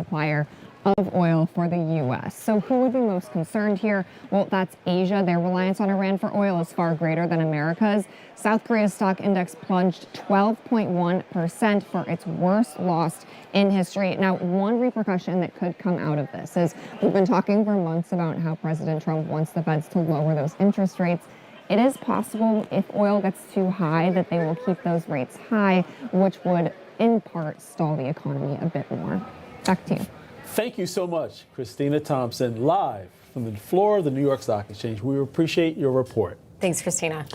supplier of oil for the U.S. So who would be most concerned here? Well, that's Asia. Their reliance on Iran for oil is far greater than America's. South Korea's stock index plunged 12.1% for its worst loss in history. Now, one repercussion that could come out of this is we've been talking for months about how President Trump wants the Feds to lower those interest rates. It is possible if oil gets too high that they will keep those rates high, which would in part stall the economy a bit more. Back to you. Thank you so much, Christina Thompson, live from the floor of the New York Stock Exchange. We appreciate your report. Thanks, Christina.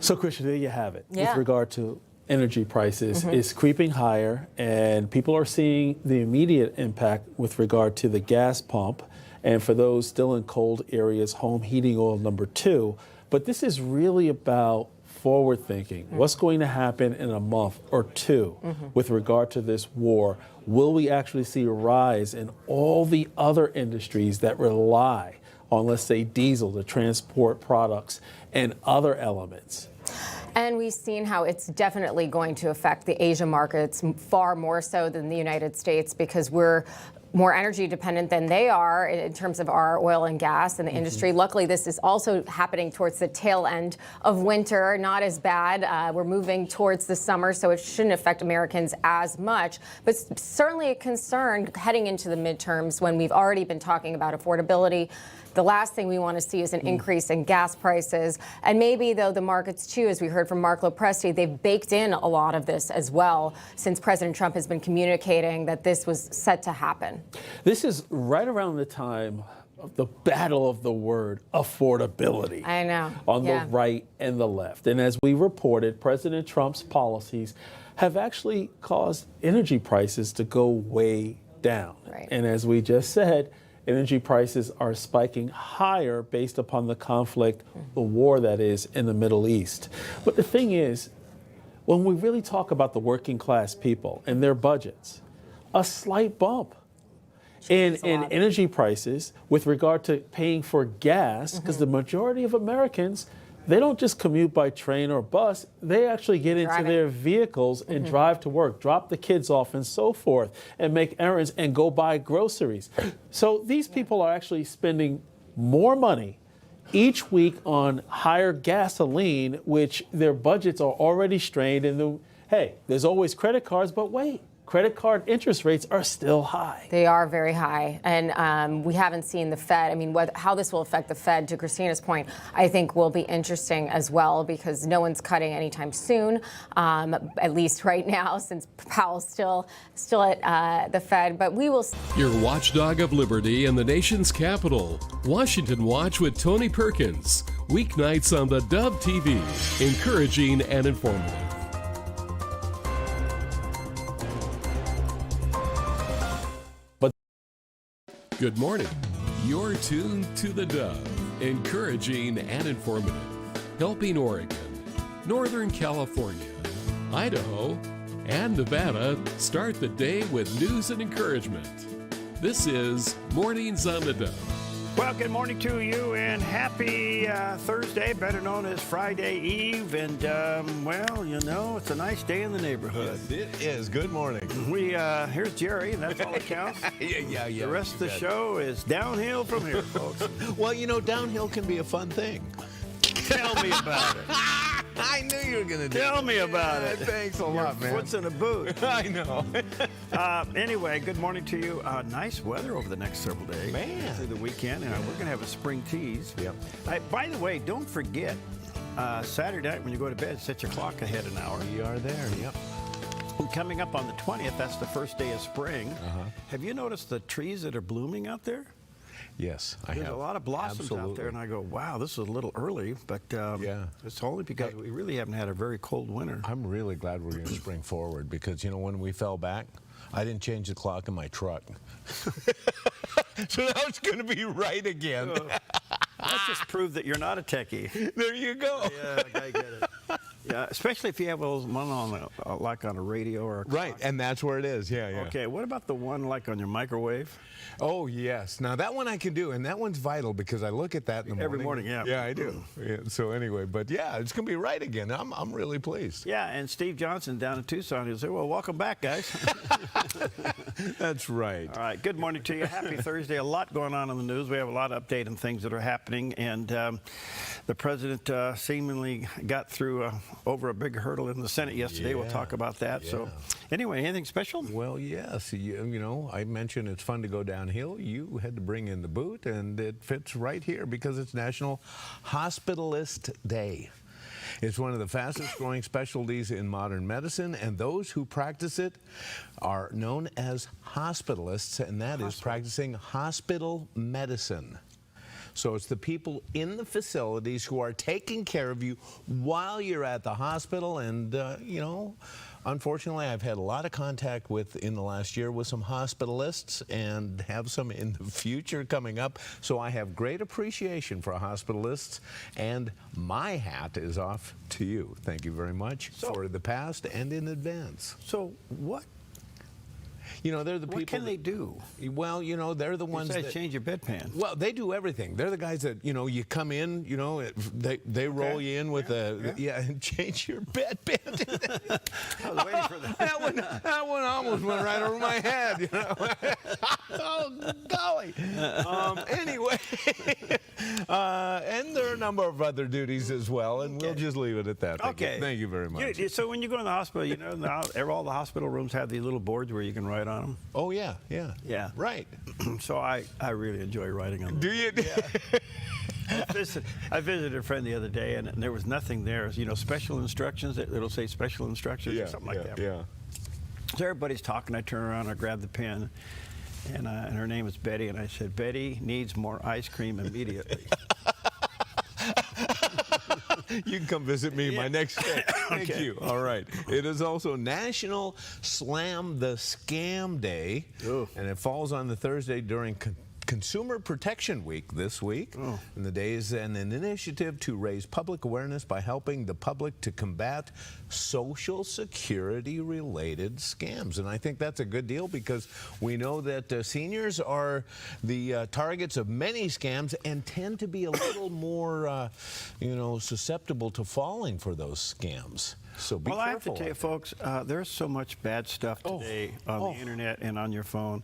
So, Christina, there you have it. Yeah. With regard to energy prices, it's creeping higher, and people are seeing the immediate impact with regard to the gas pump. And for those still in cold areas, home heating oil number 2. But this is really about forward thinking. What's going to happen in a month or two with regard to this war? Will we actually see a rise in all the other industries that rely on, let's say, diesel to transport products and other elements? And we've seen how it's definitely going to affect the Asia markets far more so than the United States, because we're more energy dependent than they are in terms of our oil and gas in the industry. Luckily, this is also happening towards the tail end of winter, not as bad. We're moving towards the summer, so it shouldn't affect Americans as much, but certainly a concern heading into the midterms when we've already been talking about affordability. The last thing we want to see is an increase in gas prices. And maybe, though, the markets, too, as we heard from Mark Lopresti, they've baked in a lot of this as well, since President Trump has been communicating that this was set to happen. This is right around the time of the battle of the word affordability. I know. On the right and the left. And as we reported, President Trump's policies have actually caused energy prices to go way down. Right. And as we just said, energy prices are spiking higher based upon the conflict, the war that is in the Middle East. But the thing is, when we really talk about the working class people and their budgets, a slight bump in energy prices with regard to paying for gas, because the majority of Americans, they don't just commute by train or bus, they actually get into their vehicles and drive to work, drop the kids off and so forth, and make errands and go buy groceries. So these people are actually spending more money each week on higher gasoline, which their budgets are already strained. And hey, there's always credit cards, but wait. Credit card interest rates are still high. They are very high. And we haven't seen the Fed. I mean, how this will affect the Fed, to Christina's point, I think will be interesting as well, because no one's cutting anytime soon, at least right now, since Powell's still at the Fed. But we will. Your watchdog of liberty in the nation's capital. Washington Watch with Tony Perkins. Weeknights on theDove TV. Encouraging and informative. Good morning. You're tuned to theDove, encouraging and informative, helping Oregon, Northern California, Idaho, and Nevada start the day with news and encouragement. This is Mornings on theDove. Well, good morning to you, and happy Thursday, better known as Friday Eve. And, well, you know, it's a nice day in the neighborhood. Yes, it is. Good morning. Here's Jerry, and that's all that counts. Yeah. The rest of the show is downhill from here, folks. Well, you know, downhill can be a fun thing. Tell me about it. I knew you were going to do it. Tell me about it. Thanks a lot, man. Your foot's in a boot. I know. Anyway, good morning to you. Nice weather over the next several days. Man. Through the weekend, and we're going to have a spring tease. Yep. By the way, don't forget, Saturday night when you go to bed, set your clock ahead an hour. We are there, yep. Coming up on the 20th, that's the first day of spring. Have you noticed the trees that are blooming out there? Yes, I have. There's a lot of blossoms out there, and I go, wow, this is a little early, but it's only because we really haven't had a very cold winter. I'm really glad we're going to spring forward, because, you know, when we fell back, I didn't change the clock in my truck. So now it's going to be right again. Let's just prove that you're not a techie. There you go. Yeah, I get it. Yeah, especially if you have one on like on a radio or a clock. Right, and that's where it is. Yeah, yeah. Okay, what about the one like on your microwave? Oh yes. Now that one I can do, and that one's vital because I look at that in the morning. Every morning, yeah. Yeah, I do. Yeah, so anyway, but yeah, it's gonna be right again. I'm really pleased. Yeah, and Steve Johnson down in Tucson, he'll say, well, welcome back, guys. That's right. All right, good morning to you. Happy Thursday. A lot going on in the news. We have a lot of update on things that are happening, and the president seemingly got through over a big hurdle in the Senate yesterday. Yeah. We'll talk about that. Yeah. So anyway, anything special? Well, yes. You know, I mentioned it's fun to go downhill. You had to bring in the boot, and it fits right here because it's National Hospitalist Day. It's one of the fastest growing specialties in modern medicine, and those who practice it are known as hospitalists, and that is practicing hospital medicine. So it's the people in the facilities who are taking care of you while you're at the hospital. And, you know, unfortunately, I've had a lot of contact in the last year with some hospitalists and have some in the future coming up. So I have great appreciation for hospitalists, and my hat is off to you. Thank you very much for the past and in advance. So what? You know, they're the people. What can they do? Well, you know, they're the ones Besides that change your bedpan. Well, they do everything. They're the guys that, you know, you come in, you know, they roll you in with and change your bedpan. I was waiting for that. that one almost went right over my head, you know. Oh, golly. Anyway, and there are a number of other duties as well, and we'll just leave it at that. Okay. Thank you very much. So when you go in the hospital, you know, all the hospital rooms have these little boards where you can write on them. Oh, yeah, yeah. Yeah. Right. So I really enjoy writing on them. Do you? Yeah. I visited a friend the other day, and there was nothing there. You know, special instructions. It'll say special instructions or something like that. Yeah. So everybody's talking. I turn around, I grab the pen, and her name is Betty, and I said, Betty needs more ice cream immediately. You can come visit me my next stay. Thank Okay. you. All right. It is also National Slam the Scam Day, and it falls on the Thursday during Consumer Protection Week this week. And the day is an initiative to raise public awareness by helping the public to combat Social Security related scams. And I think that's a good deal because we know that seniors are the targets of many scams and tend to be a little more, you know, susceptible to falling for those scams. So be careful. Well, I have to tell you, folks, there's so much bad stuff today on the internet and on your phone.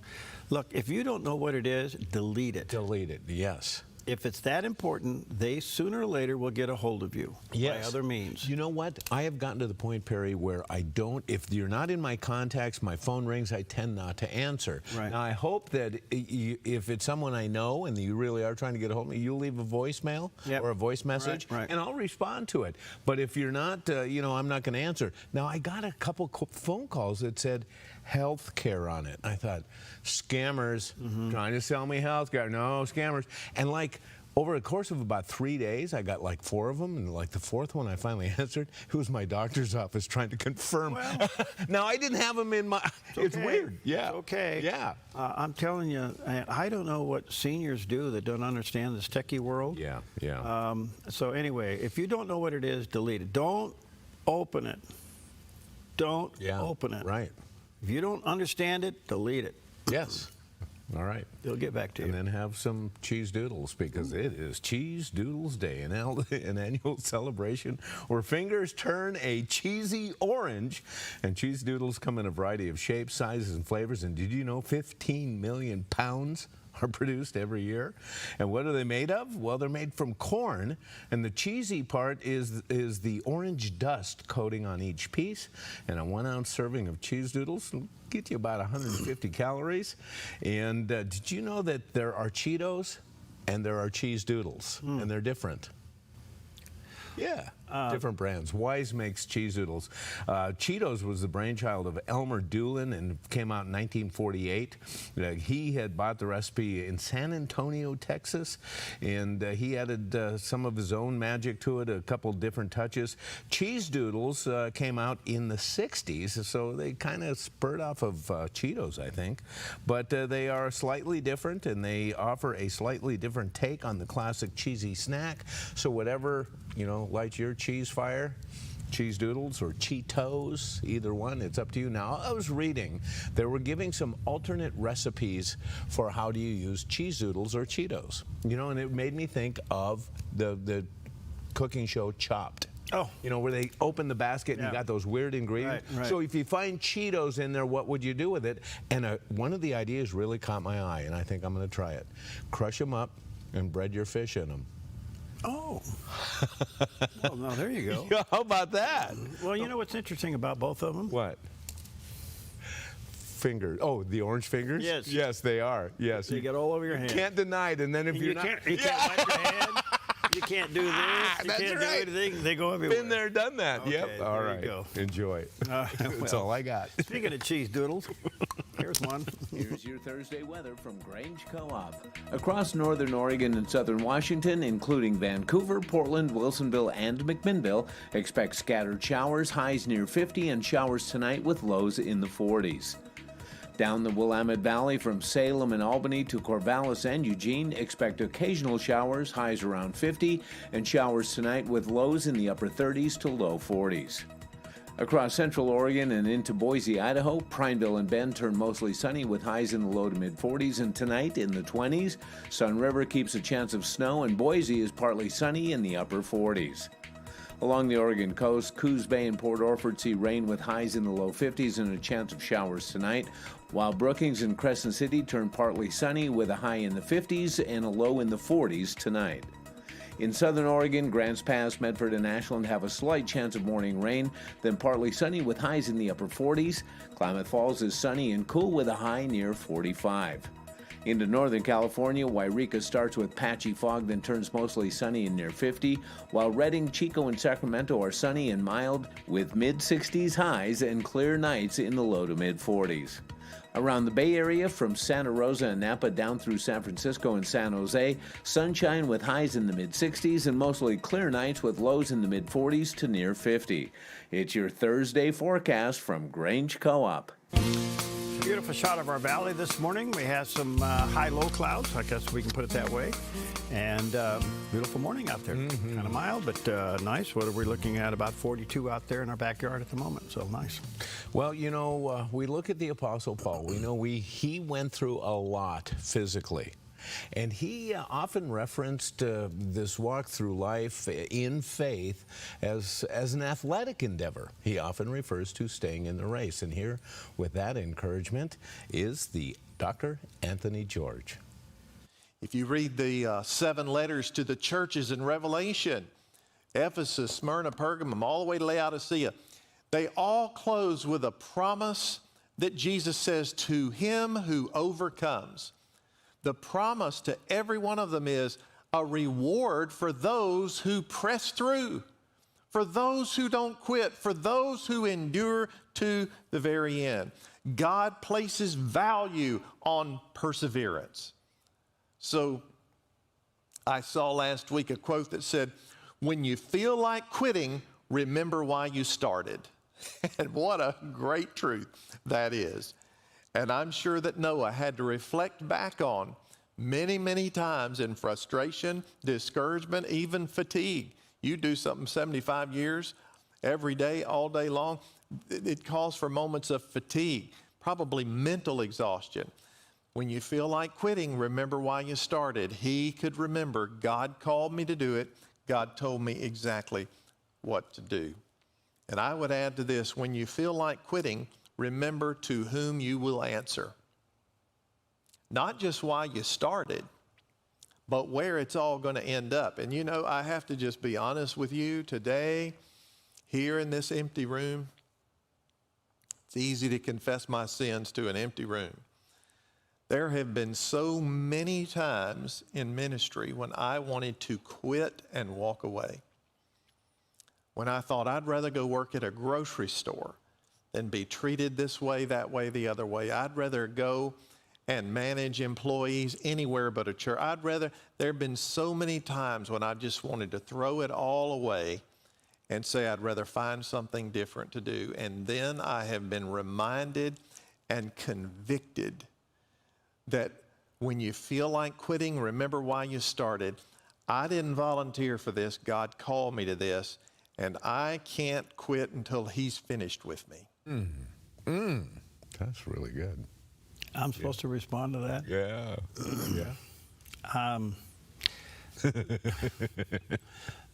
Look, if you don't know what it is, delete it. Delete it, yes. If it's that important, they sooner or later will get a hold of you by other means. You know what? I have gotten to the point, Perry, where I don't, if you're not in my contacts, my phone rings, I tend not to answer. Right. Now, I hope that if it's someone I know and you really are trying to get a hold of me, you'll leave a voicemail or a voice message, Right. and I'll respond to it. But if you're not, you know, I'm not going to answer. Now, I got a couple phone calls that said health care on it. I thought, scammers trying to sell me health care. No, scammers. And like, over the course of about 3 days, I got like 4 of them, and like the 4th one I finally answered. It was my doctor's office trying to confirm. Well, now, I didn't have them in my... It's weird. Yeah. It's okay. Yeah. I'm telling you, I don't know what seniors do that don't understand this techie world. Yeah, yeah. So anyway, if you don't know what it is, delete it. Don't open it. Don't open it. Right. If you don't understand it, delete it. Yes. All right. They'll get back to you. And then have some cheese doodles because it is Cheese Doodles Day, an annual celebration where fingers turn a cheesy orange. And cheese doodles come in a variety of shapes, sizes, and flavors. And did you know 15 million pounds are produced every year? And what are they made of? Well, they're made from corn, and the cheesy part is the orange dust coating on each piece. And a 1 ounce serving of cheese doodles will get you about 150 calories. And did you know that there are Cheetos and there are cheese doodles, and they're different? Yeah, different brands. Wise makes cheese doodles. Cheetos was the brainchild of Elmer Doolin and came out in 1948. He had bought the recipe in San Antonio, Texas, and he added some of his own magic to it, a couple different touches. Cheese doodles came out in the 60s, so they kind of spurred off of Cheetos, I think. But they are slightly different, and they offer a slightly different take on the classic cheesy snack. So whatever, you know, lights your cheese fire, cheese doodles or Cheetos, either one, it's up to you. Now, I was reading, they were giving some alternate recipes for how do you use cheese doodles or Cheetos. You know, and it made me think of the cooking show Chopped. Oh. You know, where they open the basket and you got those weird ingredients. Right. So if you find Cheetos in there, what would you do with it? And one of the ideas really caught my eye, and I think I'm going to try it. Crush them up and bread your fish in them. Oh. Well, now there you go. Yeah, how about that? Well, you know what's interesting about both of them? What? Fingers. Oh, the orange fingers? Yes. Yes, they are. Yes. They get all over your hand. Can't deny it, and then if And you're you not... can't wipe your hand. You can't do this. You That's can't right. do anything. They go everywhere. Been there, done that. Okay, Yep. All there right. you go. Enjoy. That's well. all I got. Speaking of cheese doodles, here's one. Here's your Thursday weather from Grange Co-op. Across northern Oregon and southern Washington, including Vancouver, Portland, Wilsonville, and McMinnville, expect scattered showers, highs near 50, and showers tonight with lows in the 40s. Down the Willamette Valley from Salem and Albany to Corvallis and Eugene, expect occasional showers, highs around 50, and showers tonight with lows in the upper 30s to low 40s. Across central Oregon and into Boise, Idaho, Prineville and Bend turn mostly sunny with highs in the low to mid 40s, and tonight in the 20s. Sun River keeps a chance of snow, and Boise is partly sunny in the upper 40s. Along the Oregon coast, Coos Bay and Port Orford see rain with highs in the low 50s and a chance of showers tonight, while Brookings and Crescent City turn partly sunny with a high in the 50s and a low in the 40s tonight. In southern Oregon, Grants Pass, Medford, and Ashland have a slight chance of morning rain, then partly sunny with highs in the upper 40s. Klamath Falls is sunny and cool with a high near 45. Into Northern California, Wairika starts with patchy fog, then turns mostly sunny and near 50, while Redding, Chico, and Sacramento are sunny and mild with mid-60s highs and clear nights in the low to mid-40s. Around the Bay Area, from Santa Rosa and Napa down through San Francisco and San Jose, sunshine with highs in the mid-60s and mostly clear nights with lows in the mid-40s to near 50. It's your Thursday forecast from Grange Co-op. Beautiful shot of our valley this morning. We have some high-low clouds, I guess we can put it that way. And beautiful morning out there. Kind of mild, but nice. What are we looking at? About 42 out there in our backyard at the moment, so nice. Well, you know, we look at the Apostle Paul. We know he went through a lot physically. And he often referenced this walk through life in faith as an athletic endeavor. He often refers to staying in the race. And here, with that encouragement, is the Dr. Anthony George. If you read the 7 letters to the churches in Revelation, Ephesus, Smyrna, Pergamum, all the way to Laodicea, they all close with a promise that Jesus says, to him who overcomes. The promise to every one of them is a reward for those who press through, for those who don't quit, for those who endure to the very end. God places value on perseverance. So I saw last week a quote that said, when you feel like quitting, remember why you started. And what a great truth that is. And I'm sure that Noah had to reflect back on many, many times in frustration, discouragement, even fatigue. You do something 75 years, every day, all day long, it calls for moments of fatigue, probably mental exhaustion. When you feel like quitting, remember why you started. He could remember, God called me to do it. God told me exactly what to do. And I would add to this, when you feel like quitting, remember to whom you will answer. Not just why you started, but where it's all going to end up. And you know, I have to just be honest with you today, here in this empty room. It's easy to confess my sins to an empty room. There have been so many times in ministry when I wanted to quit and walk away. When I thought I'd rather go work at a grocery store than be treated this way, that way, the other way. I'd rather go and manage employees anywhere but a church. There have been so many times when I just wanted to throw it all away and say I'd rather find something different to do. And then I have been reminded and convicted that when you feel like quitting, remember why you started. I didn't volunteer for this. God called me to this. and I can't quit until he's finished with me. That's really good. I'm supposed to respond to that? Yeah.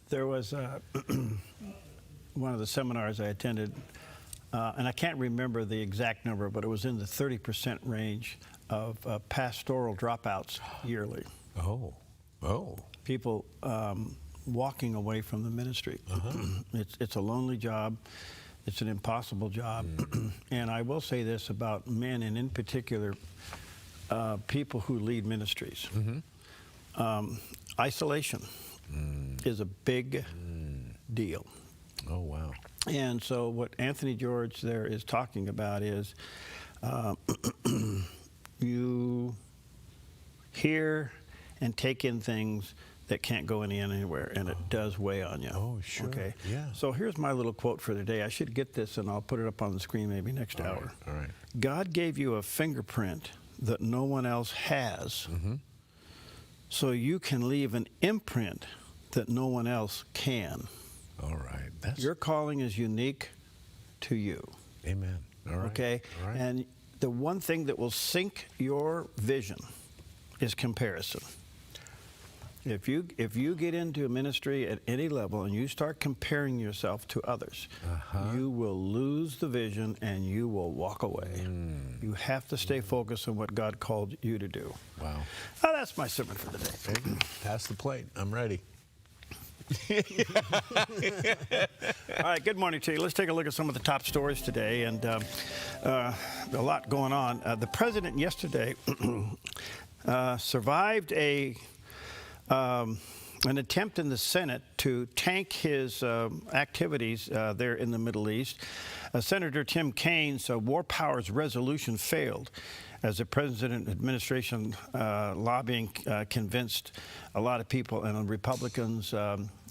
There was one of the seminars I attended, and I can't remember the exact number, but it was in the 30% range of pastoral dropouts yearly. Oh. People walking away from the ministry. It's a lonely job. It's an impossible job. And I will say this about men, and in particular, people who lead ministries. Isolation is a big deal. Oh, wow. And so what Anthony George there is talking about is you hear and take in things that can't go anywhere, and it does weigh on you. Oh, sure. Okay. Yeah. So here's my little quote for the day. I should get this, and I'll put it up on the screen maybe next hour. All right. God gave you a fingerprint that no one else has, so you can leave an imprint that no one else can. All right. Your calling is unique to you. Amen. All right. Okay? All right. And the one thing that will sink your vision is comparison. If you get into a ministry at any level and you start comparing yourself to others, you will lose the vision and you will walk away. You have to stay focused on what God called you to do. Wow. Oh, that's my sermon for the day. Hey, pass the plate. I'm ready. All right, good morning to you. Let's take a look at some of the top stories today, and a lot going on. The president yesterday survived an attempt in the Senate to tank his activities there in the Middle East. Senator Tim Kaine's War Powers resolution failed as the president administration lobbying convinced a lot of people and Republicans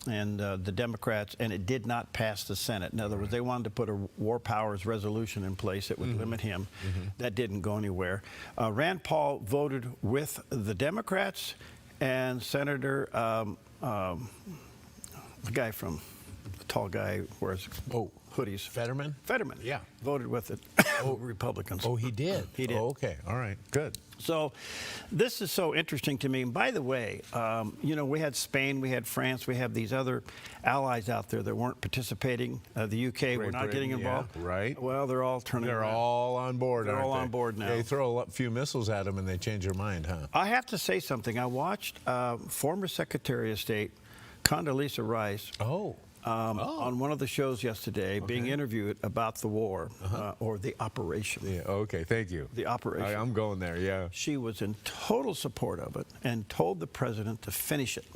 and the Democrats, and it did not pass the Senate. In other words, they wanted to put a War Powers resolution in place that would limit him. That didn't go anywhere. Rand Paul voted with the Democrats, and Senator, the guy from, the tall guy who wears hoodies. Fetterman? Fetterman. Yeah. Voted with the Republicans. Oh, he did? He did. Oh, okay. All right. Good. So this is so interesting to me. And by the way, you know, we had Spain, we had France, we have these other allies out there that weren't participating. The UK, we're not getting involved. Yeah, right. Well, they're all turning They're around. all on board, They're aren't all they? on board now. They throw a few missiles at them and they change their mind, huh? I have to say something. I watched former Secretary of State Condoleezza Rice on one of the shows yesterday being interviewed about the war or the operation. Yeah, okay, thank you. The operation. I'm going there, yeah. She was in total support of it and told the president to finish it.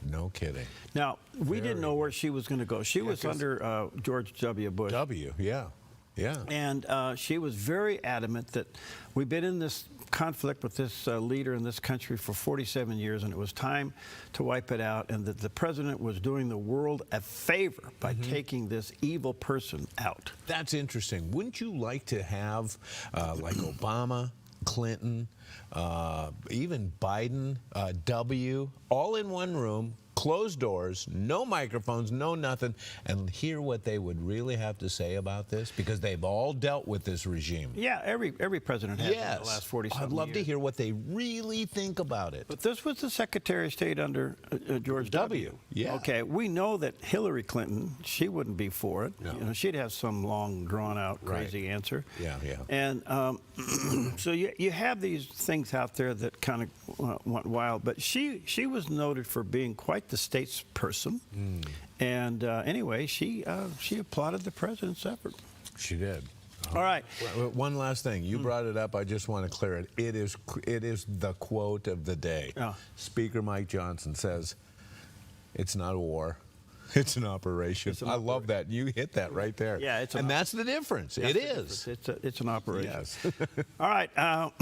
No kidding. Now, we didn't know where she was going to go. She was under George W. Bush. Yeah. And she was very adamant that we've been in this conflict with this leader in this country for 47 years, and it was time to wipe it out, and that the president was doing the world a favor by taking this evil person out. That's interesting. Wouldn't you like to have, like Obama, Clinton, even Biden, W, all in one room, closed doors, no microphones, no nothing, and hear what they would really have to say about this? Because they've all dealt with this regime. Yeah, every president has in the last 47 years. I'd love to hear what they really think about it. But this was the Secretary of State under George W. Yeah. Okay, we know that Hillary Clinton, she wouldn't be for it. No. You know, she'd have some long, drawn-out, crazy answer. Yeah. And so you have these things out there that kind of went wild. But she was noted for being quite the statesperson. And anyway, she applauded the president's effort. She did. All right. One last thing. You brought it up. I just want to clear it. It is the quote of the day. Speaker Mike Johnson says, "It's not a war. It's an operation." I love that. You hit that right there. Yeah, and that's the difference. It is. It's an operation. Yes. All right. Of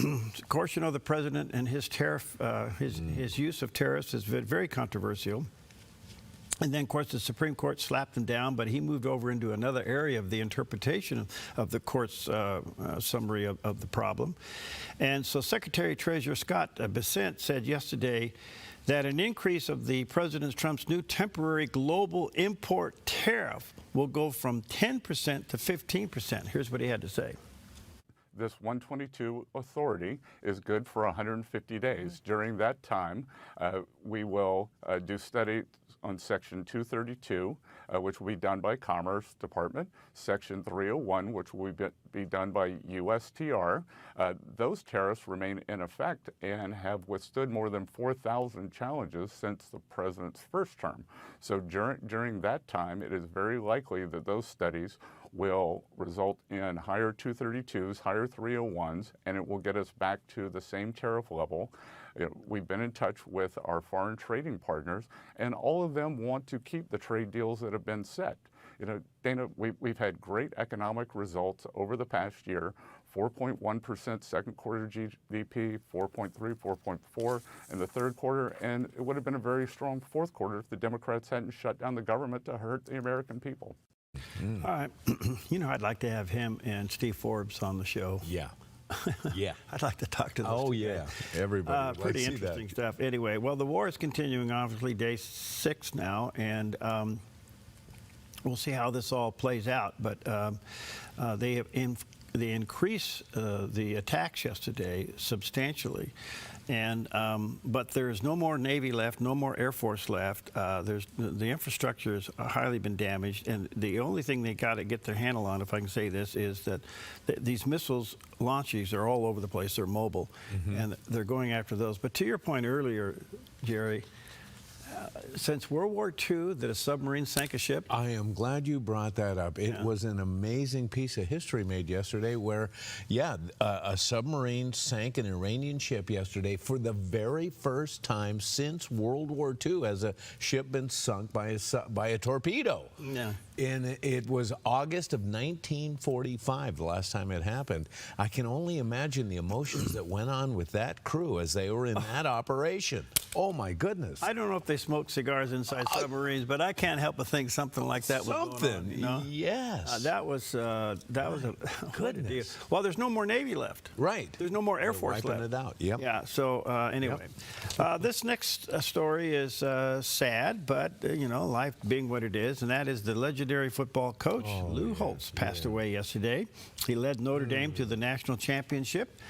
course, you know the president and his tariff, his use of tariffs has been very controversial. And then, of course, the Supreme Court slapped him down, but he moved over into another area of the interpretation of the court's summary of the problem. And so Secretary Treasurer Scott Bessent said yesterday that an increase of the President Trump's new temporary global import tariff will go from 10% to 15%. Here's what he had to say. This 122 authority is good for 150 days. During that time, we will do study on Section 232, which will be done by Commerce Department, Section 301, which will be done by USTR. Those tariffs remain in effect and have withstood more than 4,000 challenges since the president's first term. So during that time, it is very likely that those studies will result in higher 232s, higher 301s, and it will get us back to the same tariff level. We've been in touch with our foreign trading partners, and all of them want to keep the trade deals that have been set. Dana, we've had great economic results over the past year. 4.1% second quarter GDP, 4.3, 4.4 in the third quarter, and it would have been a very strong fourth quarter if the Democrats hadn't shut down the government to hurt the American people. All right. I'd like to have him and Steve Forbes on the show. Yeah. Yeah. I'd like to talk to those Oh, two yeah. guys. Everybody. Pretty interesting stuff. Anyway, well, the war is continuing, obviously, day 6 now, and we'll see how this all plays out. But they increased the attacks yesterday substantially. And but there's no more Navy left, no more Air Force left. The infrastructure has highly been damaged, and the only thing they got to get their handle on, if I can say this, is that these missiles launches are all over the place. They're mobile, and they're going after those. But to your point earlier, Jerry, since World War II that a submarine sank a ship? I am glad you brought that up. It was an amazing piece of history made yesterday where, a submarine sank an Iranian ship yesterday for the very first time since World War II has a ship been sunk by a torpedo. Yeah. And it was August of 1945, the last time it happened. I can only imagine the emotions that went on with that crew as they were in that operation. Oh, my goodness. I don't know if they smoke cigars inside submarines, but I can't help but think something like that was going on, you know? Yes. That was a goodness. Well, there's no more Navy left. Right. There's no more Air Force wiping left. it out. Yep. Yeah. So anyway, this next story is sad, but life being what it is, and that is the legendary football coach Lou Holtz passed away yesterday. He led Notre Dame to the national championship,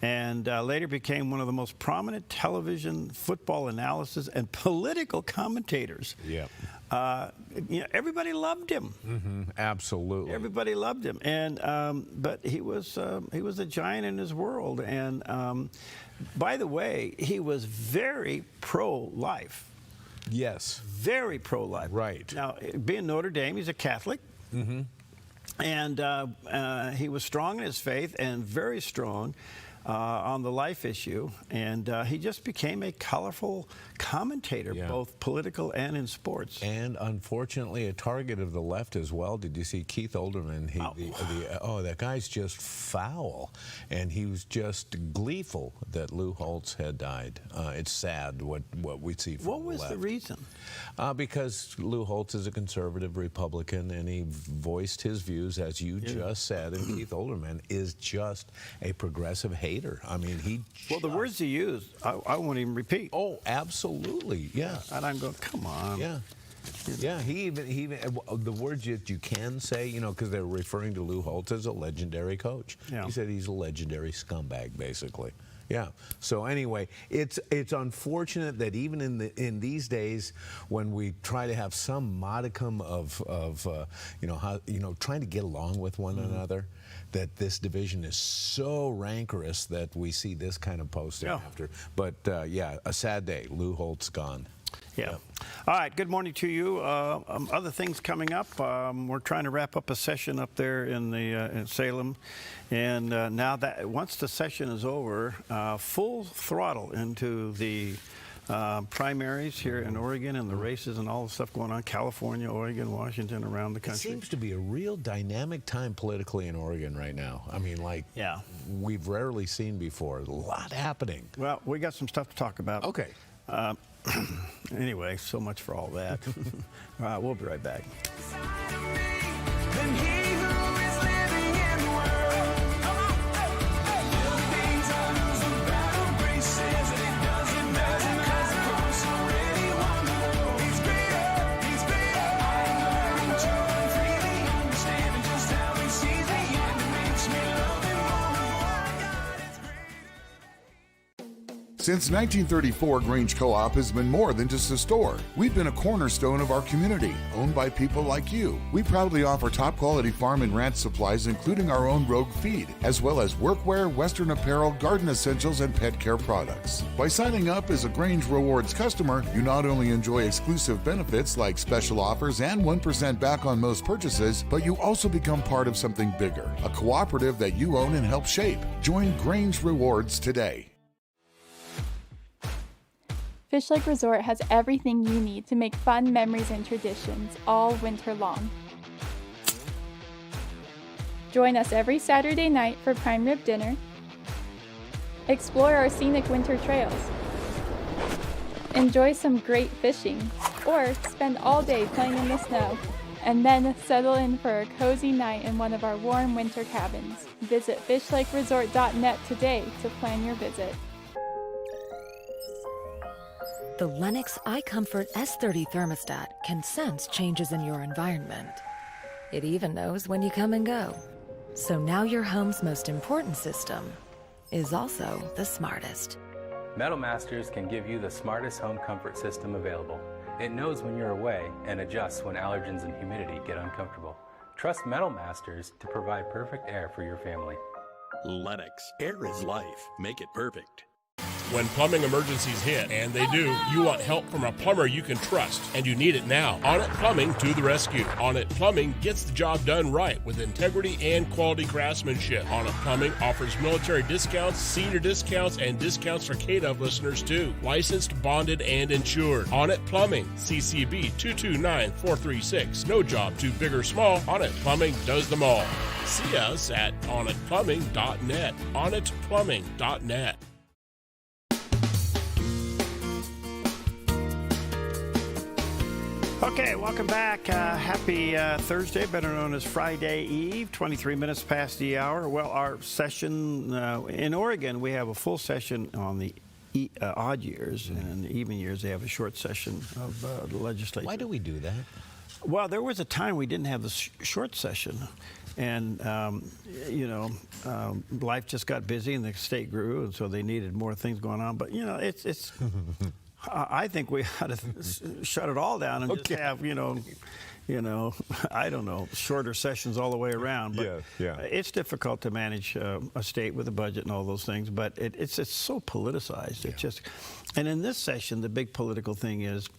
and later became one of the most prominent television football analysis and political commentators. Yeah. Everybody loved him. Absolutely. Everybody loved him, and but he was a giant in his world. And by the way, he was very pro-life. Yes. Very pro-life. Right. Now, being Notre Dame, he's a Catholic. And he was strong in his faith and very strong on the life issue. And he just became a colorful commentator, both political and in sports. And unfortunately, a target of the left as well. Did you see Keith Olbermann? That guy's just foul. And he was just gleeful that Lou Holtz had died. It's sad what we see from the left. What was the reason? Because Lou Holtz is a conservative Republican, and he voiced his views, as you just said. And Keith Olbermann is just a progressive hater. I mean, Well, the words he used, I won't even repeat. Oh, absolutely, yeah. And I'm going, come on. Yeah. Yeah, he even the words that you can say, because they're referring to Lou Holtz as a legendary coach. Yeah. He said he's a legendary scumbag, basically. Yeah. So anyway, it's unfortunate that even in these days, when we try to have some modicum of trying to get along with one another, that this division is so rancorous that we see this kind of posting after. But a sad day. Lou Holtz gone. Yeah. All right. Good morning to you. Other things coming up. We're trying to wrap up a session up there in Salem, and now that once the session is over, full throttle into the primaries here in Oregon and the races and all the stuff going on, California, Oregon, Washington, around the country. It seems to be a real dynamic time politically in Oregon right now. I mean, we've rarely seen before. A lot happening. Well, we got some stuff to talk about. Okay. Anyway, so much for all that. We'll be right back. Since 1934, Grange Co-op has been more than just a store. We've been a cornerstone of our community, owned by people like you. We proudly offer top-quality farm and ranch supplies, including our own Rogue feed, as well as workwear, Western apparel, garden essentials, and pet care products. By signing up as a Grange Rewards customer, you not only enjoy exclusive benefits like special offers and 1% back on most purchases, but you also become part of something bigger, a cooperative that you own and help shape. Join Grange Rewards today. Fish Lake Resort has everything you need to make fun memories and traditions all winter long. Join us every Saturday night for prime rib dinner. Explore our scenic winter trails. Enjoy some great fishing, or spend all day playing in the snow, and then settle in for a cozy night in one of our warm winter cabins. Visit fishlakeresort.net today to plan your visit. The Lennox iComfort S30 thermostat can sense changes in your environment. It even knows when you come and go. So now your home's most important system is also the smartest. Metal Masters can give you the smartest home comfort system available. It knows when you're away and adjusts when allergens and humidity get uncomfortable. Trust Metal Masters to provide perfect air for your family. Lennox. Air is life. Make it perfect. When plumbing emergencies hit, and they do, you want help from a plumber you can trust, and you need it now. Onnit Plumbing to the rescue. Onnit Plumbing gets the job done right with integrity and quality craftsmanship. Onnit Plumbing offers military discounts, senior discounts, and discounts for KDOV listeners too. Licensed, bonded, and insured. Onnit Plumbing, CCB 229436. No job too big or small. Onnit Plumbing does them all. See us at onnitplumbing.net. onnitplumbing.net. Okay, welcome back. Happy Thursday, better known as Friday Eve, 23 minutes past the hour. Well, our session in Oregon, we have a full session on the odd years, and in the even years, they have a short session of the legislature. Why do we do that? Well, there was a time we didn't have the short session, and life just got busy, and the state grew, and so they needed more things going on. But it's. I think we ought to shut it all down and just have, I don't know, shorter sessions all the way around. But it's difficult to manage a state with a budget and all those things. But it's so politicized. It just, and in this session, the big political thing is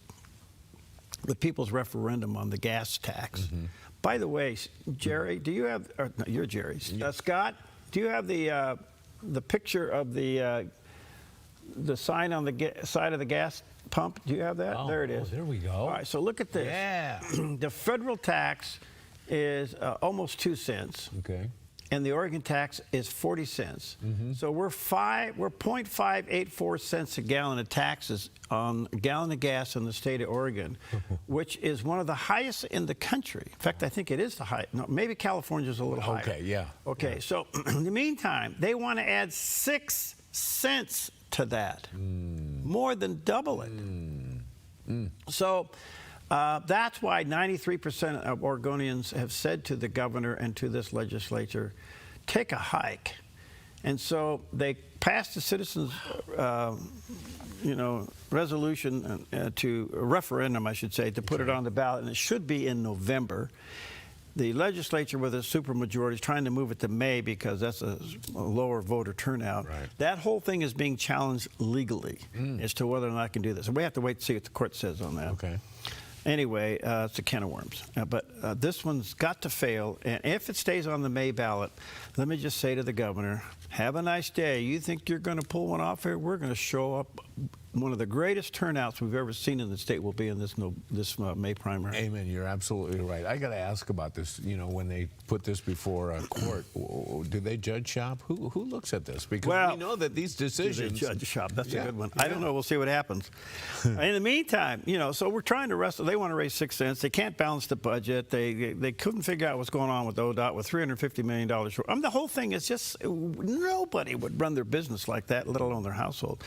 the people's referendum on the gas tax. By the way, Jerry, do you have? Or, no, you're Jerry. Scott, do you have the picture of the sign on the side of the gas pump? Do you have that? Oh, there it is. There we go. All right, so look at this. Yeah. The federal tax is almost 2 cents. Okay. And the Oregon tax is 40 cents. So we're 0.584 cents a gallon of taxes on a gallon of gas in the state of Oregon, which is one of the highest in the country. In fact, I think it is the highest. No, maybe California's a little higher. Okay, yeah. Okay, so in the meantime, they want to add 6 cents to that, more than double it. So that's why 93% of Oregonians have said to the governor and to this legislature, take a hike. And so they passed the citizens, resolution to a referendum, I should say, to put it on the ballot, and it should be in November. The legislature, with a supermajority, is trying to move it to May because that's a lower voter turnout. Right. That whole thing is being challenged legally as to whether or not I can do this. And we have to wait to see what the court says on that. Okay. Anyway, it's a can of worms. But this one's got to fail. And if it stays on the May ballot, let me just say to the governor, have a nice day. You think you're going to pull one off here? We're going to show up. One of the greatest turnouts we've ever seen in the state will be in this May primary. Amen. You're absolutely right. I got to ask about this. When they put this before a court, do they judge shop? Who looks at this? Because we know that these decisions. Do they judge shop? That's a good one. I don't know. We'll see what happens. In the meantime, so we're trying to wrestle. They want to raise 6 cents. They can't balance the budget. They couldn't figure out what's going on with ODOT with $350 million short. The whole thing is just nobody would run their business like that, let alone their household.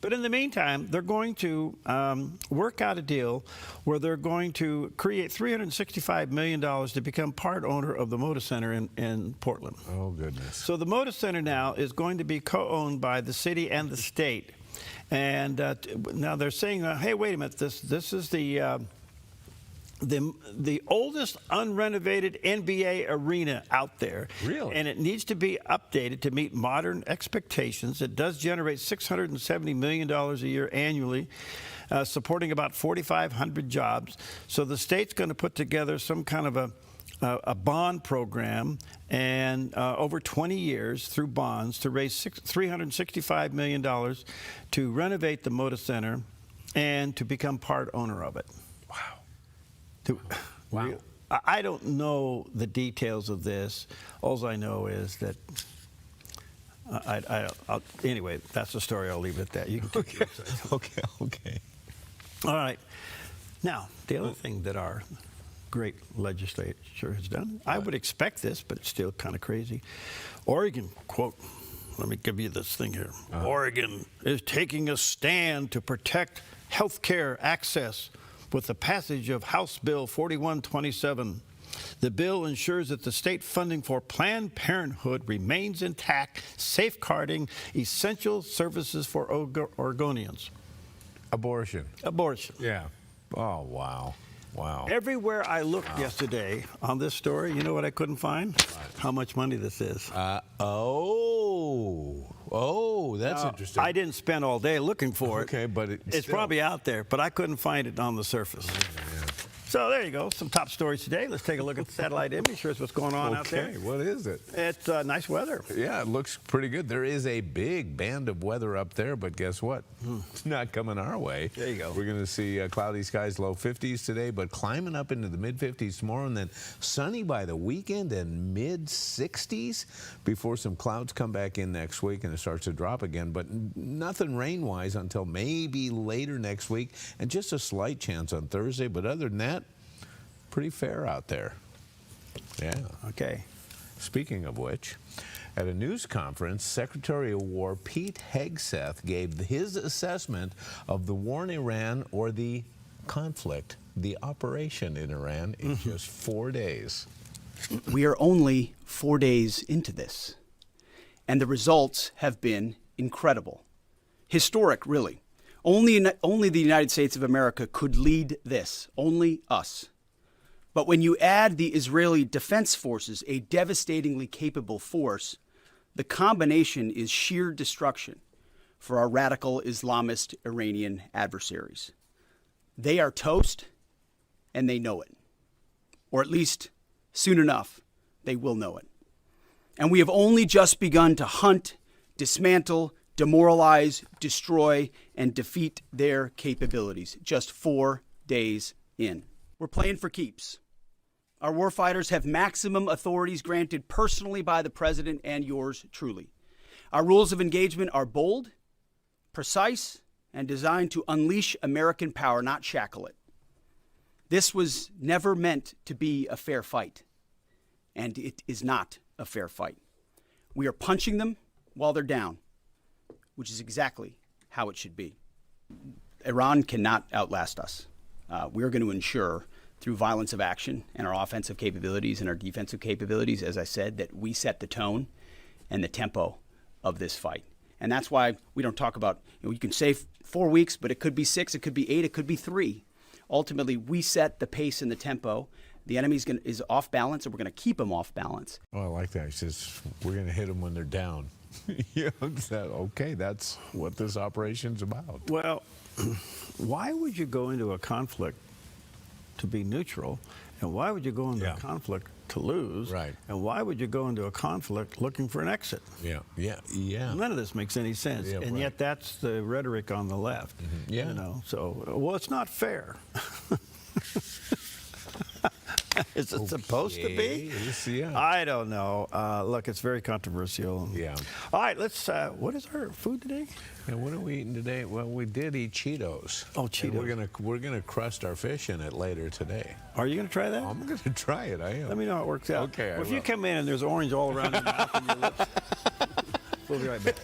But in the meantime, they're going to work out a deal where they're going to create $365 million to become part owner of the Moda Center in Portland. Oh, goodness. So the Moda Center now is going to be co-owned by the city and the state. And now they're saying, hey, wait a minute, this is the oldest unrenovated NBA arena out there. Really? And it needs to be updated to meet modern expectations. It does generate $670 million a year annually, supporting about 4,500 jobs. So the state's going to put together some kind of a bond program and over 20 years through bonds to raise $365 million to renovate the Moda Center and to become part owner of it. Wow. I don't know the details of this. All I know is that anyway, that's the story. I'll leave it at that. You can take Okay. All right. Now, the other thing that our great legislature has done, I would expect this, but it's still kind of crazy. Oregon, quote, let me give you this thing here. Oregon is taking a stand to protect health care access with the passage of House Bill 4127. The bill ensures that the state funding for Planned Parenthood remains intact, safeguarding essential services for Oregonians. Abortion. Yeah. Oh, wow. Everywhere I looked yesterday on this story, you know what I couldn't find? How much money this is. That's interesting. I didn't spend all day looking for it. Okay, but it's probably out there, but I couldn't find it on the surface. So there you go, some top stories today. Let's take a look at the satellite image. Here's what's going on out there. Okay, what is it? It's nice weather. Yeah, it looks pretty good. There is a big band of weather up there, but guess what? It's not coming our way. There you go. We're going to see cloudy skies, low 50s today, but climbing up into the mid-50s tomorrow, and then sunny by the weekend and mid-60s before some clouds come back in next week and it starts to drop again, but nothing rain-wise until maybe later next week, and just a slight chance on Thursday, but other than that, pretty fair out there. Yeah. Okay. Speaking of which, at a news conference, Secretary of War Pete Hegseth gave his assessment of the war in Iran, or the conflict, the operation in Iran, in just 4 days. We are only 4 days into this, and the results have been incredible. Historic, really. Only the United States of America could lead this. Only us. But when you add the Israeli Defense Forces, a devastatingly capable force, the combination is sheer destruction for our radical Islamist Iranian adversaries. They are toast, and they know it. Or at least, soon enough, they will know it. And we have only just begun to hunt, dismantle, demoralize, destroy, and defeat their capabilities, just 4 days in. We're playing for keeps. Our warfighters have maximum authorities granted personally by the president and yours truly. Our rules of engagement are bold, precise, and designed to unleash American power, not shackle it. This was never meant to be a fair fight, and it is not a fair fight. We are punching them while they're down, which is exactly how it should be. Iran cannot outlast us. We are going to ensure, through violence of action and our offensive capabilities and our defensive capabilities, as I said, that we set the tone and the tempo of this fight. And that's why we don't talk about, you can say 4 weeks, but it could be 6, it could be 8, it could be 3. Ultimately, we set the pace and the tempo. The enemy is off balance, and we're going to keep them off balance. Oh, I like that. He says, we're going to hit them when they're down. Okay, that's what this operation's about. Well, why would you go into a conflict to be neutral, and why would you go into a conflict to lose? Right. And why would you go into a conflict looking for an exit? Yeah. None of this makes any sense, and yet that's the rhetoric on the left. Yeah. So, well, it's not fair. Is it supposed to be? Yeah. I don't know. Look, it's very controversial. Yeah. All right, let's. What is our food today? And what are we eating today? Well, we did eat Cheetos. Oh, Cheetos. And we're gonna crust our fish in it later today. Are you gonna try that? I'm gonna try it. I am. Let me know how it works out. Okay. Well, if you come in and there's orange all around your mouth and your lips, we'll be right back.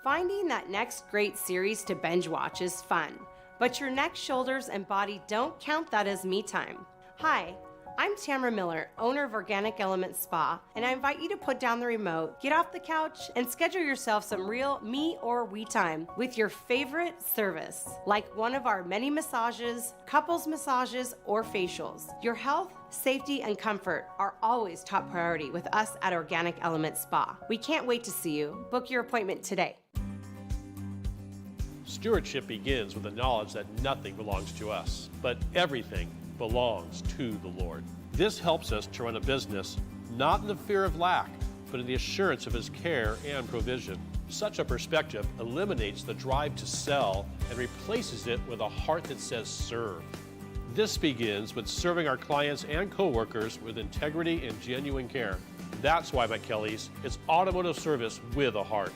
Finding that next great series to binge watch is fun, but your neck, shoulders, and body don't count that as me time. Hi, I'm Tamara Miller, owner of Organic Element Spa, and I invite you to put down the remote, get off the couch, and schedule yourself some real me or we time with your favorite service, like one of our many massages, couples massages, or facials. Your health, safety, and comfort are always top priority with us at Organic Element Spa. We can't wait to see you. Book your appointment today. Stewardship begins with the knowledge that nothing belongs to us, but everything belongs to the Lord. This helps us to run a business not in the fear of lack, but in the assurance of His care and provision. Such a perspective eliminates the drive to sell and replaces it with a heart that says serve. This begins with serving our clients and coworkers with integrity and genuine care. That's why McKelly's is automotive service with a heart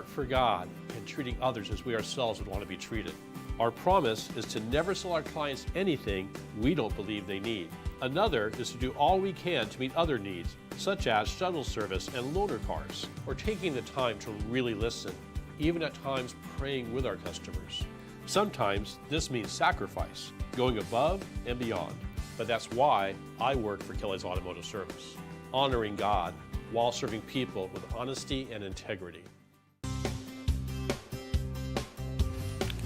for God, and treating others as we ourselves would want to be treated. Our promise is to never sell our clients anything we don't believe they need. Another is to do all we can to meet other needs, such as shuttle service and loaner cars, or taking the time to really listen, even at times praying with our customers. Sometimes this means sacrifice, going above and beyond, but that's why I work for Kelly's Automotive Service, honoring God while serving people with honesty and integrity.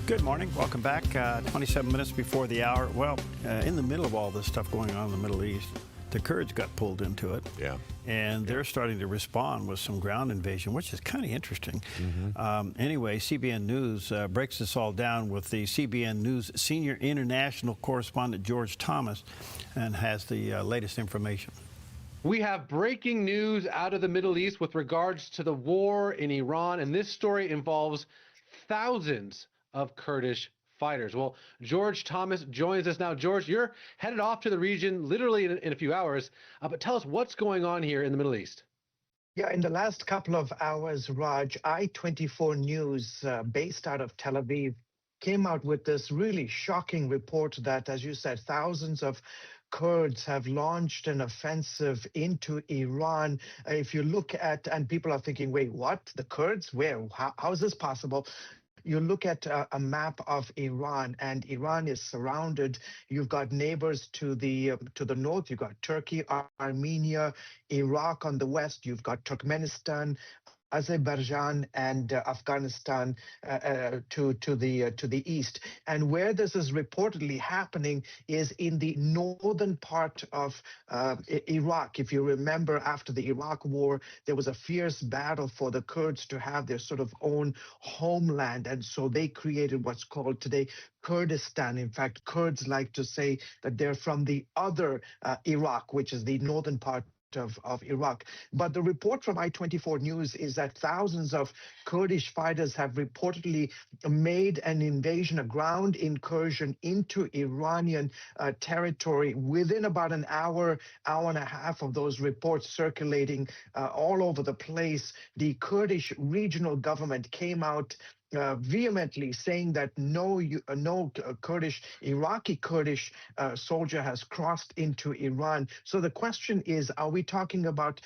Good morning. Welcome back. 27 minutes before the hour. Well, in the middle of all this stuff going on in the Middle East, the Kurds got pulled into it. Yeah. And they're starting to respond with some ground invasion, which is kind of interesting. Anyway, CBN News breaks this all down with the CBN News senior international correspondent George Thomas and has the latest information. We have breaking news out of the Middle East with regards to the war in Iran, and this story involves thousands of Kurdish fighters. Well, George Thomas joins us now. George, you're headed off to the region literally in a few hours, but tell us what's going on here in the Middle East. Yeah, in the last couple of hours, Raj, I-24 News, based out of Tel Aviv, came out with this really shocking report that, as you said, thousands of Kurds have launched an offensive into Iran. If you look at, and people are thinking, wait, what? The Kurds? Where? How is this possible? You look at a map of Iran, and Iran is surrounded. You've got neighbors to the north. You've got Turkey, Armenia, Iraq on the west. You've got Turkmenistan, Azerbaijan, and Afghanistan to the east. And where this is reportedly happening is in the northern part of Iraq. If you remember, after the Iraq War, there was a fierce battle for the Kurds to have their sort of own homeland. And so they created what's called today Kurdistan. In fact, Kurds like to say that they're from the other Iraq, which is the northern part of Iraq. But the report from I-24 News is that thousands of Kurdish fighters have reportedly made an invasion, a ground incursion into Iranian territory within about an hour, hour and a half of those reports circulating all over the place. The Kurdish regional government came out vehemently saying that no Kurdish, Iraqi Kurdish soldier has crossed into Iran. So the question is, are we talking about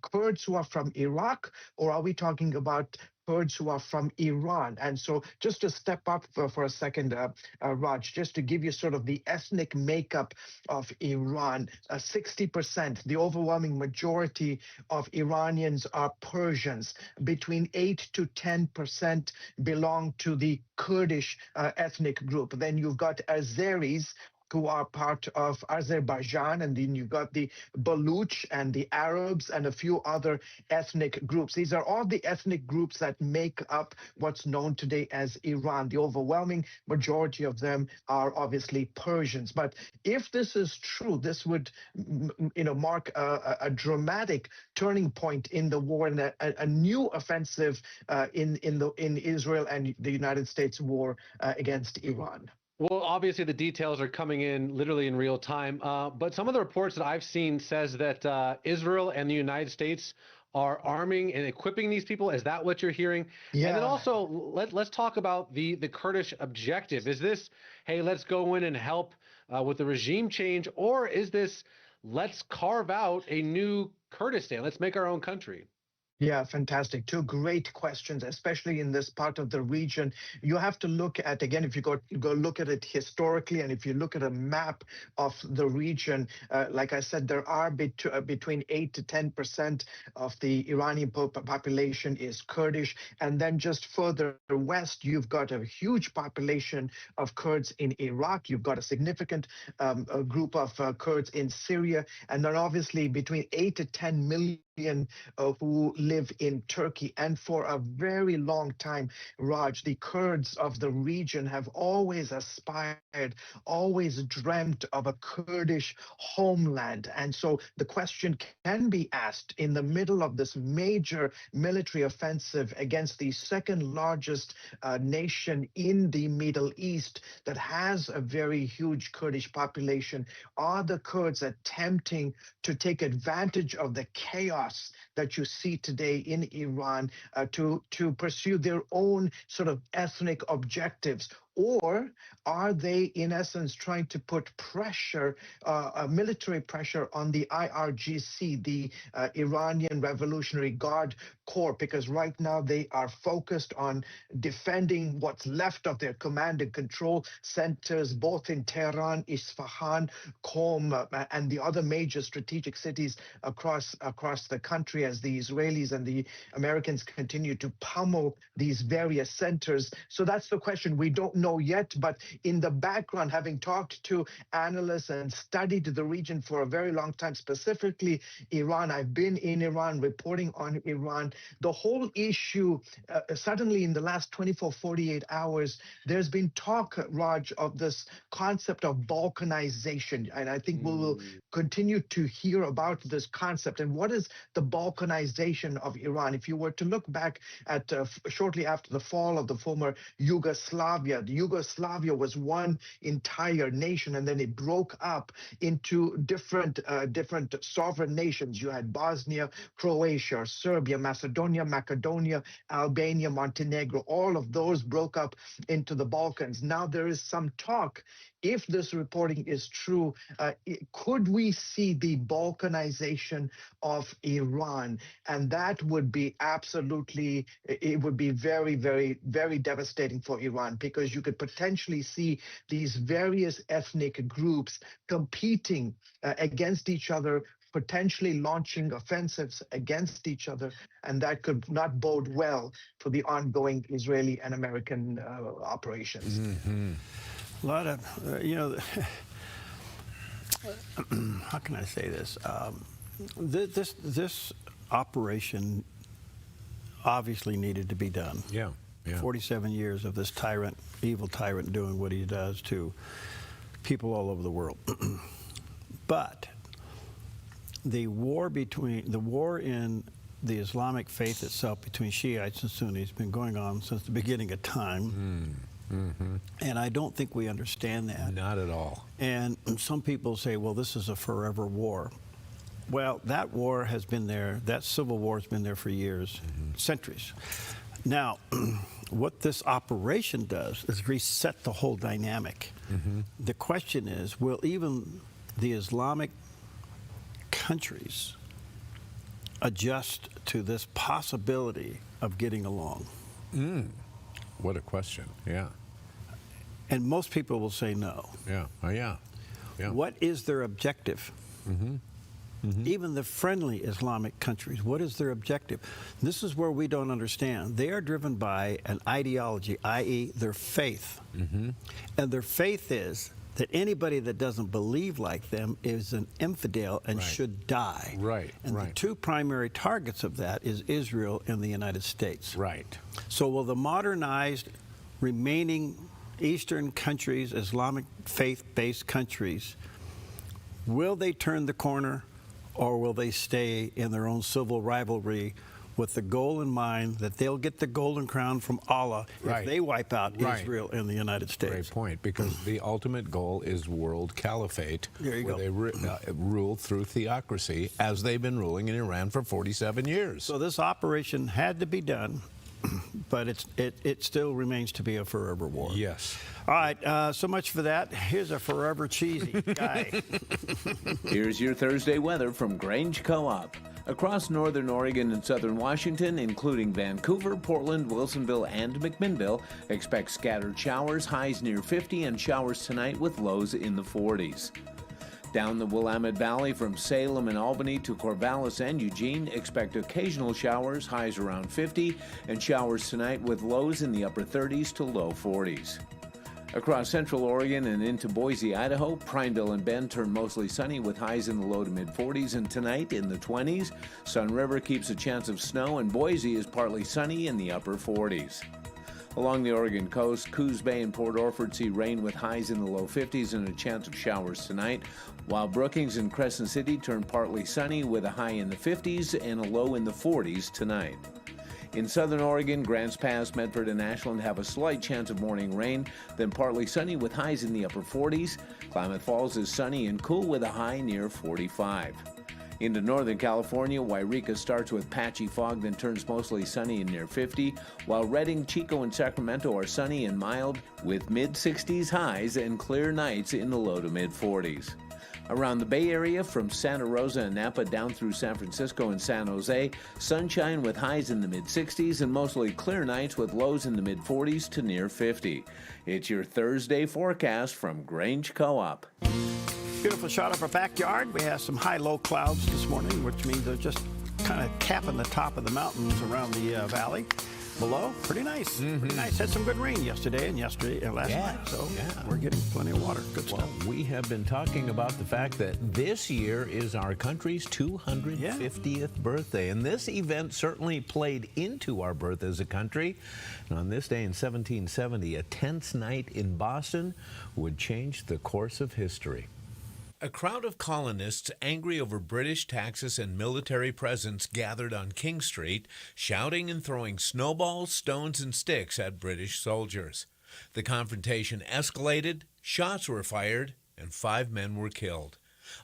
Kurds who are from Iraq, or are we talking about Kurds who are from Iran? And so just to step up for a second, Raj, just to give you sort of the ethnic makeup of Iran, 60%, the overwhelming majority of Iranians are Persians. Between 8 to 10% belong to the Kurdish ethnic group. Then you've got Azeris, who are part of Azerbaijan, and then you've got the Baluch and the Arabs and a few other ethnic groups. These are all the ethnic groups that make up what's known today as Iran. The overwhelming majority of them are obviously Persians. But if this is true, this would mark a dramatic turning point in the war and a new offensive in Israel and the United States war against Iran. Well, obviously the details are coming in literally in real time, but some of the reports that I've seen says that Israel and the United States are arming and equipping these people. Is that what you're hearing? Yeah. And then also, let's talk about the Kurdish objective. Is this, hey, let's go in and help with the regime change, or is this, let's carve out a new Kurdistan, let's make our own country? Yeah, fantastic. Two great questions, especially in this part of the region. You have to look at, again, if you go look at it historically, and if you look at a map of the region, like I said, there are between 8 to 10% of the Iranian population is Kurdish. And then just further west, you've got a huge population of Kurds in Iraq. You've got a significant a group of Kurds in Syria. And then obviously between 8 to 10 million who live in Turkey. And for a very long time, Raj, the Kurds of the region have always aspired, always dreamt of a Kurdish homeland. And so the question can be asked in the middle of this major military offensive against the second largest nation in the Middle East that has a very huge Kurdish population, are the Kurds attempting to take advantage of the chaos that you see today in Iran to pursue their own sort of ethnic objectives? Or are they, in essence, trying to put pressure, military pressure on the IRGC, the Iranian Revolutionary Guard Corps? Because right now they are focused on defending what's left of their command and control centers, both in Tehran, Isfahan, Qom, and the other major strategic cities across the country, as the Israelis and the Americans continue to pummel these various centers. So that's the question. We don't know yet, but in the background, having talked to analysts and studied the region for a very long time, specifically Iran, I've been in Iran reporting on Iran. The whole issue, suddenly in the last 24, 48 hours, there's been talk, Raj, of this concept of Balkanization. And I think we will continue to hear about this concept. And what is the Balkanization of Iran? If you were to look back at shortly after the fall of the former Yugoslavia, Yugoslavia was one entire nation, and then it broke up into different sovereign nations. You had Bosnia, Croatia, Serbia, Macedonia, Albania, Montenegro. All of those broke up into the Balkans. Now there is some talk, if this reporting is true, could we see the Balkanization of Iran? And that would be absolutely, it would be very, very, very devastating for Iran, because you could potentially see these various ethnic groups competing against each other, potentially launching offensives against each other, and that could not bode well for the ongoing Israeli and American operations. Mm-hmm. A lot of, how can I say this? This operation obviously needed to be done. Yeah. 47 years of this tyrant, evil tyrant, doing what he does to people all over the world. But the war in the Islamic faith itself between Shiites and Sunnis has been going on since the beginning of time. Mm-hmm. And I don't think we understand that. Not at all. And some people say, well, this is a forever war. Well, that war has been there, that civil war has been there for years, centuries. Now, what this operation does is reset the whole dynamic. The question is, will even the Islamic countries adjust to this possibility of getting along? What a question, yeah. And most people will say no. Yeah. What is their objective? Even the friendly Islamic countries, what is their objective? This is where we don't understand. They are driven by an ideology, i.e. their faith. And their faith is that anybody that doesn't believe like them is an infidel and should die. And the two primary targets of that is Israel and the United States. So will the modernized remaining Eastern countries, Islamic faith-based countries, will they turn the corner, or will they stay in their own civil rivalry with the goal in mind that they'll get the golden crown from Allah if they wipe out Israel and the United States? Great point, because the ultimate goal is world caliphate, where they rule through theocracy, as they've been ruling in Iran for 47 years. So this operation had to be done, but it still remains to be a forever war. Yes. All right, so much for that. Here's a forever cheesy guy. Here's your Thursday weather from Grange Co-op. Across northern Oregon and southern Washington, including Vancouver, Portland, Wilsonville, and McMinnville, expect scattered showers, highs near 50, and showers tonight with lows in the 40s. Down the Willamette Valley from Salem and Albany to Corvallis and Eugene, expect occasional showers, highs around 50, and showers tonight with lows in the upper 30s to low 40s. Across central Oregon and into Boise, Idaho, Prineville and Bend turn mostly sunny with highs in the low to mid 40s, and tonight in the 20s. Sun River keeps a chance of snow, and Boise is partly sunny in the upper 40s. Along the Oregon coast, Coos Bay and Port Orford see rain with highs in the low 50s and a chance of showers tonight, while Brookings and Crescent City turn partly sunny with a high in the 50s and a low in the 40s tonight. In southern Oregon, Grants Pass, Medford, and Ashland have a slight chance of morning rain, then partly sunny with highs in the upper 40s. Klamath Falls is sunny and cool with a high near 45. Into Northern California, Wairika starts with patchy fog, then turns mostly sunny and near 50, while Redding, Chico, and Sacramento are sunny and mild with mid-60s highs and clear nights in the low to mid-40s. Around the Bay Area, from Santa Rosa and Napa down through San Francisco and San Jose, sunshine with highs in the mid-60s and mostly clear nights with lows in the mid-40s to near 50. It's your Thursday forecast from Grange Co-op. Beautiful shot of our backyard. We have some high-low clouds this morning, which means they're just kind of capping the top of the mountains around the valley. Below, pretty nice. Pretty nice. Had some good rain yesterday and last night. So we're getting plenty of water. Good stuff. We have been talking about the fact that this year is our country's 250th birthday, and this event certainly played into our birth as a country. And on this day in 1770, a tense night in Boston would change the course of history. A crowd of colonists angry over British taxes and military presence gathered on King Street, shouting and throwing snowballs, stones, and sticks at British soldiers. The confrontation escalated, shots were fired, and 5 men were killed.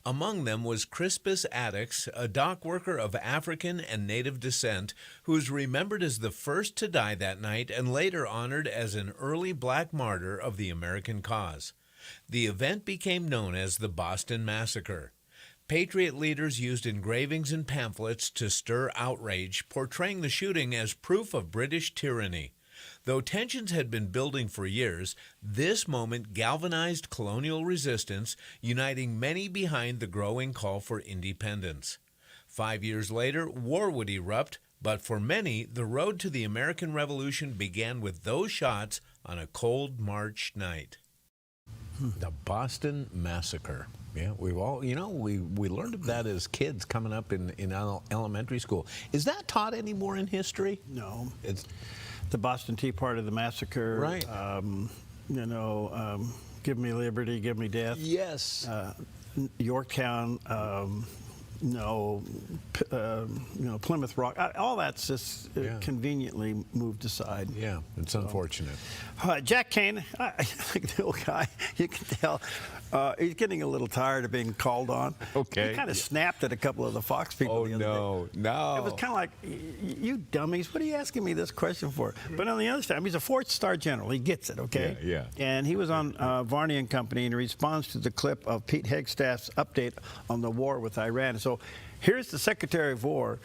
Among them was Crispus Attucks, a dock worker of African and native descent, who is remembered as the first to die that night and later honored as an early black martyr of the American cause. The event became known as the Boston Massacre. Patriot leaders used engravings and pamphlets to stir outrage, portraying the shooting as proof of British tyranny. Though tensions had been building for years, this moment galvanized colonial resistance, uniting many behind the growing call for independence. 5 years later, war would erupt, but for many, the road to the American Revolution began with those shots on a cold March night. The Boston Massacre. Yeah, we've all, we learned of that as kids coming up in elementary school. Is that taught anymore in history? No. It's the Boston Tea Party, the massacre. Right. Give me liberty, give me death. Yes. Yorktown. Plymouth Rock, all that's just conveniently moved aside. Yeah, it's unfortunate. Jack Kane, the old guy, you can tell, he's getting a little tired of being called on. Okay. He kind of snapped at a couple of the Fox people the other day. No. It was kind of like, you dummies, what are you asking me this question for? But on the other side, he's a 4-star general. He gets it, okay? Yeah. And he was on Varney and Company in response to the clip of Pete Hegseth's update on the war with Iran. So here's the Secretary of War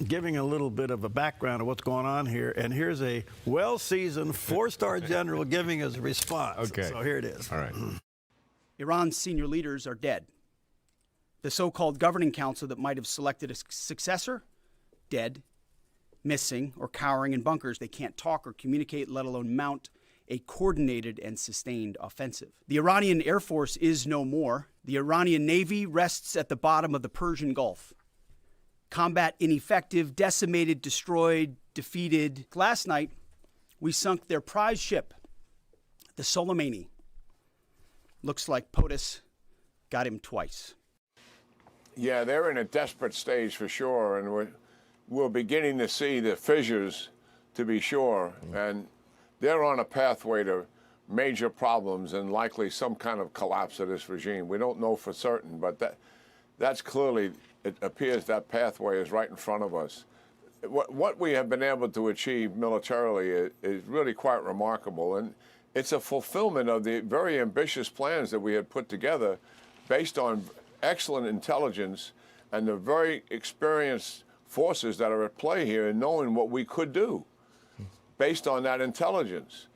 giving a little bit of a background of what's going on here, and here's a well-seasoned 4-star general giving his response. Okay. So here it is. All right. Iran's senior leaders are dead. The so-called governing council that might have selected a successor, dead, missing, or cowering in bunkers. They can't talk or communicate, let alone mount a coordinated and sustained offensive. The Iranian Air Force is no more. The Iranian Navy rests at the bottom of the Persian Gulf. Combat ineffective, decimated, destroyed, defeated. Last night, we sunk their prize ship, the Soleimani. Looks like POTUS got him twice. Yeah, they're in a desperate stage for sure, and we're beginning to see the fissures, to be sure, and they're on a pathway to major problems and likely some kind of collapse of this regime. We don't know for certain, but that's clearly, it appears that pathway is right in front of us. What we have been able to achieve militarily is really quite remarkable, and it's a fulfillment of the very ambitious plans that we had put together based on excellent intelligence and the very experienced forces that are at play here and knowing what we could do based on that intelligence.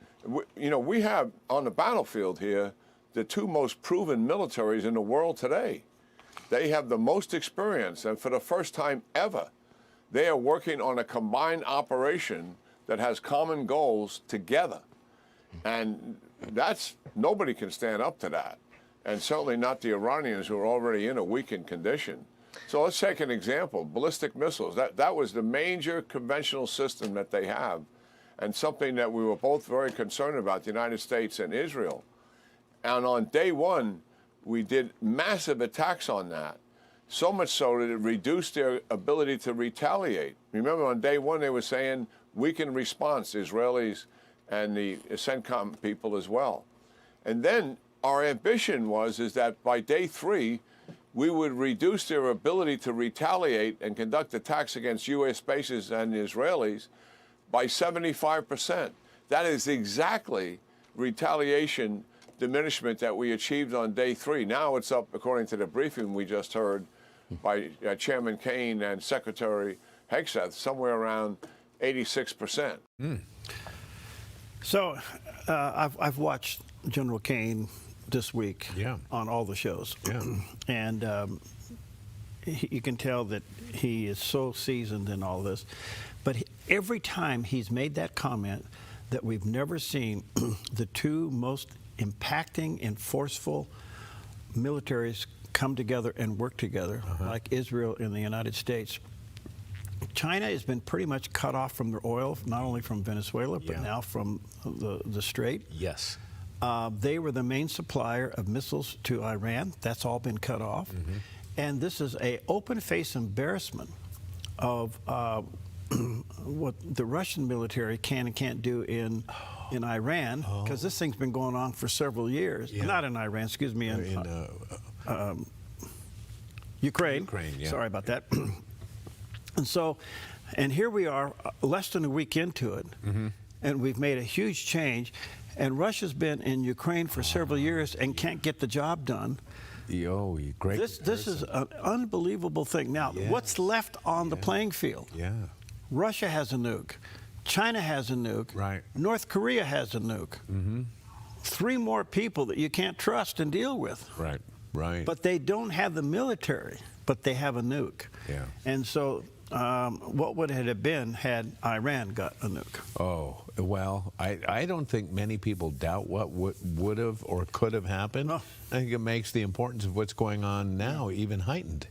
We have on the battlefield here the two most proven militaries in the world today. They have the most experience, and for the first time ever, they are working on a combined operation that has common goals together. And nobody can stand up to that, and certainly not the Iranians, who are already in a weakened condition. So let's take an example, ballistic missiles. That was the major conventional system that they have, and something that we were both very concerned about, the United States and Israel. And on day one, we did massive attacks on that, so much so that it reduced their ability to retaliate. Remember, on day one, they were saying weakened response, Israelis and the CENTCOM people as well. And then our ambition is that by day 3, we would reduce their ability to retaliate and conduct attacks against U.S. bases and the Israelis by 75%. That is exactly retaliation diminishment that we achieved on day 3. Now it's up, according to the briefing we just heard by Chairman Kane and Secretary Hegseth, somewhere around 86%. So I've watched General Kane this week on all the shows. And you can tell that he is so seasoned in all this. But every time he's made that comment that we've never seen the two most impacting and forceful militaries come together and work together, like Israel and the United States. China has been pretty much cut off from their oil, not only from Venezuela, but now from the Strait. Yes. They were the main supplier of missiles to Iran. That's all been cut off. And this is an open-faced embarrassment of what the Russian military can and can't do in Iran, because this thing's been going on for several years. Not in Iran, excuse me, in Ukraine. Sorry about that. And here we are, less than a week into it, and we've made a huge change. And Russia's been in Ukraine for several years and can't get the job done. Great. This is an unbelievable thing. Now, what's left on the playing field? Russia has a nuke. China has a nuke. North Korea has a nuke. 3 more people that you can't trust and deal with. But they don't have the military, but they have a nuke. And so what would it have been had Iran got a nuke? Well, I don't think many people doubt what would have or could have happened. I think it makes the importance of what's going on now even heightened.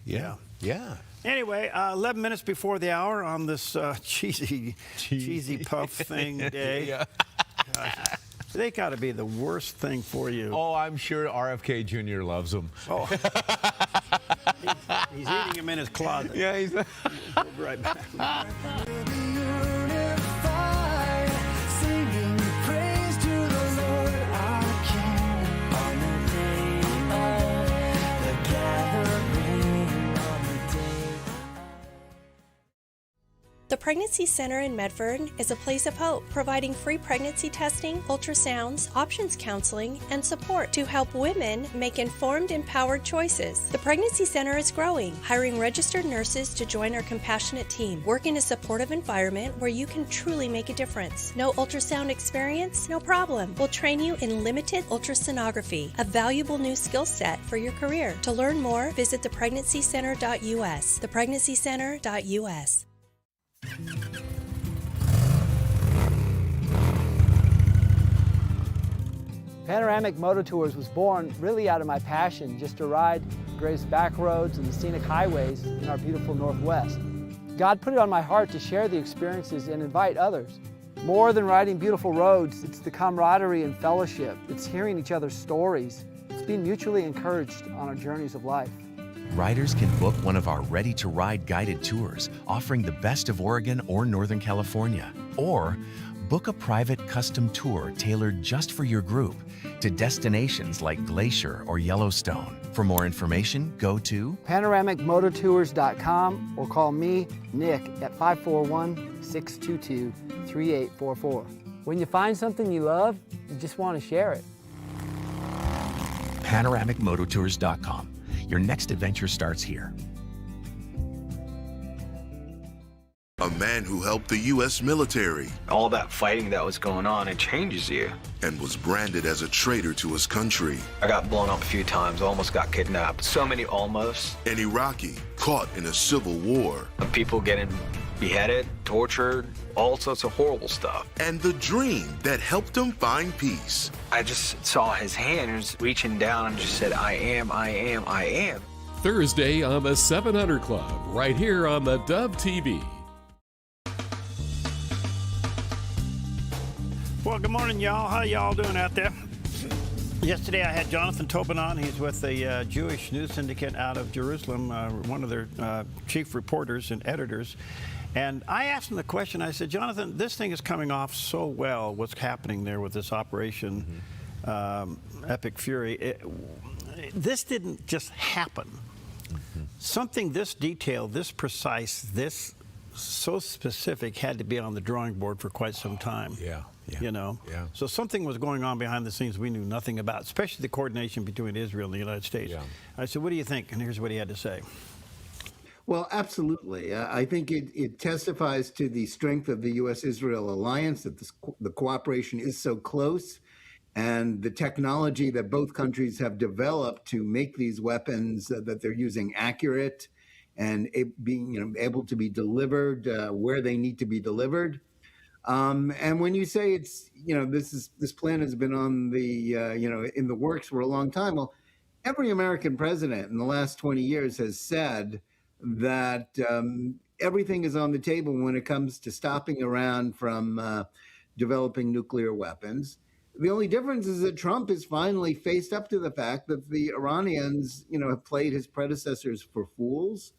Anyway, 11 minutes before the hour on this cheesy puff thing day. They got to be the worst thing for you. I'm sure RFK Jr. loves them. He's eating him in his closet. He's we'll be right back. The Pregnancy Center in Medford is a place of hope, providing free pregnancy testing, ultrasounds, options counseling, and support to help women make informed, empowered choices. The Pregnancy Center is growing, hiring registered nurses to join our compassionate team. Work in a supportive environment where you can truly make a difference. No ultrasound experience? No problem. We'll train you in limited ultrasonography, a valuable new skill set for your career. To learn more, visit thepregnancycenter.us. Thepregnancycenter.us. Panoramic Moto Tours was born really out of my passion just to ride Grace back roads and the scenic highways in our beautiful Northwest. God put it on my heart to share the experiences and invite others. More than riding beautiful roads, it's the camaraderie and fellowship. It's hearing each other's stories. It's being mutually encouraged on our journeys of life. Riders can book one of our ready-to-ride guided tours offering the best of Oregon or Northern California. Or book a private custom tour tailored just for your group to destinations like Glacier or Yellowstone. For more information, go to panoramicmototours.com or call me, Nick, at 541-622-3844. When you find something you love, you just want to share it. panoramicmototours.com. Your next adventure starts here. A man who helped the U.S. military. All that fighting that was going on, it changes you. And was branded as a traitor to his country. I got blown up a few times, almost got kidnapped. So many almost. An Iraqi caught in a civil war. People getting beheaded, tortured, all sorts of horrible stuff. And the dream that helped him find peace. I just saw his hand and was reaching down and just said, I am, I am, I am. Thursday on the 700 Club, right here on the Dove TV. Well, good morning, y'all. How y'all doing out there? Yesterday I had Jonathan Tobin on. He's with the Jewish News Syndicate out of Jerusalem, one of their chief reporters and editors. And I asked him the question, I said, Jonathan, this thing is coming off so well, what's happening there with this Operation Epic Fury. This didn't just happen. Something this detailed, this precise, this so specific had to be on the drawing board for quite some time. Yeah. You know? Yeah. So something was going on behind the scenes we knew nothing about, especially the coordination between Israel and the United States. Yeah. I said, what do you think? And here's what he had to say. Well, absolutely. I think it testifies to the strength of the U.S.-Israel alliance, that the cooperation is so close, and the technology that both countries have developed to make these weapons that they're using accurate and being able to be delivered where they need to be delivered. And when you say it's, this plan has been on the, in the works for a long time, well, every American president in the last 20 years has said that everything is on the table when it comes to stopping Iran from developing nuclear weapons. The only difference is that Trump has finally faced up to the fact that the Iranians, have played his predecessors for fools.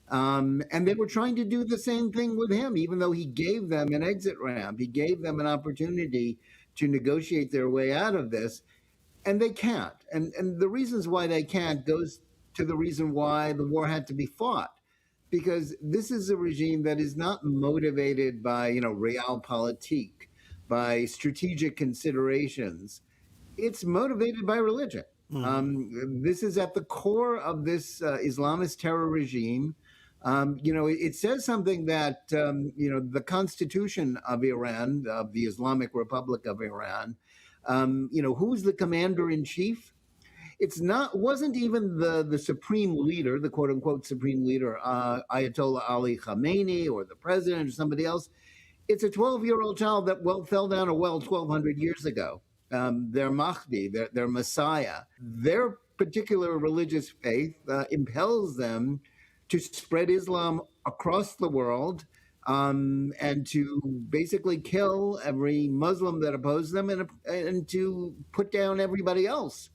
And they were trying to do the same thing with him, even though he gave them an exit ramp. He gave them an opportunity to negotiate their way out of this, and they can't. And the reasons why they can't goes to the reason why the war had to be fought, because this is a regime that is not motivated by, realpolitik, by strategic considerations. It's motivated by religion. This is at the core of this Islamist terror regime. It says something that, the Constitution of Iran, of the Islamic Republic of Iran, who's the commander in chief? Wasn't even the supreme leader, the quote unquote supreme leader, Ayatollah Ali Khamenei or the president or somebody else. It's a 12-year-old child that fell down a well 1,200 years ago. Their Mahdi, their Messiah, their particular religious faith impels them to spread Islam across the world and to basically kill every Muslim that opposes them and to put down everybody else.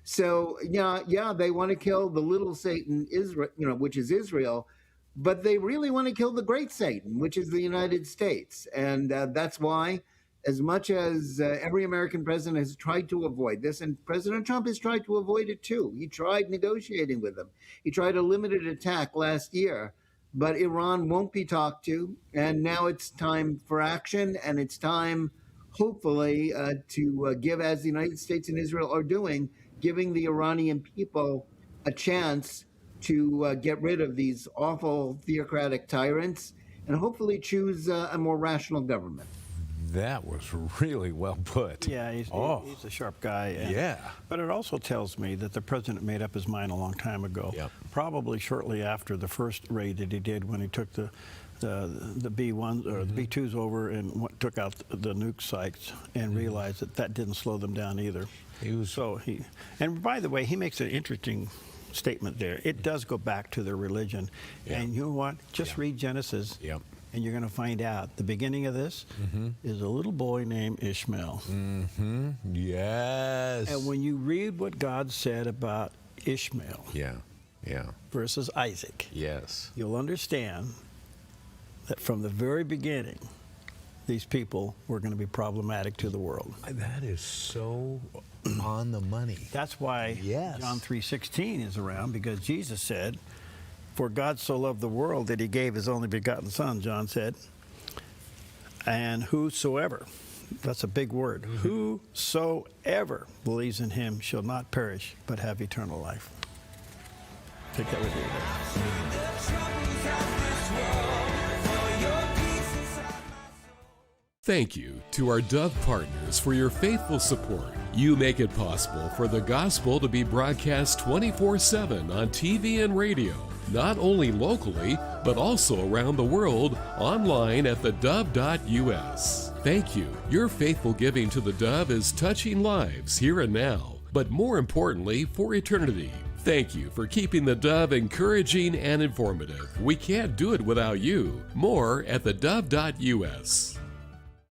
So, they want to kill the little Satan, Israel, which is Israel, but they really want to kill the great Satan, which is the United States. And that's why, as much as every American president has tried to avoid this, and President Trump has tried to avoid it too. He tried negotiating with them. He tried a limited attack last year, but Iran won't be talked to. And now it's time for action, and it's time, hopefully, to give, as the United States and Israel are doing, giving the Iranian people a chance to get rid of these awful theocratic tyrants and hopefully choose a more rational government. That was really well put. Yeah, he's a sharp guy. But it also tells me that the president made up his mind a long time ago, probably shortly after the first raid that he did when he took the B-1s or the B-2s over and took out the nuke sites and realized that didn't slow them down either. And by the way, he makes an interesting statement there. It does go back to their religion. And you know what? Just read Genesis. And you're going to find out the beginning of this is a little boy named Ishmael. Yes. And when you read what God said about Ishmael versus Isaac, you'll understand that from the very beginning, these people were going to be problematic to the world. That is so on the money. That's why John 3:16 is around, because Jesus said, "For God so loved the world that he gave his only begotten son," John said, "and whosoever," that's a big word, "whosoever believes in him shall not perish but have eternal life." Take that with you today. Thank you to our Dove partners for your faithful support. You make it possible for the gospel to be broadcast 24/7 on TV and radio, not only locally, but also around the world online at theDove.us. Thank you. Your faithful giving to the Dove is touching lives here and now, but more importantly, for eternity. Thank you for keeping the Dove encouraging and informative. We can't do it without you. More at theDove.us.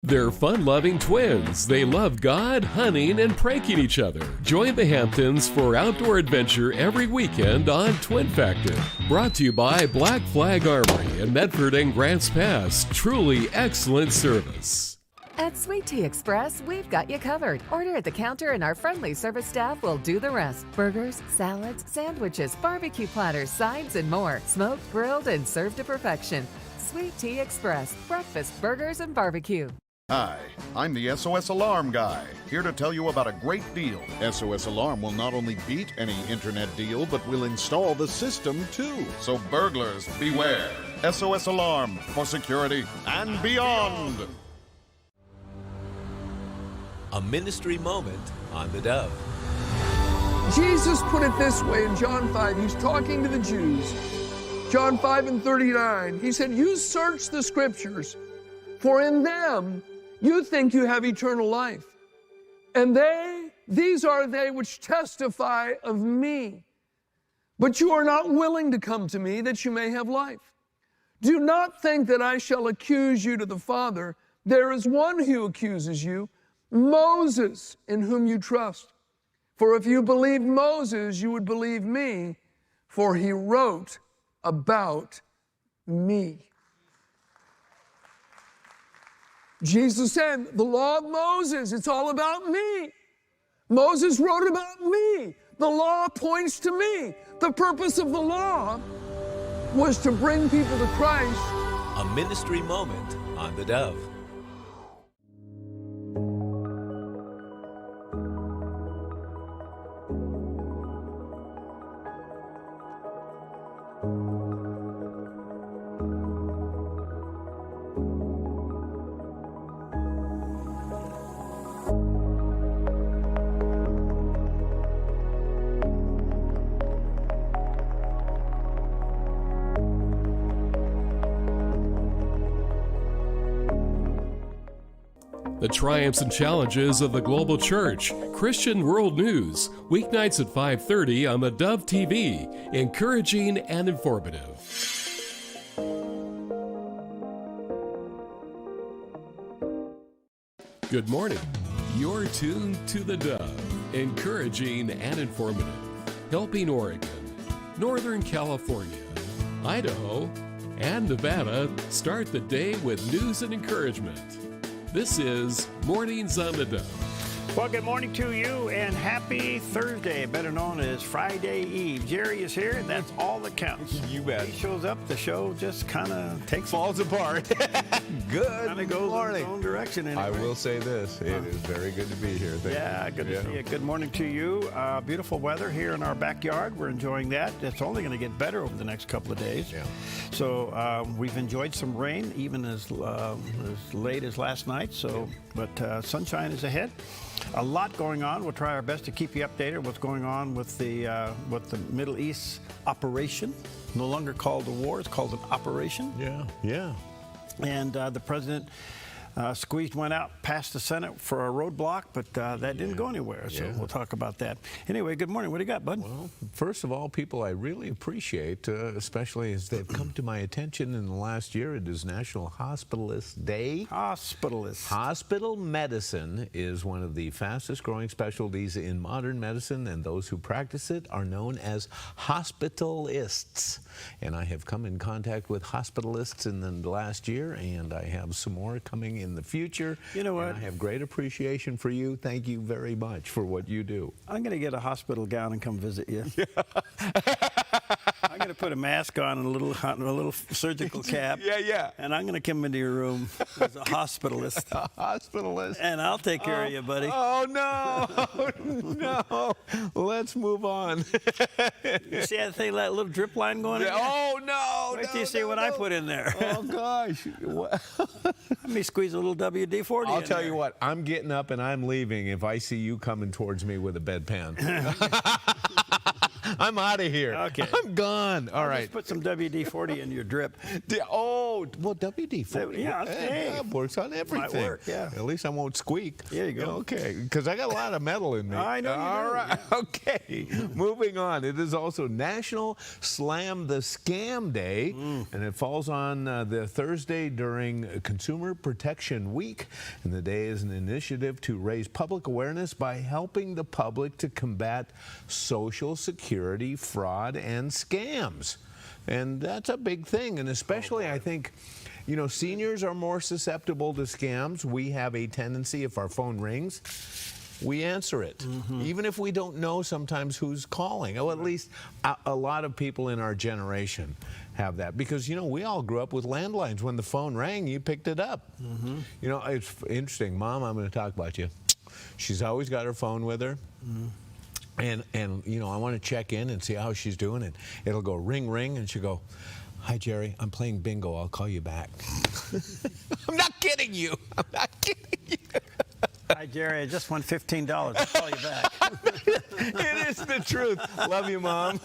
They're fun-loving twins. They love God, hunting, and pranking each other. Join the Hamptons for outdoor adventure every weekend on Twin Factor. Brought to you by Black Flag Armory in Medford and Grants Pass. Truly excellent service. At Sweet Tea Express, we've got you covered. Order at the counter and our friendly service staff will do the rest. Burgers, salads, sandwiches, barbecue platters, sides, and more. Smoked, grilled, and served to perfection. Sweet Tea Express. Breakfast, burgers, and barbecue. Hi, I'm the SOS Alarm guy, here to tell you about a great deal. SOS Alarm will not only beat any internet deal, but will install the system too. So burglars, beware. SOS Alarm for security and beyond. A ministry moment on the Dove. Jesus put it this way in John 5. He's talking to the Jews. John 5:39. He said, "You search the scriptures, for in them you think you have eternal life. And these are they which testify of me. But you are not willing to come to me that you may have life. Do not think that I shall accuse you to the Father. There is one who accuses you, Moses, in whom you trust. For if you believed Moses, you would believe me, for he wrote about me." Jesus said, the law of Moses, it's all about me. Moses wrote about me. The law points to me. The purpose of the law was to bring people to Christ. A ministry moment on the Dove. The triumphs and challenges of the global church. Christian World News. Weeknights at 5:30 on the Dove TV. Encouraging and informative. Good morning. You're tuned to the Dove. Encouraging and informative. Helping Oregon, Northern California, Idaho, and Nevada start the day with news and encouragement. This is Mornings on the Dove. Well, good morning to you and happy Thursday, better known as Friday Eve. Jerry is here, and that's all that counts. You bet. He shows up, the show just kind of falls apart. Good kind of goes morning. in its own direction anyway. I will say this, it is very good to be here. Thank you. Good to see you. Good morning to you. Beautiful weather here in our backyard. We're enjoying that. It's only going to get better over the next couple of days. Yeah. So we've enjoyed some rain, even as late as last night. So, but sunshine is ahead. A lot going on. We'll try our best to keep you updated what's going on with the Middle East operation. No longer called a war, it's called an operation. Yeah. And the president squeezed one out past the Senate for a roadblock, but that didn't go anywhere. So we'll talk about that. Anyway, good morning. What do you got, bud? Well, first of all, people I really appreciate, especially as they've come to my attention in the last year, it is National Hospitalist Day. Hospitalist. Hospital medicine is one of the fastest growing specialties in modern medicine, and those who practice it are known as hospitalists. And I have come in contact with hospitalists in the last year, and I have some more coming in the future. You know what? And I have great appreciation for you. Thank you very much for what you do. I'm going to get a hospital gown and come visit you. I'm going to put a mask on and a little surgical cap. Yeah. And I'm going to come into your room as a hospitalist. A hospitalist. And I'll take care of you, buddy. Oh, no. Let's move on. You see that little drip line going in there? Oh, no. Wait till you see what I put in there. Oh, gosh. Let me squeeze a little WD-40 I'll in tell there. you what, I'm getting up and I'm leaving if I see you coming towards me with a bedpan. I'm out of here. Okay. I'm gone. All right. Just put some WD-40 in your drip. Oh, well, WD-40. Yeah, okay. That works on everything. Might work, yeah. At least I won't squeak. There you go. Okay, because I got a lot of metal in me. I know you All do, right. yeah. Okay. Moving on. It is also National Slam the Scam Day, and it falls on the Thursday during Consumer Protection Week. And the day is an initiative to raise public awareness by helping the public to combat Social Security fraud and scams. And that's a big thing. And especially, I think, seniors are more susceptible to scams. We have a tendency, if our phone rings, we answer it. Even if we don't know sometimes who's calling. Oh, at least a lot of people in our generation have that. Because, we all grew up with landlines. When the phone rang, you picked it up. It's interesting. Mom, I'm going to talk about you. She's always got her phone with her. And I want to check in and see how she's doing. And it'll go ring, ring, and she'll go, "Hi, Jerry, I'm playing bingo. I'll call you back." I'm not kidding you. I'm not kidding you. Hi, Jerry. I just won $15. I'll call you back. It is the truth. Love you, Mom.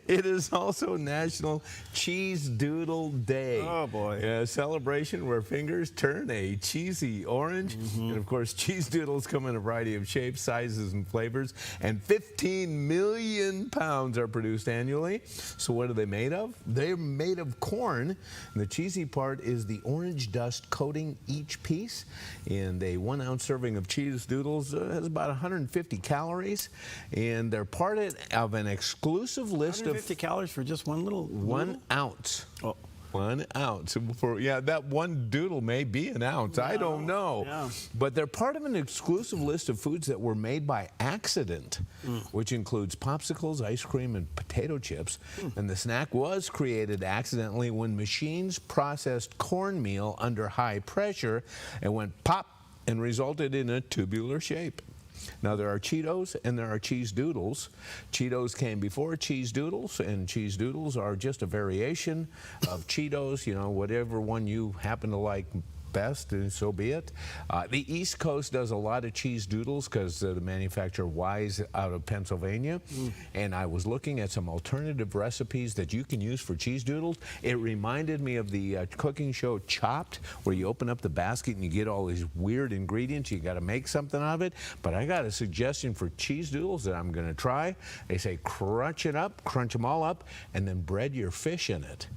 It is also National Cheese Doodle Day. Oh, boy. A celebration where fingers turn a cheesy orange. And, of course, cheese doodles come in a variety of shapes, sizes, and flavors. And 15 million pounds are produced annually. So what are they made of? They're made of corn. And the cheesy part is the orange dust coating each piece. And a 1 ounce serving of cheese doodles has about 150 calories, and they're part of an exclusive list of 150 calories for just one little 1 ounce. Oh. 1 ounce. That one doodle may be an ounce. I don't know. Yeah. But they're part of an exclusive list of foods that were made by accident, which includes popsicles, ice cream, and potato chips. And the snack was created accidentally when machines processed cornmeal under high pressure and went pop and resulted in a tubular shape. Now, there are Cheetos and there are cheese doodles. Cheetos came before cheese doodles, and cheese doodles are just a variation of Cheetos, whatever one you happen to like best, and so be it. The East Coast does a lot of cheese doodles because the manufacturer Wise out of Pennsylvania. And I was looking at some alternative recipes that you can use for cheese doodles. It reminded me of the cooking show Chopped, where you open up the basket and you get all these weird ingredients. You got to make something out of it. But I got a suggestion for cheese doodles that I'm going to try. They say crunch it up, crunch them all up, and then bread your fish in it.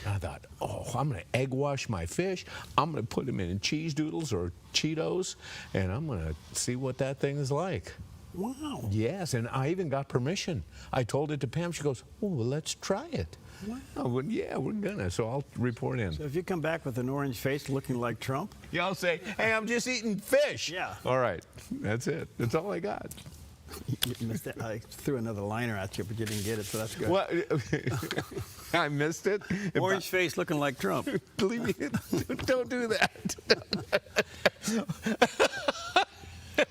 I thought, I'm going to egg wash my fish. I'm going to put them in cheese doodles or Cheetos, and I'm going to see what that thing is like. Wow. Yes, and I even got permission. I told it to Pam. She goes, well, let's try it. Wow. Well, yeah, we're going to. So I'll report in. So if you come back with an orange face looking like Trump. Yeah, I'll say, hey, I'm just eating fish. Yeah. All right. That's it. That's all I got. You missed it. I threw another liner at you, but you didn't get it, so that's good. Well, I missed it. Orange face looking like Trump. Believe me, don't do that.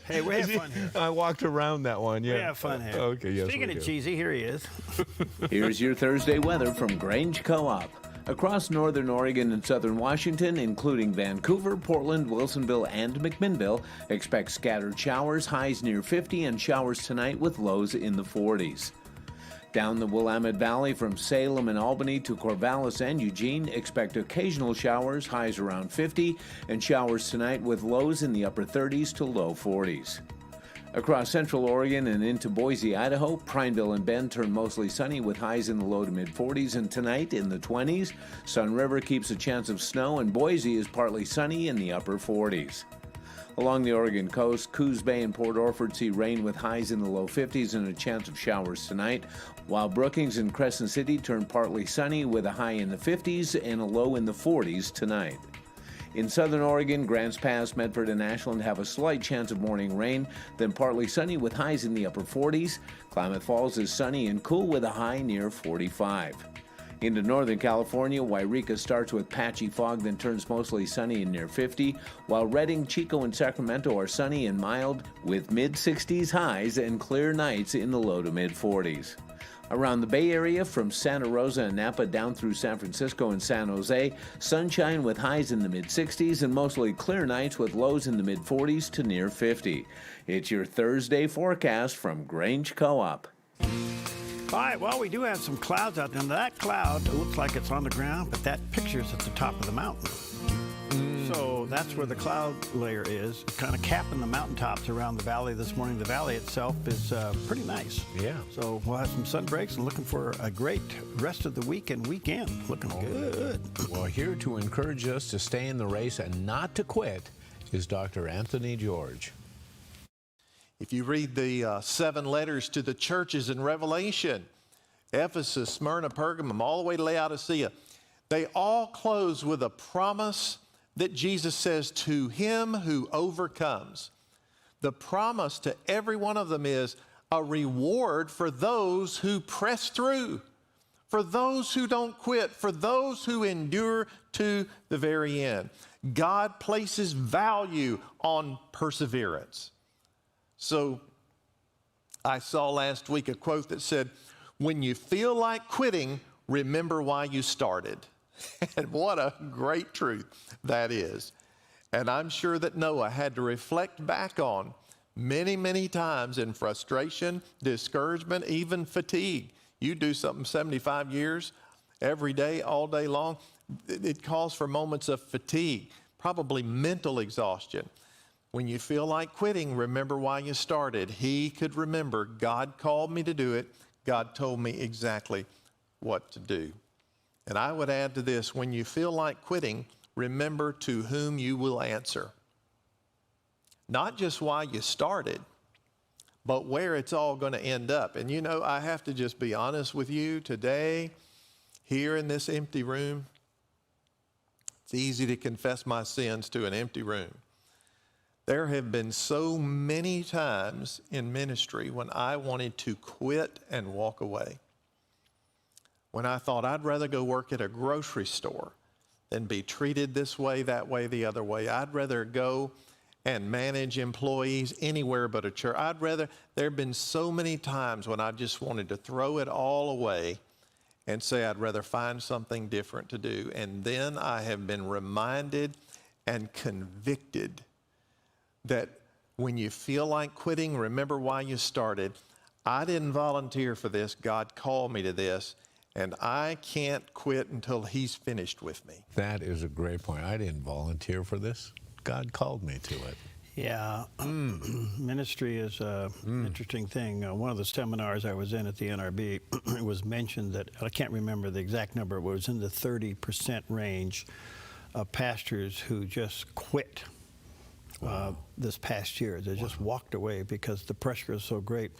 Hey, we have fun here. I walked around that one, yeah. We have fun here. Okay, yes. Speaking of cheesy, here he is. Here's your Thursday weather from Grange Co-op. Across northern Oregon and southern Washington, including Vancouver, Portland, Wilsonville, and McMinnville, expect scattered showers, highs near 50, and showers tonight with lows in the 40s. Down the Willamette Valley from Salem and Albany to Corvallis and Eugene, expect occasional showers, highs around 50, and showers tonight with lows in the upper 30s to low 40s. Across central Oregon and into Boise, Idaho, Prineville and Bend turn mostly sunny with highs in the low to mid-40s, and tonight in the 20s. Sun River keeps a chance of snow, and Boise is partly sunny in the upper 40s. Along the Oregon coast, Coos Bay and Port Orford see rain with highs in the low 50s and a chance of showers tonight, while Brookings and Crescent City turn partly sunny with a high in the 50s and a low in the 40s tonight. In southern Oregon, Grants Pass, Medford, and Ashland have a slight chance of morning rain, then partly sunny with highs in the upper 40s. Klamath Falls is sunny and cool with a high near 45. Into Northern California, Wairika starts with patchy fog, then turns mostly sunny and near 50, while Redding, Chico, and Sacramento are sunny and mild with mid-60s highs and clear nights in the low to mid-40s. Around the Bay Area, from Santa Rosa and Napa down through San Francisco and San Jose, sunshine with highs in the mid-60s and mostly clear nights with lows in the mid-40s to near 50. It's your Thursday forecast from Grange Co-op. All right, well, we do have some clouds out there. And that cloud, it looks like it's on the ground, but that picture's at the top of the mountain. So that's where the cloud layer is, kind of capping the mountaintops around the valley this morning. The valley itself is pretty nice. Yeah. So we'll have some sun breaks and looking for a great rest of the week and weekend. Looking good. Well, here to encourage us to stay in the race and not to quit is Dr. Anthony George. If you read the 7 letters to the churches in Revelation, Ephesus, Smyrna, Pergamum, all the way to Laodicea, they all close with a promise that Jesus says, to him who overcomes. The promise to every one of them is a reward for those who press through, for those who don't quit, for those who endure to the very end. God places value on perseverance. So I saw last week a quote that said, when you feel like quitting, remember why you started. And what a great truth that is. And I'm sure that Noah had to reflect back on many, many times in frustration, discouragement, even fatigue. You do something 75 years, every day, all day long, it calls for moments of fatigue, probably mental exhaustion. When you feel like quitting, remember why you started. He could remember, God called me to do it. God told me exactly what to do. And I would add to this, when you feel like quitting, remember to whom you will answer. Not just why you started, but where it's all going to end up. And you know, I have to just be honest with you today, here in this empty room. It's easy to confess my sins to an empty room. There have been so many times in ministry when I wanted to quit and walk away. When I thought I'd rather go work at a grocery store than be treated this way, that way, the other way. I'd rather go and manage employees anywhere but a church. There have been so many times when I just wanted to throw it all away and say I'd rather find something different to do. And then I have been reminded and convicted that when you feel like quitting, remember why you started. I didn't volunteer for this. God called me to this. And I can't quit until he's finished with me. That is a great point. I didn't volunteer for this. God called me to it. Yeah, ministry is an interesting thing. One of the seminars I was in at the NRB, it was mentioned that, I can't remember the exact number, but it was in the 30% range of pastors who just quit. This past year. They just walked away because the pressure is so great.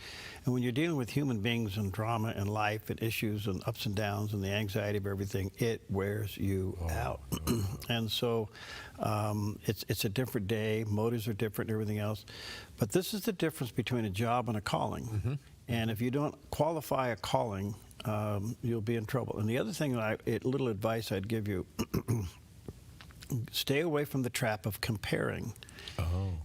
And when you're dealing with human beings and drama and life and issues and ups and downs and the anxiety of everything, it wears you out. And so it's a different day. Motives are different and everything else. But this is the difference between a job and a calling. And if you don't qualify a calling, you'll be in trouble. And the other thing, little advice I'd give you, stay away from the trap of comparing.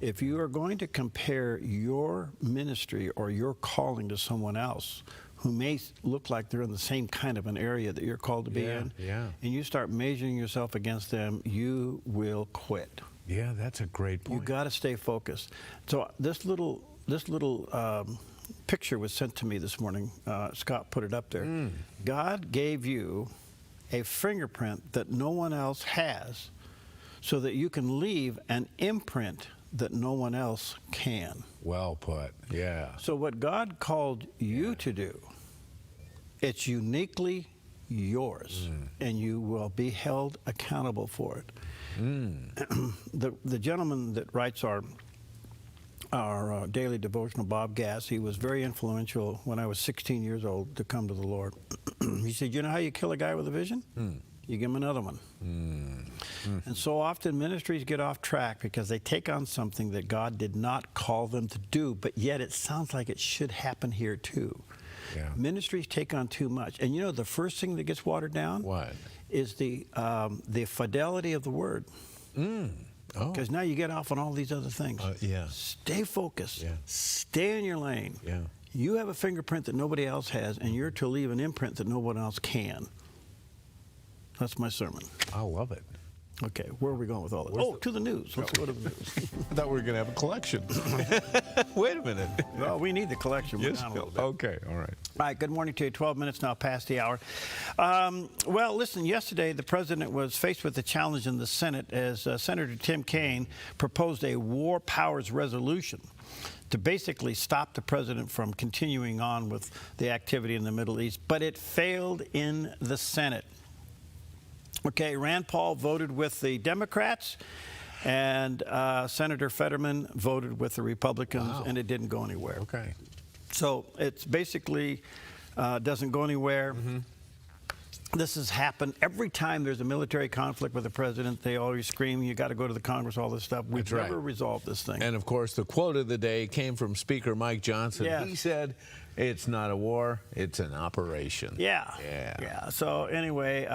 If you are going to compare your ministry or your calling to someone else who may look like they're in the same kind of an area that you're called to be in, and you start measuring yourself against them, you will quit. Yeah, that's a great point. You got to stay focused. So this little picture was sent to me this morning. Scott put it up there. God gave you a fingerprint that no one else has, so that you can leave an imprint that no one else can. Well put, yeah. So what God called you to do, it's uniquely yours, and you will be held accountable for it. The gentleman that writes our daily devotional, Bob Gass, he was very influential when I was 16 years old to come to the Lord. He said, you know how you kill a guy with a vision? you give them another one. And so often ministries get off track because they take on something that God did not call them to do, but yet it sounds like it should happen here too. Yeah. Ministries take on too much. And you know the first thing that gets watered down? What? Is the fidelity of the word. Because now you get off on all these other things. Yeah. Stay focused. Yeah. Stay in your lane. Yeah. You have a fingerprint that nobody else has, and you're to leave an imprint that no one else can. That's my sermon. I love it. Okay, where are we going with all this? To the news. Let's go to the news. I thought we were going to have a collection. Wait a minute. Well, we need the collection. Yes, okay, all right. All right, good morning to you. 12 minutes now past the hour. Well, listen, yesterday the president was faced with a challenge in the Senate as Senator Tim Kaine proposed a war powers resolution to basically stop the president from continuing on with the activity in the Middle East, but it failed in the Senate. Okay, Rand Paul voted with the Democrats, and Senator Fetterman voted with the Republicans, and it didn't go anywhere. Okay. So it's basically doesn't go anywhere. This has happened every time there's a military conflict with the president. They always scream, you got to go to the Congress, all this stuff. We've never resolved this thing. And, of course, the quote of the day came from Speaker Mike Johnson. Yes. He said, it's not a war, it's an operation. Yeah. So anyway,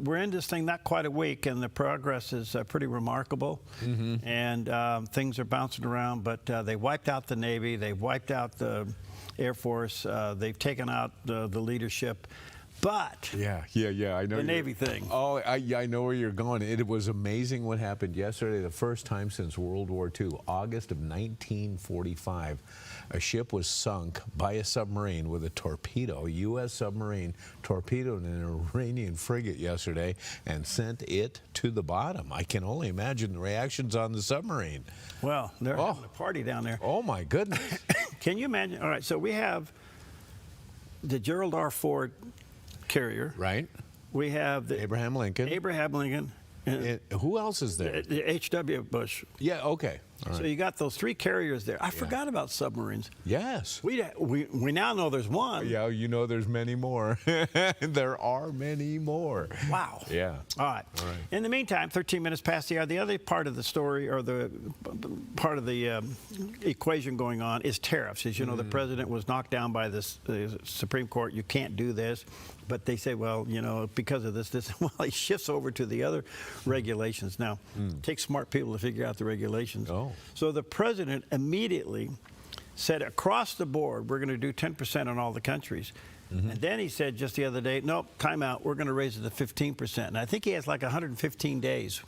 we're in this thing not quite a week, and the progress is pretty remarkable. And things are bouncing around, but they wiped out the Navy. They wiped out the Air Force. They've taken out the leadership. But yeah, I know the Navy thing. Oh, I know where you're going. It was amazing what happened yesterday. The first time since World War II, August of 1945, a ship was sunk by a submarine with a torpedo. A U.S. submarine torpedoed an Iranian frigate yesterday and sent it to the bottom. I can only imagine the reactions on the submarine. Well, they're having a party down there. Oh my goodness! Can you imagine? All right, so we have the Gerald R. Ford carrier. Right. We have the Abraham Lincoln. And who else is there? H.W. Bush. Yeah, okay. All So right. you got those three carriers there. I forgot about submarines. Yes. We now know there's one. Yeah, you know there's many more. There are many more. Wow. Yeah. All right. In the meantime, 13 minutes past the hour, the other part of the story, or the part of the equation going on, is tariffs. As you know, the president was knocked down by the Supreme Court. You can't do this. But they say, well, you know, because of this, well, he shifts over to the other regulations. Now, it takes smart people to figure out the regulations. So the president immediately said across the board, we're going to do 10% on all the countries. And then he said just the other day, nope, time out, we're going to raise it to 15%. And I think he has like 115 days,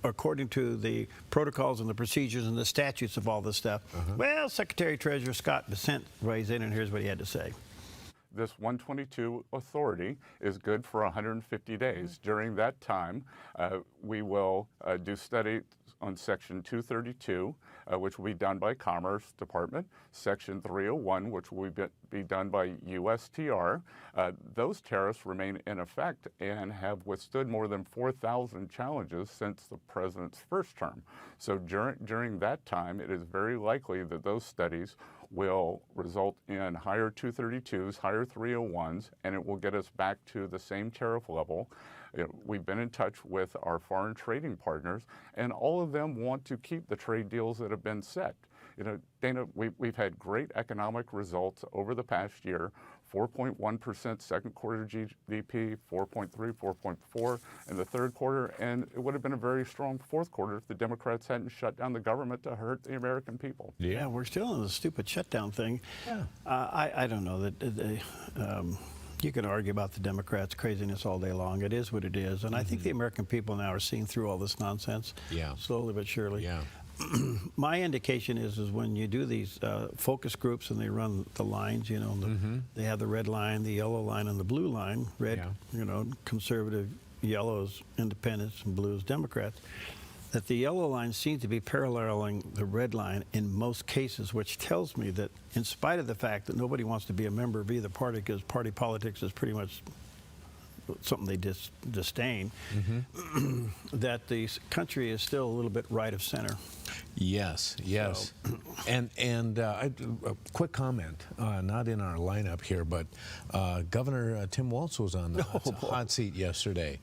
according to the protocols and the procedures and the statutes of all this stuff. Well, Secretary Treasurer Scott Bessent weighs in, and here's what he had to say. This 122 authority is good for 150 days. During that time, we will do study on Section 232, which will be done by Commerce Department, Section 301, which will be done by USTR. Those tariffs remain in effect and have withstood more than 4,000 challenges since the president's first term. So during that time, it is very likely that those studies will result in higher 232s, higher 301s, and it will get us back to the same tariff level. We've been in touch with our foreign trading partners, and all of them want to keep the trade deals that have been set. You know, Dana, we've had great economic results over the past year. 4.1% second quarter GDP, 4.3, 4.4 in the third quarter, and it would have been a very strong fourth quarter if the Democrats hadn't shut down the government to hurt the American people. Yeah, we're still in the stupid shutdown thing. Yeah. I don't know that you can argue about the Democrats' craziness all day long. It is what it is, and I think the American people now are seeing through all this nonsense. Slowly but surely. My indication is when you do these focus groups and they run the lines, you know, they have the red line, the yellow line, and the blue line. Red, you know, conservative, yellows, independents, and blues, Democrats. That the yellow line seems to be paralleling the red line in most cases, which tells me that in spite of the fact that nobody wants to be a member of either party because party politics is pretty much something they disdain, that the country is still a little bit right of center. Yes. And a quick comment, not in our lineup here, but Governor Tim Walz was on the hot seat yesterday.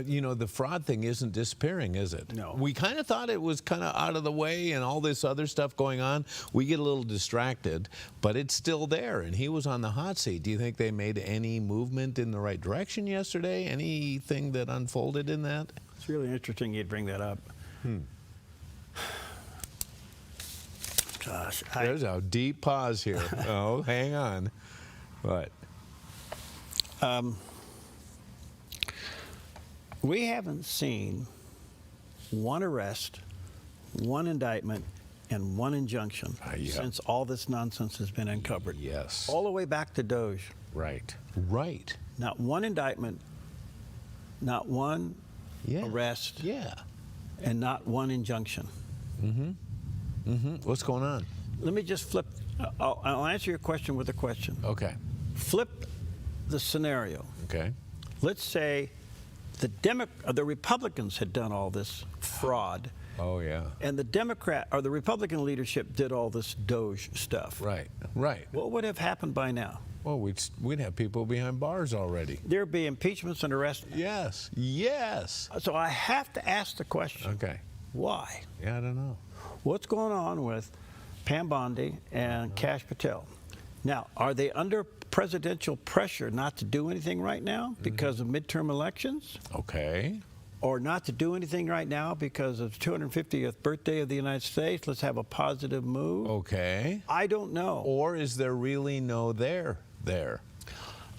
You know, the fraud thing isn't disappearing, is it? No. We kind of thought it was kind of out of the way and all this other stuff going on. We get a little distracted, but it's still there, and he was on the hot seat. Do you think they made any movement in the right direction yesterday? Anything that unfolded in that? It's really interesting you'd bring that up. Gosh. There's a deep pause here. Oh, hang on. What? We haven't seen one arrest, one indictment, and one injunction since all this nonsense has been uncovered. Yes. All the way back to Doge. Right. Right. Not one indictment, not one arrest, and not one injunction. What's going on? Let me just flip. I'll answer your question with a question. Okay. Flip the scenario. Okay. Let's say the Republicans had done all this fraud. Oh, yeah. And the Republican leadership did all this Doge stuff. Right, right. What would have happened by now? Well, we'd have people behind bars already. There'd be impeachments and arrests. Yes, yes. So I have to ask the question. Okay. Why? Yeah, I don't know. What's going on with Pam Bondi and Kash Patel? Now, are they under presidential pressure not to do anything right now because of midterm elections? Okay. Or not to do anything right now because of the 250th birthday of the United States? Let's have a positive move. Okay. I don't know. Or is there really no there?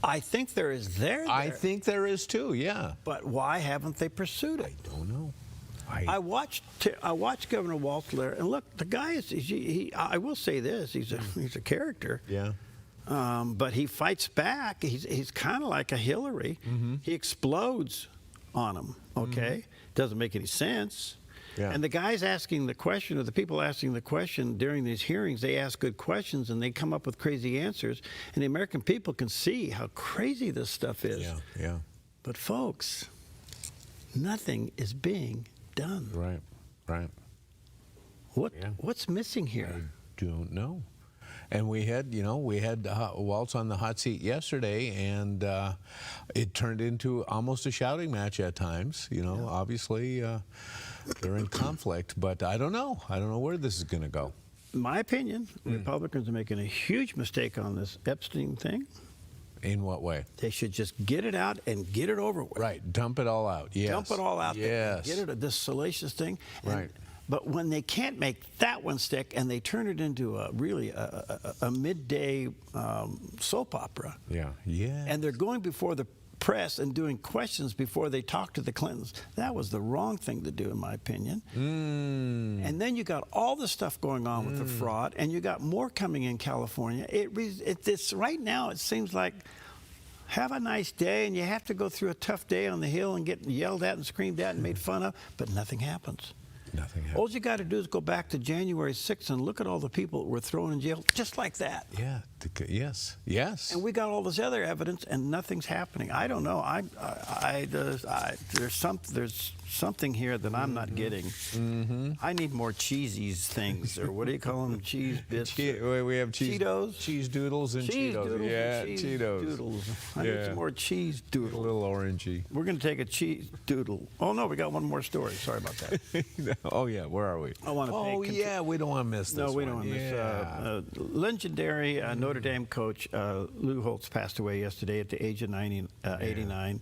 I think there is there. I think there is too, yeah. But why haven't they pursued it? I don't know. I watched Governor Waltler, and look, the guy is. I will say this: he's a character. Yeah. But he fights back. He's kind of like a Hillary. He explodes on him. Okay, doesn't make any sense. Yeah. And the guys asking the question, or the people asking the question during these hearings, they ask good questions and they come up with crazy answers. And the American people can see how crazy this stuff is. Yeah, yeah. But folks, nothing is being done. Right, right. What's missing here? I don't know. And we had Waltz on the hot seat yesterday, and it turned into almost a shouting match at times. You know, obviously they're in conflict, but I don't know. I don't know where this is going to go. In my opinion, Republicans are making a huge mistake on this Epstein thing. In what way? They should just get it out and get it over with. Right, dump it all out. Yes. Dump it all out there. Yes. Get rid of this salacious thing. Right. But when they can't make that one stick and they turn it into a midday soap opera. Yeah, yeah. And they're going before the press and doing questions before they talk to the Clintons. That was the wrong thing to do, in my opinion. And then you got all the stuff going on with the fraud, and you got more coming in California. It's right now, it seems like have a nice day, and you have to go through a tough day on the Hill and get yelled at and screamed at and made fun of, but nothing happens. Nothing happens. All you got to do is go back to January 6th and look at all the people that were thrown in jail just like that. Yeah. Yes. Yes. And we got all this other evidence, and nothing's happening. I don't know. There's something here that I'm not getting. I need more cheesy things, or what do you call them? Cheese bits. We have Cheetos, cheese doodles, and cheese Cheetos. Doodles Yeah, and cheese Cheetos. Doodles. I need some more cheese doodles. A little orangey. We're going to take a cheese doodle. Oh no, we got one more story. Sorry about that. Oh yeah, where are we? I want to. Oh yeah, we don't want to miss this. No, we one. don't want to miss. Legendary Notre Dame coach Lou Holtz passed away yesterday at the age of 89.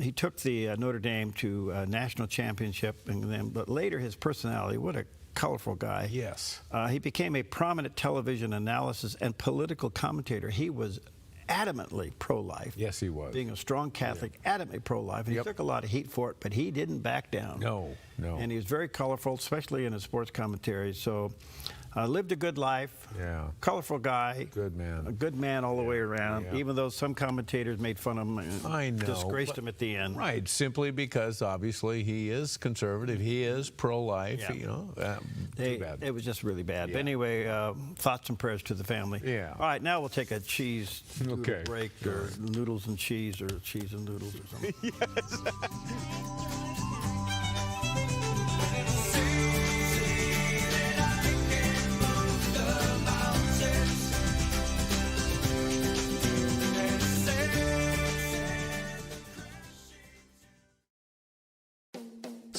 He took the Notre Dame to a national championship, but later his personality, what a colorful guy. Yes. He became a prominent television analysis and political commentator. He was adamantly pro-life. Yes, he was. Being a strong Catholic, adamantly pro-life. And he took a lot of heat for it, but he didn't back down. No. And he was very colorful, especially in his sports commentaries. So lived a good life. Yeah. Colorful guy. Good man. A good man all the way around, Yeah. even though some commentators made fun of him and I know, disgraced him at the end. Right, simply because obviously he is conservative, he is pro-life, Yeah. you know. Too bad. It was just really bad. Yeah. But anyway, thoughts and prayers to the family. Yeah. All right, now we'll take a cheese doodle Okay. break, or noodles and cheese, or cheese and noodles or something. Yes.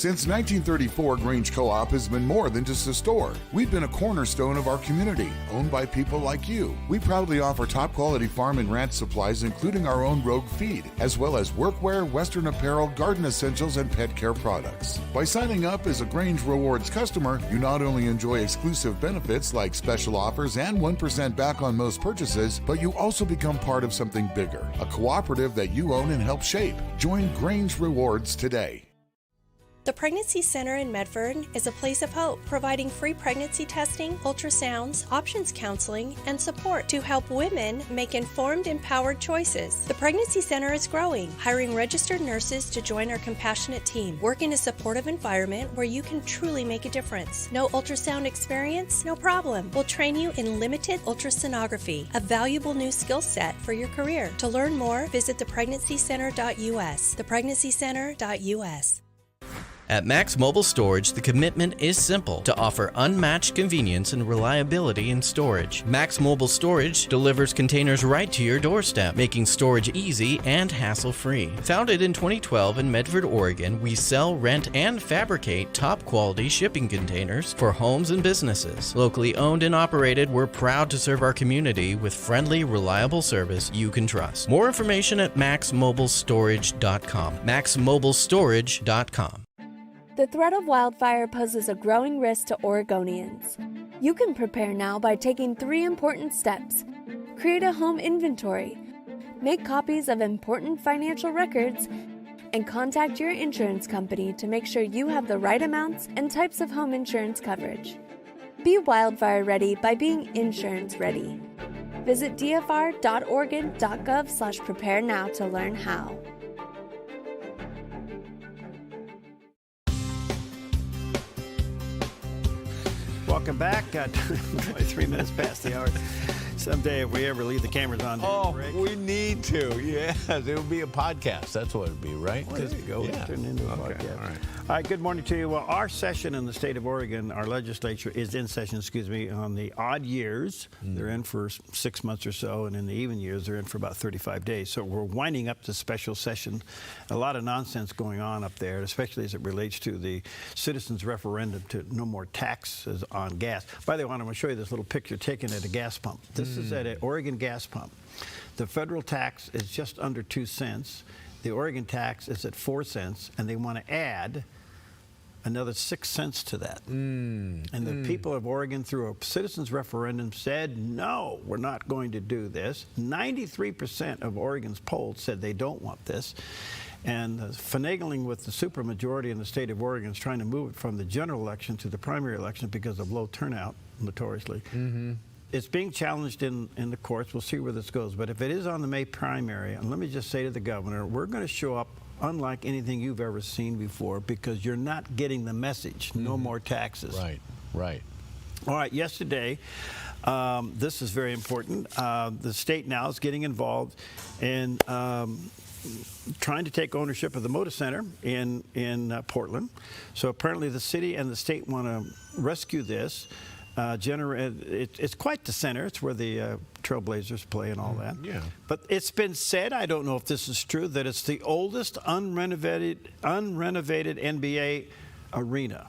Since 1934, Grange Co-op has been more than just a store. We've been a cornerstone of our community, owned by people like you. We proudly offer top-quality farm and ranch supplies, including our own Rogue feed, as well as workwear, Western apparel, garden essentials, and pet care products. By signing up as a Grange Rewards customer, you not only enjoy exclusive benefits like special offers and 1% back on most purchases, but you also become part of something bigger, a cooperative that you own and help shape. Join Grange Rewards today. The Pregnancy Center in Medford is a place of hope, providing free pregnancy testing, ultrasounds, options counseling, and support to help women make informed, empowered choices. The Pregnancy Center is growing, hiring registered nurses to join our compassionate team. Work in a supportive environment where you can truly make a difference. No ultrasound experience? No problem. We'll train you in limited ultrasonography, a valuable new skill set for your career. To learn more, visit thepregnancycenter.us. Thepregnancycenter.us. At Max Mobile Storage, the commitment is simple: to offer unmatched convenience and reliability in storage. Max Mobile Storage delivers containers right to your doorstep, making storage easy and hassle-free. Founded in 2012 in Medford, Oregon, we sell, rent, and fabricate top-quality shipping containers for homes and businesses. Locally owned and operated, we're proud to serve our community with friendly, reliable service you can trust. More information at maxmobilestorage.com. maxmobilestorage.com. The threat of wildfire poses a growing risk to Oregonians. You can prepare now by taking 3 important steps. Create a home inventory, make copies of important financial records, and contact your insurance company to make sure you have the right amounts and types of home insurance coverage. Be wildfire ready by being insurance ready. Visit dfr.oregon.gov/prepare now to learn how. Welcome back. 23 minutes past the hour. Someday, if we ever leave the cameras on, we need to. Yes, it would be a podcast. That's what it would be, right? Well, there you go. Yeah. Turn into a podcast. All right. Good morning to you. Well, our session in the state of Oregon, our legislature is in session, on the odd years. They're in for 6 months or so, and in the even years, they're in for about 35 days. So we're winding up the special session. A lot of nonsense going on up there, especially as it relates to the citizens' referendum to no more taxes on gas. By the way, I'm going to show you this little picture taken at a gas pump. This is at an Oregon gas pump. The federal tax is just under 2 cents. The Oregon tax is at 4 cents, and they want to add another 6 cents to that. And the people of Oregon, through a citizens' referendum, said, no, we're not going to do this. 93% of Oregon's polls said they don't want this. And finagling with the supermajority in the state of Oregon is trying to move it from the general election to the primary election because of low turnout, notoriously. It's being challenged in the courts. We'll see where this goes. But if it is on the May primary, and let me just say to the governor, we're going to show up unlike anything you've ever seen before because you're not getting the message. No more taxes. Right. All right, yesterday, this is very important. The state now is getting involved in trying to take ownership of the Moda Center in Portland. So apparently the city and the state want to rescue this. It's quite the center. It's where the Trailblazers play and all that. Yeah. But it's been said, I don't know if this is true, that it's the oldest unrenovated NBA arena.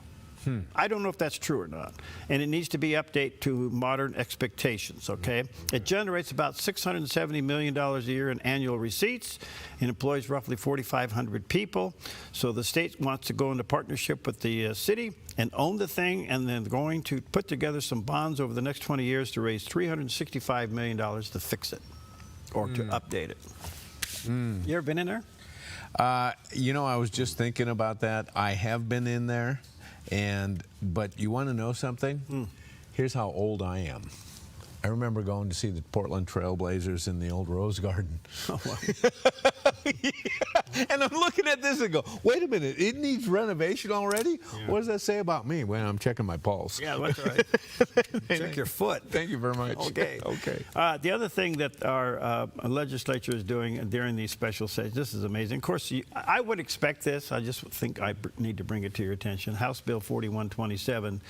I don't know if that's true or not. And it needs to be updated to modern expectations, okay? It generates about $670 million a year in annual receipts and employs roughly 4,500 people. So the state wants to go into partnership with the city and own the thing, and then going to put together some bonds over the next 20 years to raise $365 million to fix it or to update it. You ever been in there? You know, I was just thinking about that. I have been in there. But you want to know something? Here's how old I am. I remember going to see the Portland Trailblazers in the old Rose Garden. And I'm looking at this and go, wait a minute, it needs renovation already? Yeah. What does that say about me? Well, I'm checking my pulse. Yeah, that's right. Check your foot. Thank you very much. Okay. The other thing that our legislature is doing during these special sessions, this is amazing. Of course, I would expect this. I just think I need to bring it to your attention. House Bill 4127.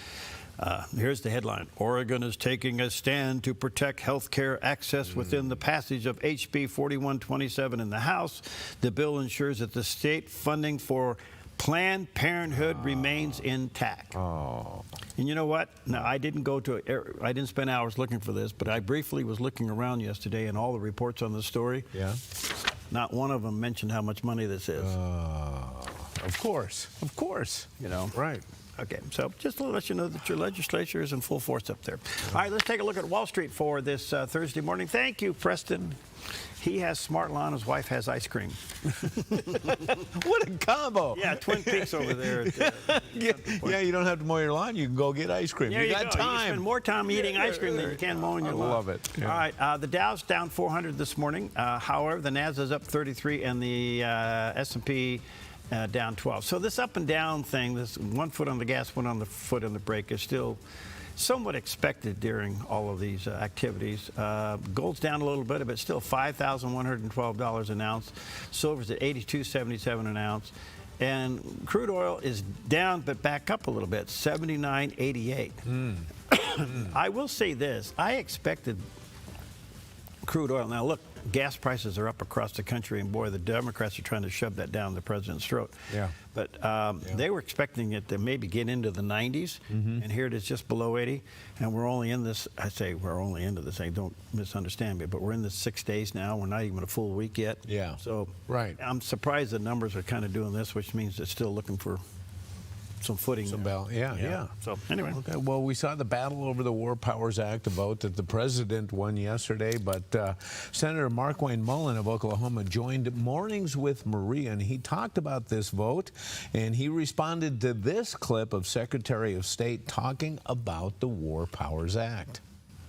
Here's the headline. Oregon is taking a stand to protect health care access within the passage of HB 4127 in the House. The bill ensures that the state funding for Planned Parenthood remains intact. Oh. And you know what? Now, I didn't spend hours looking for this, but I briefly was looking around yesterday and all the reports on this story. Yeah. Not one of them mentioned how much money this is. Of course. You know. Right. Okay, so just to let you know that your legislature is in full force up there. All right, let's take a look at Wall Street for this Thursday morning. Thank you, Preston. He has smart lawn. His wife has ice cream. What a combo. Yeah, Twin Peaks over there. Yeah, you don't have to mow your lawn. You can go get ice cream. There you got go. time. You spend more time eating ice cream than you can mowing your lawn. I love it. Yeah. All right, the Dow's down 400 this morning. However, the Nasdaq is up 33 and the S&P down 12. So this up and down thing, this 1 foot on the gas, 1 foot on the brake, is still somewhat expected during all of these activities. Gold's down a little bit, but still $5,112 an ounce. Silver's at $82.77 an ounce. And crude oil is down, but back up a little bit, $79.88. I will say this. I expected crude oil. Now, look, gas prices are up across the country, and boy, the Democrats are trying to shove that down the president's throat. Yeah. But they were expecting it to maybe get into the 90s, and here it is just below 80, and we're only in this, I say we're only into this, don't misunderstand me, but we're in this 6 days now. We're not even a full week yet. Yeah. So right. I'm surprised the numbers are kind of doing this, which means they're still looking for some footing. Yeah. So anyway. Okay. Well, we saw the battle over the War Powers Act, a vote that the president won yesterday, but Senator Mark Wayne Mullen of Oklahoma joined Mornings with Maria, and he talked about this vote, and he responded to this clip of Secretary of State talking about the War Powers Act.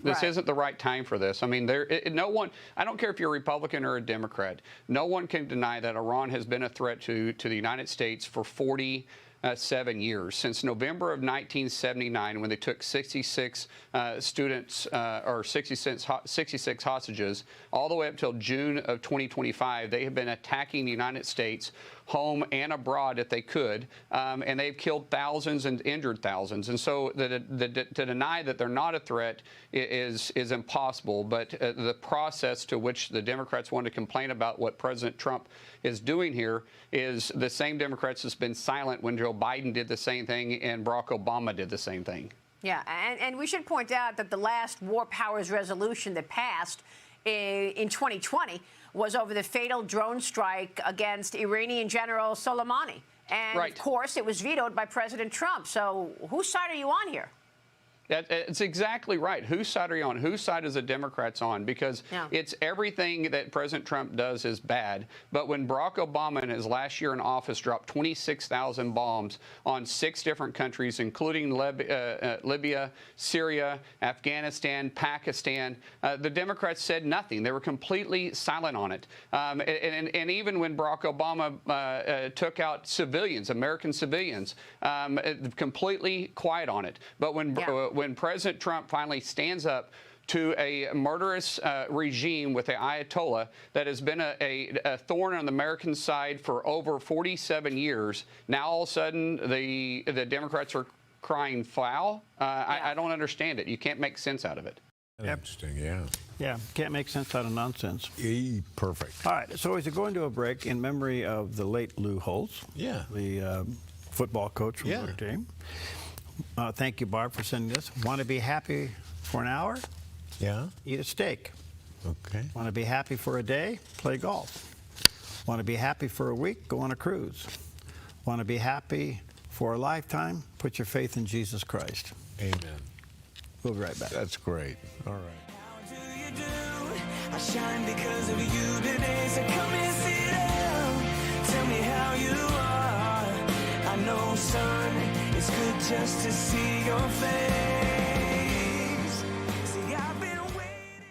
This isn't the right time for this. I mean, no one, I don't care if you're a Republican or a Democrat, no one can deny that Iran has been a threat to the United States for 47 years, since November of 1979, when they took 66 students or 66 hostages, all the way up till June of 2025. They have been attacking the United States, home and abroad if they could, and they've killed thousands and injured thousands. And so to deny that they're not a threat is impossible. But the process to which the Democrats want to complain about what President Trump is doing here is the same Democrats that's been silent when Joe Biden did the same thing and Barack Obama did the same thing. Yeah, and we should point out that the last War Powers resolution that passed in 2020 was over the fatal drone strike against Iranian General Soleimani. And, of course, it was vetoed by President Trump. So whose side are you on here? It's exactly right. Whose side are you on? Whose side is the Democrats on? Because it's everything that President Trump does is bad. But when Barack Obama in his last year in office dropped 26,000 bombs on 6 different countries, including Libya, Syria, Afghanistan, Pakistan, the Democrats said nothing. They were completely silent on it. And even when Barack Obama took out civilians, American civilians, completely quiet on it. But when President Trump finally stands up to a murderous regime with the Ayatollah that has been a thorn on the American side for over 47 years, now all of a sudden the Democrats are crying foul. I don't understand it. You can't make sense out of it. Interesting, yeah. Yeah, can't make sense out of nonsense. Perfect. All right, so as you're going to a break, in memory of the late Lou Holtz, the football coach from Notre Dame. Thank you, Barb, for sending this. Want to be happy for an hour? Yeah. Eat a steak. Okay. Want to be happy for a day? Play golf. Want to be happy for a week? Go on a cruise. Want to be happy for a lifetime? Put your faith in Jesus Christ. Amen. We'll be right back. That's great. All right. I shine because of you today, so come and sit down. Tell me how you are. I know, son, it's good just to see your face. See, I've been waiting.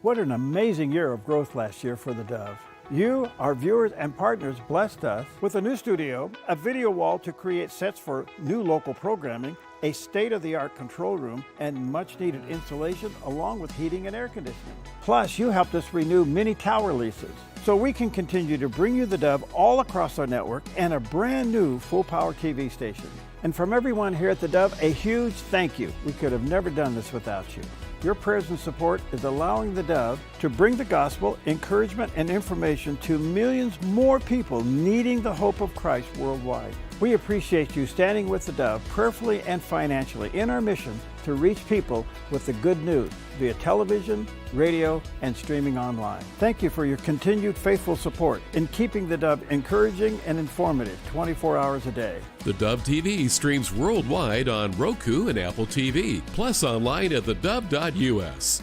What an amazing year of growth last year for the Dove. You, our viewers and partners, blessed us with a new studio, a video wall to create sets for new local programming, a state-of-the-art control room, and much-needed insulation, along with heating and air conditioning. Plus, you helped us renew many tower leases, so we can continue to bring you the Dove all across our network and a brand new full-power TV station. And from everyone here at the Dove, a huge thank you. We could have never done this without you. Your prayers and support is allowing the Dove to bring the gospel, encouragement, and information to millions more people needing the hope of Christ worldwide. We appreciate you standing with the Dove prayerfully and financially in our mission to reach people with the good news via television, radio, and streaming online. Thank you for your continued faithful support in keeping the Dove encouraging and informative 24 hours a day. The Dove TV streams worldwide on Roku and Apple TV, plus online at thedove.us.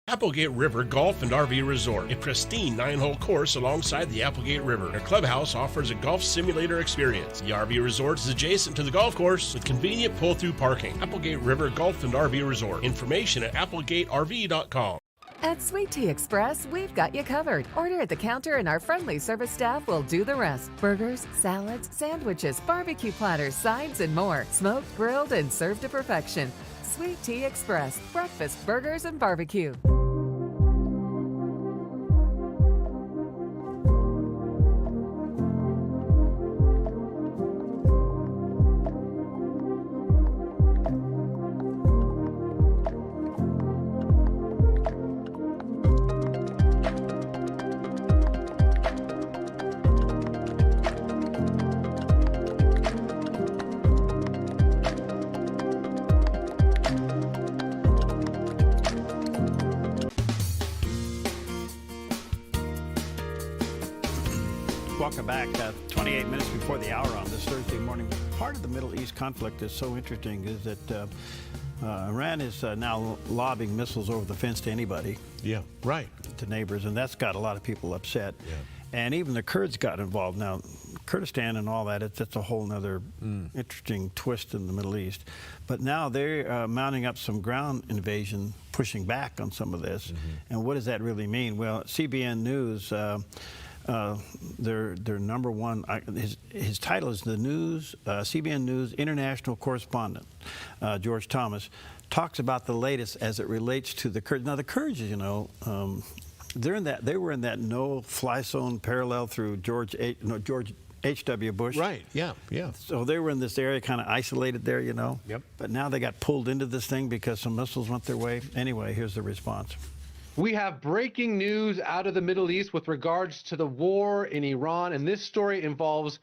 Applegate River Golf and RV Resort, a pristine 9-hole course alongside the Applegate River. Their clubhouse offers a golf simulator experience. The RV resort is adjacent to the golf course with convenient pull-through parking. Applegate River Golf and RV Resort. Information at applegateRV.com. At Sweet Tea Express, we've got you covered. Order at the counter and our friendly service staff will do the rest. Burgers, salads, sandwiches, barbecue platters, sides, and more. Smoked, grilled, and served to perfection. Sweet Tea Express. Breakfast, burgers, and barbecue. Welcome back. 28 minutes before the hour on this Thursday morning. Part of the Middle East conflict that's so interesting is that Iran is now lobbing missiles over the fence to anybody. Yeah, right. To neighbors, and that's got a lot of people upset. Yeah. And even the Kurds got involved. Now, Kurdistan and all that, it's a whole other interesting twist in the Middle East. But now they're mounting up some ground invasion, pushing back on some of this. And what does that really mean? Well, CBN News, their number one, his title is the CBN News International Correspondent, George Thomas, talks about the latest as it relates to the Kurds. Now, the Kurds, you know, they were in that no-fly zone parallel through George H.W. Bush. Right, yeah. So they were in this area kind of isolated there, you know. Yep. But now they got pulled into this thing because some missiles went their way. Anyway, here's the response. We have breaking news out of the Middle East with regards to the war in Iran, and this story involves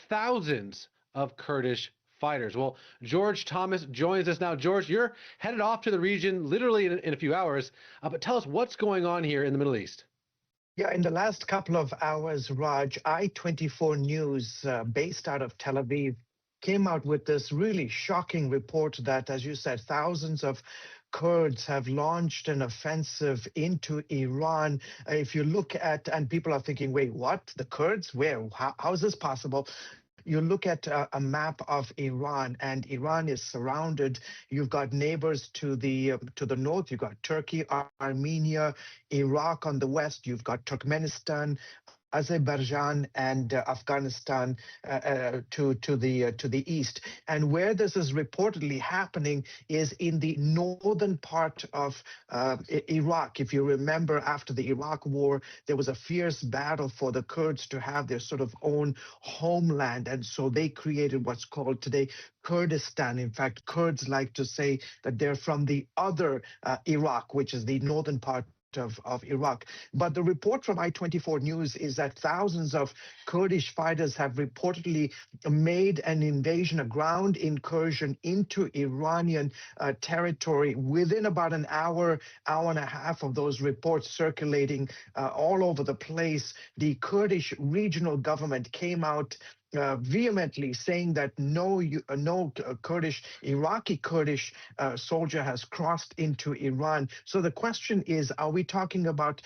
thousands of Kurdish fighters. Well, George Thomas joins us now. George, you're headed off to the region literally in a few hours, but tell us what's going on here in the Middle East. Yeah, in the last couple of hours, Raj, I-24 News, based out of Tel Aviv, came out with this really shocking report that, as you said, thousands of Kurds have launched an offensive into Iran. If you look at, and people are thinking, wait, what? The Kurds? Where? How is this possible? You look at a map of Iran, and Iran is surrounded. You've got neighbors to the north. You've got Turkey, Armenia, Iraq on the west. You've got Turkmenistan, Azerbaijan, and Afghanistan to the east. And where this is reportedly happening is in the northern part of Iraq. If you remember, after the Iraq War, there was a fierce battle for the Kurds to have their sort of own homeland. And so they created what's called today Kurdistan. In fact, Kurds like to say that they're from the other Iraq, which is the northern part of Iraq. But the report from I-24 News is that thousands of Kurdish fighters have reportedly made an invasion, a ground incursion into Iranian territory within about an hour and a half of those reports circulating all over the place. The Kurdish regional government came out vehemently saying that no Iraqi Kurdish soldier has crossed into Iran. So the question is, are we talking about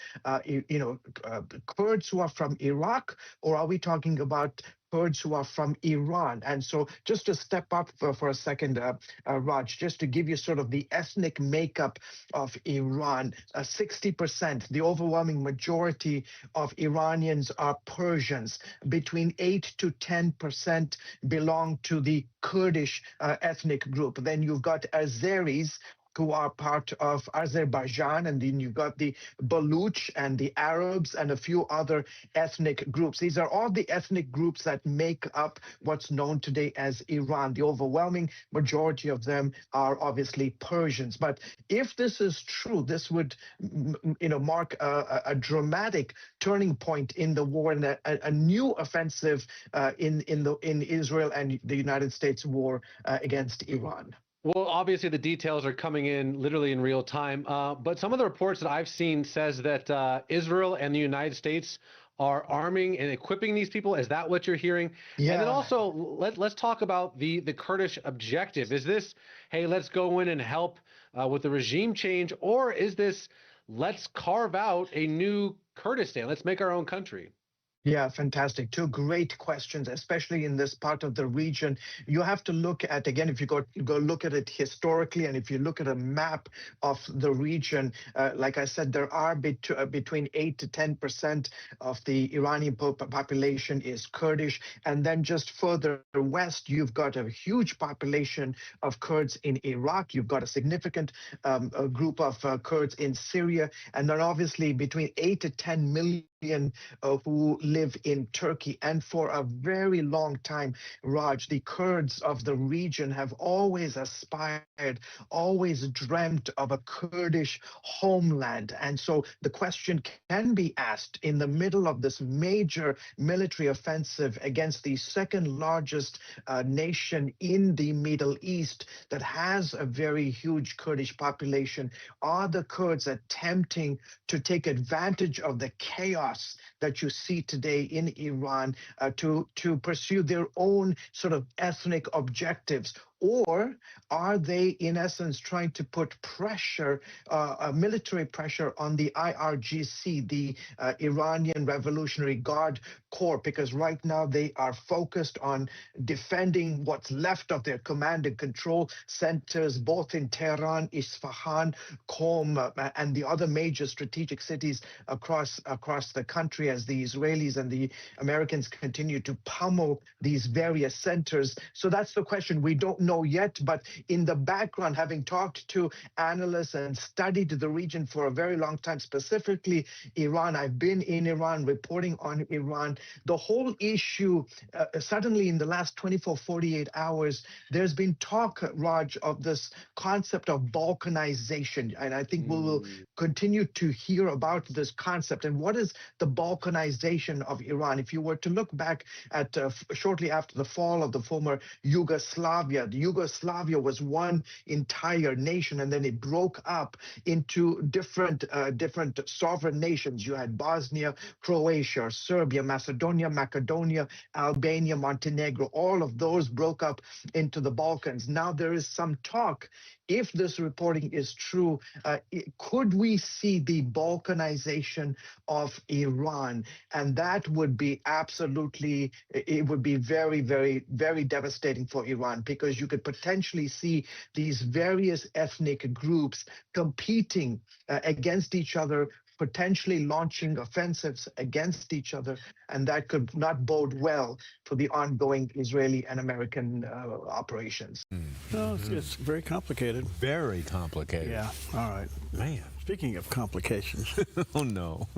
Kurds who are from Iraq, or are we talking about Kurds who are from Iran? And so just to step up for a second, Raj, just to give you sort of the ethnic makeup of Iran, 60%, the overwhelming majority of Iranians are Persians. Between 8 to 10% belong to the Kurdish ethnic group. Then you've got Azeris, who are part of Azerbaijan, and then you've got the Baluch and the Arabs and a few other ethnic groups. These are all the ethnic groups that make up what's known today as Iran. The overwhelming majority of them are obviously Persians. But if this is true, this would mark a dramatic turning point in the war and a new offensive in Israel and the United States war against Iran. Well, obviously the details are coming in literally in real time, but some of the reports that I've seen says that Israel and the United States are arming and equipping these people. Is that what you're hearing? Yeah. And then also, let's talk about the Kurdish objective. Is this, hey, let's go in and help with the regime change, or is this, let's carve out a new Kurdistan, let's make our own country? Yeah, fantastic. Two great questions, especially in this part of the region. You have to look at, again, if you go look at it historically, and if you look at a map of the region, like I said, there are between 8 to 10% of the Iranian population is Kurdish. And then just further west, you've got a huge population of Kurds in Iraq. You've got a significant group of Kurds in Syria. And then obviously between 8 to 10 million who live in Turkey. And for a very long time, Raj, the Kurds of the region have always aspired, always dreamt of a Kurdish homeland. And so the question can be asked in the middle of this major military offensive against the second largest nation in the Middle East that has a very huge Kurdish population, are the Kurds attempting to take advantage of the chaos that you see today in Iran to pursue their own sort of ethnic objectives? Or are they, in essence, trying to put pressure, military pressure on the IRGC, the Iranian Revolutionary Guard Corps? Because right now they are focused on defending what's left of their command and control centers, both in Tehran, Isfahan, Qom, and the other major strategic cities across the country, as the Israelis and the Americans continue to pummel these various centers. So that's the question. We don't know yet, but in the background, having talked to analysts and studied the region for a very long time, specifically Iran, I've been in Iran reporting on Iran. The whole issue, suddenly in the last 24, 48 hours, there's been talk, Raj, of this concept of Balkanization. And I think we will continue to hear about this concept. And what is the Balkanization of Iran? If you were to look back at shortly after the fall of the former Yugoslavia, Yugoslavia was one entire nation, and then it broke up into different sovereign nations. You had Bosnia, Croatia, Serbia, Macedonia, Albania, Montenegro. All of those broke up into the Balkans. Now there is some talk, if this reporting is true, could we see the Balkanization of Iran? And that would be absolutely, it would be very, very, very devastating for Iran, because you could potentially see these various ethnic groups competing against each other, potentially launching offensives against each other, and that could not bode well for the ongoing Israeli and American operations. No, it's very complicated. Very complicated. Yeah, all right. Man. Speaking of complications. Oh, no.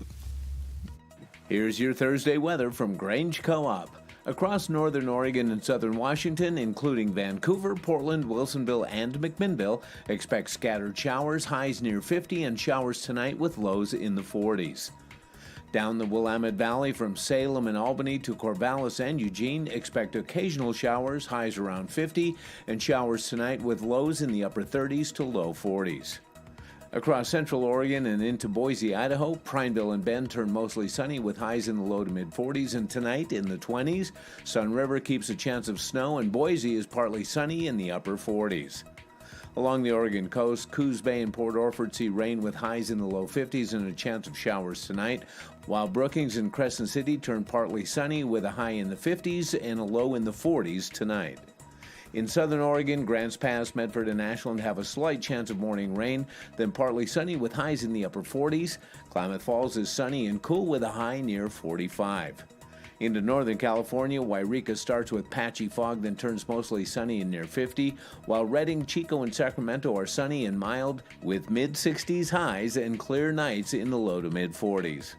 Here's your Thursday weather from Grange Co-op. Across northern Oregon and southern Washington, including Vancouver, Portland, Wilsonville, and McMinnville, expect scattered showers, highs near 50, and showers tonight with lows in the 40s. Down the Willamette Valley from Salem and Albany to Corvallis and Eugene, expect occasional showers, highs around 50, and showers tonight with lows in the upper 30s to low 40s. Across central Oregon and into Boise, Idaho, Prineville and Bend turn mostly sunny with highs in the low to mid-40s, and tonight in the 20s. Sun River keeps a chance of snow, and Boise is partly sunny in the upper 40s. Along the Oregon coast, Coos Bay and Port Orford see rain with highs in the low 50s and a chance of showers tonight, while Brookings and Crescent City turn partly sunny with a high in the 50s and a low in the 40s tonight. In southern Oregon, Grants Pass, Medford, and Ashland have a slight chance of morning rain, then partly sunny with highs in the upper 40s. Klamath Falls is sunny and cool with a high near 45. Into Northern California, Wairika starts with patchy fog, then turns mostly sunny and near 50, while Redding, Chico, and Sacramento are sunny and mild with mid-60s highs and clear nights in the low to mid-40s.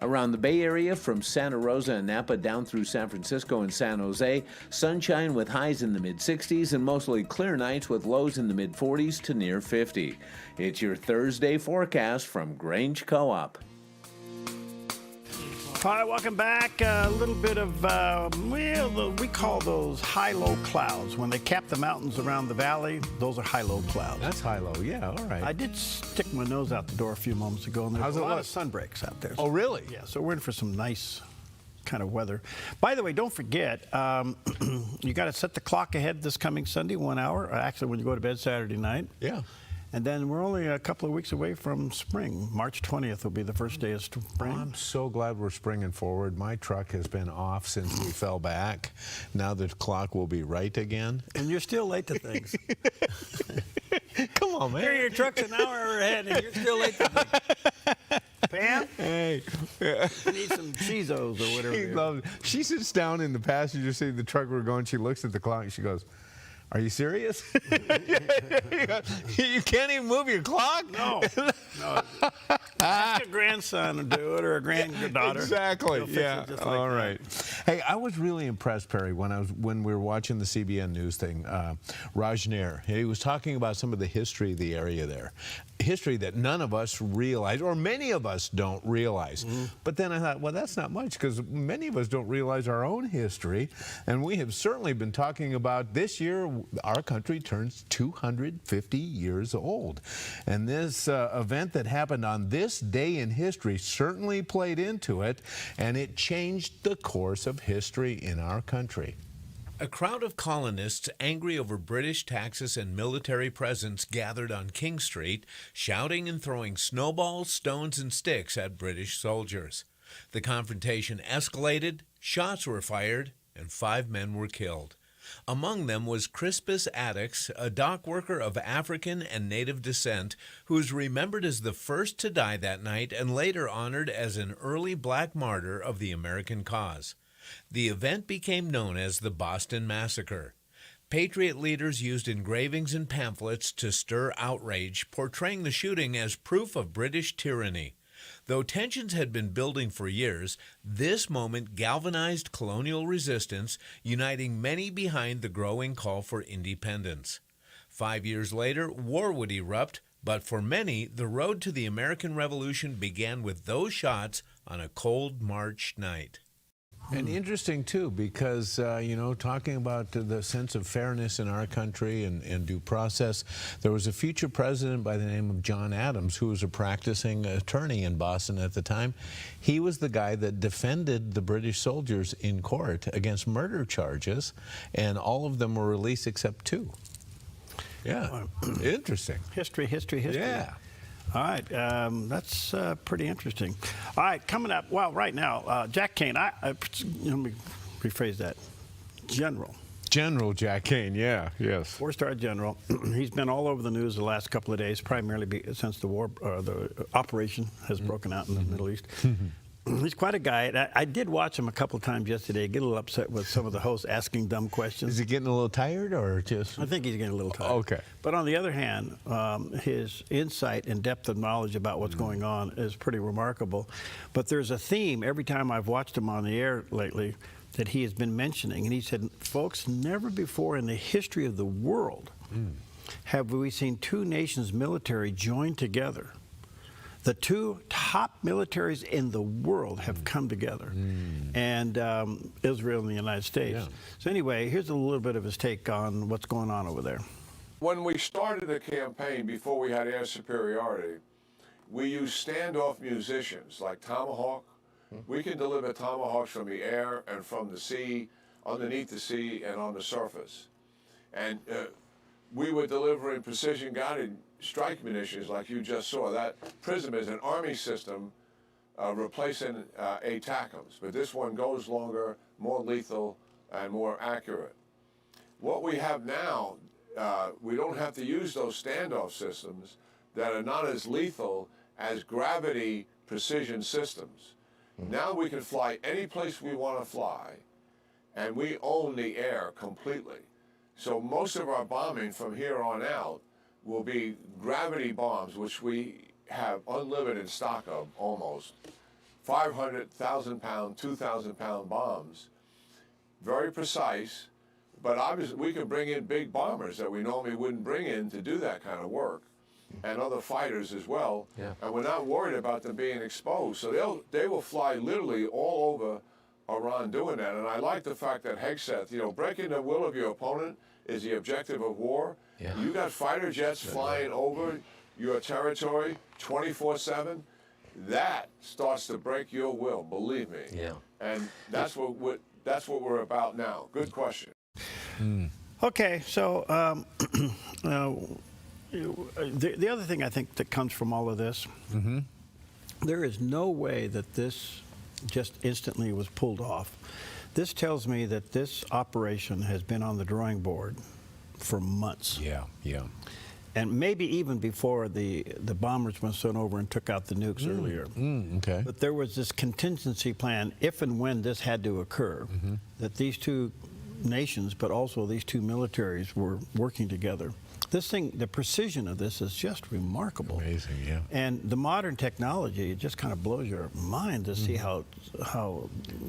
Around the Bay Area, from Santa Rosa and Napa down through San Francisco and San Jose, sunshine with highs in the mid-60s and mostly clear nights with lows in the mid-40s to near 50. It's your Thursday forecast from Grange Co-op. Hi, welcome back. A little bit of, we call those high-low clouds. When they cap the mountains around the valley, those are high-low clouds. That's high-low, yeah, all right. I did stick my nose out the door a few moments ago, and there's a lot of sun breaks out there. Oh, really? Yeah, so we're in for some nice kind of weather. By the way, don't forget, you got to set the clock ahead this coming Sunday, 1 hour, actually when you go to bed Saturday night. Yeah. And then we're only a couple of weeks away from spring. March 20th will be the first day of spring. I'm so glad we're springing forward. My truck has been off since we fell back. Now the clock will be right again. And you're still late to things. Come on, man. Here, your truck's an hour ahead, and you're still late to things. Pam? Hey. You need some Cheezos or whatever. She loves it. She sits down in the passenger seat of the truck we're going. She looks at the clock and she goes, "Are you serious? You can't even move your clock?" No. Ask a grandson to do it or a granddaughter. Exactly. Yeah. All right. Hey, I was really impressed, Perry, when we were watching the CBN News thing. Raj Nair, he was talking about some of the history of the area there. History that none of us realize, or many of us don't realize. But then I thought, well, that's not much, because many of us don't realize our own history. And we have certainly been talking about this year, our country turns 250 years old. And this event that happened on this day in history certainly played into it, and it changed the course of history in our country. A crowd of colonists angry over British taxes and military presence gathered on King Street, shouting and throwing snowballs, stones, and sticks at British soldiers. The confrontation escalated, shots were fired, and 5 men were killed. Among them was Crispus Attucks, a dock worker of African and native descent, who is remembered as the first to die that night and later honored as an early black martyr of the American cause. The event became known as the Boston Massacre. Patriot leaders used engravings and pamphlets to stir outrage, portraying the shooting as proof of British tyranny. Though tensions had been building for years, this moment galvanized colonial resistance, uniting many behind the growing call for independence. 5 years later, war would erupt, but for many, the road to the American Revolution began with those shots on a cold March night. And interesting, too, because, talking about the sense of fairness in our country and due process, there was a future president by the name of John Adams who was a practicing attorney in Boston at the time. He was the guy that defended the British soldiers in court against murder charges, and all of them were released except 2. Yeah, interesting. History. Yeah. All right, that's pretty interesting. All right, coming up, well, right now, Jack Kane, let me rephrase that. General Jack Kane, yeah, yes. 4-star general. He's been all over the news the last couple of days, primarily since the war, the operation has broken out in the Middle East. He's quite a guy. I did watch him a couple of times yesterday, get a little upset with some of the hosts asking dumb questions. Is he getting a little tired or just? I think he's getting a little tired. Okay. But on the other hand, his insight and depth of knowledge about what's going on is pretty remarkable. But there's a theme every time I've watched him on the air lately that he has been mentioning. And he said, folks, never before in the history of the world have we seen 2 nations' military join together. The 2 top militaries in the world have come together, and Israel and the United States. Yeah. So anyway, here's a little bit of his take on what's going on over there. When we started the campaign, before we had air superiority, we used standoff musicians like Tomahawk. We can deliver tomahawks from the air and from the sea, underneath the sea, and on the surface. And we were delivering precision-guided strike munitions like you just saw. That PRISM is an Army system replacing ATACMS, but this one goes longer, more lethal, and more accurate. What we have now, we don't have to use those standoff systems that are not as lethal as gravity precision systems. Now we can fly any place we want to fly, and we own the air completely. So most of our bombing from here on out will be gravity bombs, which we have unlimited stock of, almost 500,000 pound, 2,000 pound bombs. Very precise, but obviously we can bring in big bombers that we normally wouldn't bring in to do that kind of work, and other fighters as well. Yeah. And we're not worried about them being exposed. So they will fly literally all over Iran doing that. And I like the fact that Hegseth, you know, breaking the will of your opponent is the objective of war. Yeah. You got fighter jets flying over your territory 24/7. That starts to break your will, believe me. Yeah. And that's what we're about now. Good question. Okay, so the other thing I think that comes from all of this, there is no way that this just instantly was pulled off. This tells me that this operation has been on the drawing board for months. Yeah, yeah. And maybe even before the bombers went sent over and took out the nukes earlier. Okay. But there was this contingency plan, if and when this had to occur, that these two nations, but also these two militaries, were working together. This thing, the precision of this is just remarkable. Amazing, yeah. And the modern technology, it just kind of blows your mind to see how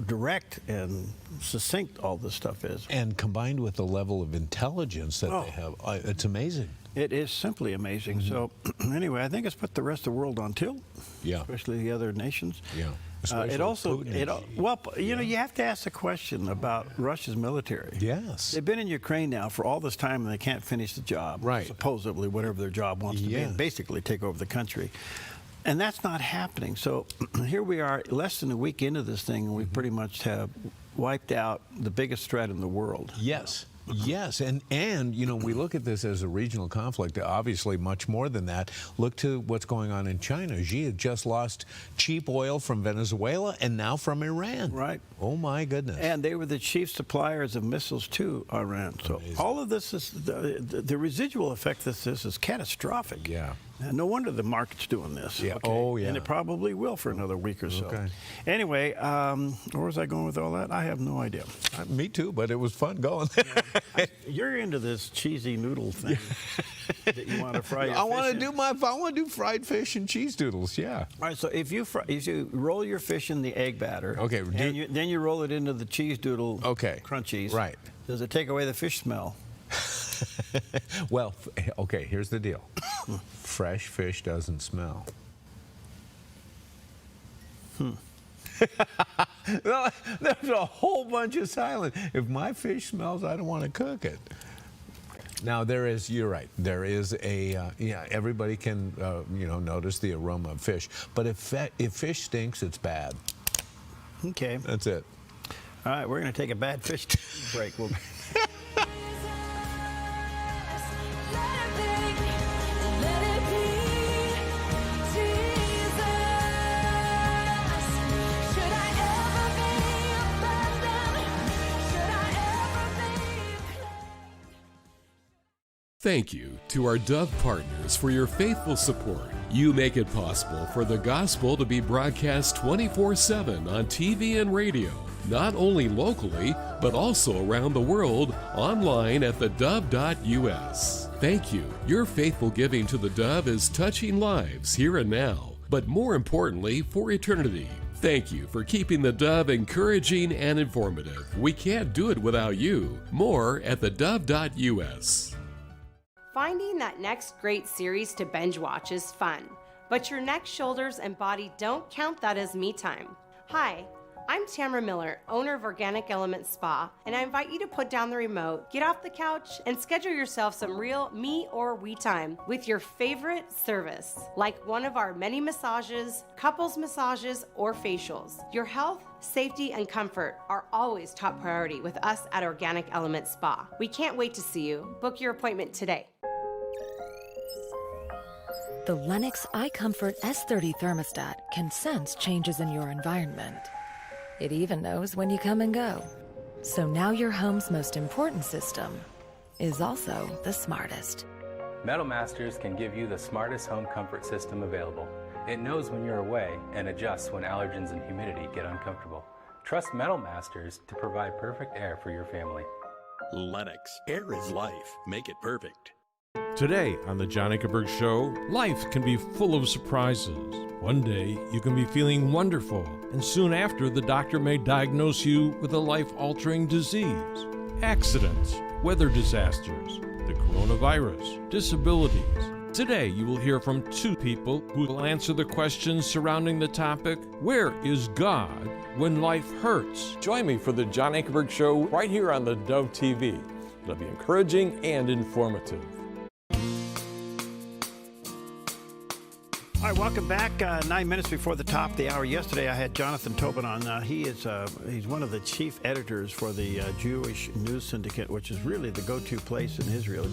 direct and succinct all this stuff is. And combined with the level of intelligence that they have, it's amazing. It is simply amazing. So anyway, I think it's put the rest of the world on tilt, especially the other nations. Yeah. It also, you know, you have to ask the question about Russia's military. Yes. They've been in Ukraine now for all this time and they can't finish the job. Right. Supposedly, whatever their job wants to be, and basically take over the country. And that's not happening. So here we are, less than a week into this thing, and we pretty much have wiped out the biggest threat in the world. Yes. Yes, and you know, we look at this as a regional conflict, obviously much more than that. Look to what's going on in China. Xi had just lost cheap oil from Venezuela and now from Iran. Right. Oh, my goodness. And they were the chief suppliers of missiles to Iran. So all of this is, the residual effect of this is catastrophic. Yeah. And no wonder the market's doing this. Yeah. Oh, yeah. And it probably will for another week or so. Okay. Anyway, where was I going with all that? I have no idea. Me too, but it was fun going. You're into this cheesy noodle thing that you want to fry your I fish want in. to do fried fish and cheese doodles, yeah. All right, so if you roll your fish in the egg batter, then you roll it into the cheese doodle crunchies. Right. Does it take away the fish smell? Well, okay, here's the deal. Fresh fish doesn't smell. There's a whole bunch of silence. If my fish smells, I don't want to cook it. Now you're right. There is everybody can notice the aroma of fish. But if fish stinks, it's bad. Okay. That's it. All right, we're going to take a bad fish break. Thank you to our Dove partners for your faithful support. You make it possible for the gospel to be broadcast 24/7 on TV and radio, not only locally, but also around the world online at theDove.us. Thank you. Your faithful giving to the Dove is touching lives here and now, but more importantly, for eternity. Thank you for keeping the Dove encouraging and informative. We can't do it without you. More at theDove.us. Finding that next great series to binge watch is fun, but your neck, shoulders, and body don't count that as me time. Hi, I'm Tamara Miller, owner of Organic Element Spa, and I invite you to put down the remote, get off the couch, and schedule yourself some real me or we time with your favorite service, like one of our many massages, couples massages, or facials. Your health, safety, and comfort are always top priority with us at Organic Element Spa. We can't wait to see you. Book your appointment today. The Lennox iComfort S30 thermostat can sense changes in your environment. It even knows when you come and go. So now your home's most important system is also the smartest. Metal Masters can give you the smartest home comfort system available. It knows when you're away and adjusts when allergens and humidity get uncomfortable. Trust Metal Masters to provide perfect air for your family. Lennox, air is life. Make it perfect. Today on The John Ankerberg Show, life can be full of surprises. One day you can be feeling wonderful, and soon after the doctor may diagnose you with a life-altering disease. Accidents, weather disasters, the coronavirus, disabilities. Today you will hear from two people who will answer the questions surrounding the topic, where is God when life hurts? Join me for The John Ankerberg Show right here on the Dove TV. It'll be encouraging and informative. All right, welcome back. 9 minutes before the top of the hour. Yesterday, I had Jonathan Tobin on. He's one of the chief editors for the Jewish News Syndicate, which is really the go-to place in Israel.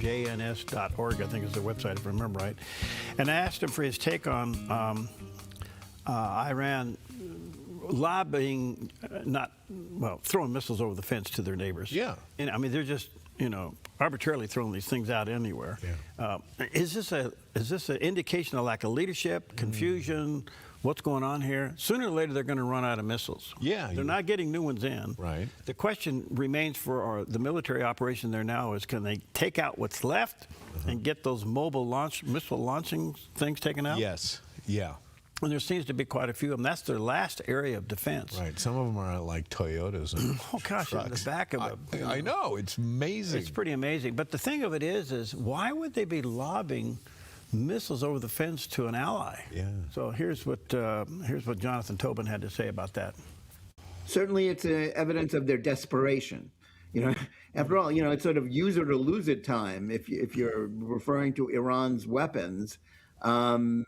JNS.org, I think is the website, if I remember right. And I asked him for his take on Iran lobbying, throwing missiles over the fence to their neighbors. Yeah. And I mean, they're just, arbitrarily throwing these things out anywhere. Yeah. Is this an indication of lack of leadership, confusion? What's going on here? Sooner or later, they're going to run out of missiles. Yeah. They're not getting new ones in. Right. The question remains for the military operation there now is, can they take out what's left and get those missile launching things taken out? Yes. Yeah. And there seems to be quite a few of them. That's their last area of defense. Right. Some of them are like Toyotas and oh gosh, in the back of I know. It's amazing. It's pretty amazing. But the thing of it is why would they be lobbing missiles over the fence to an ally? Yeah. So here's what Jonathan Tobin had to say about that. Certainly, it's evidence of their desperation. After all, it's sort of use it or lose it time. If you're referring to Iran's weapons. The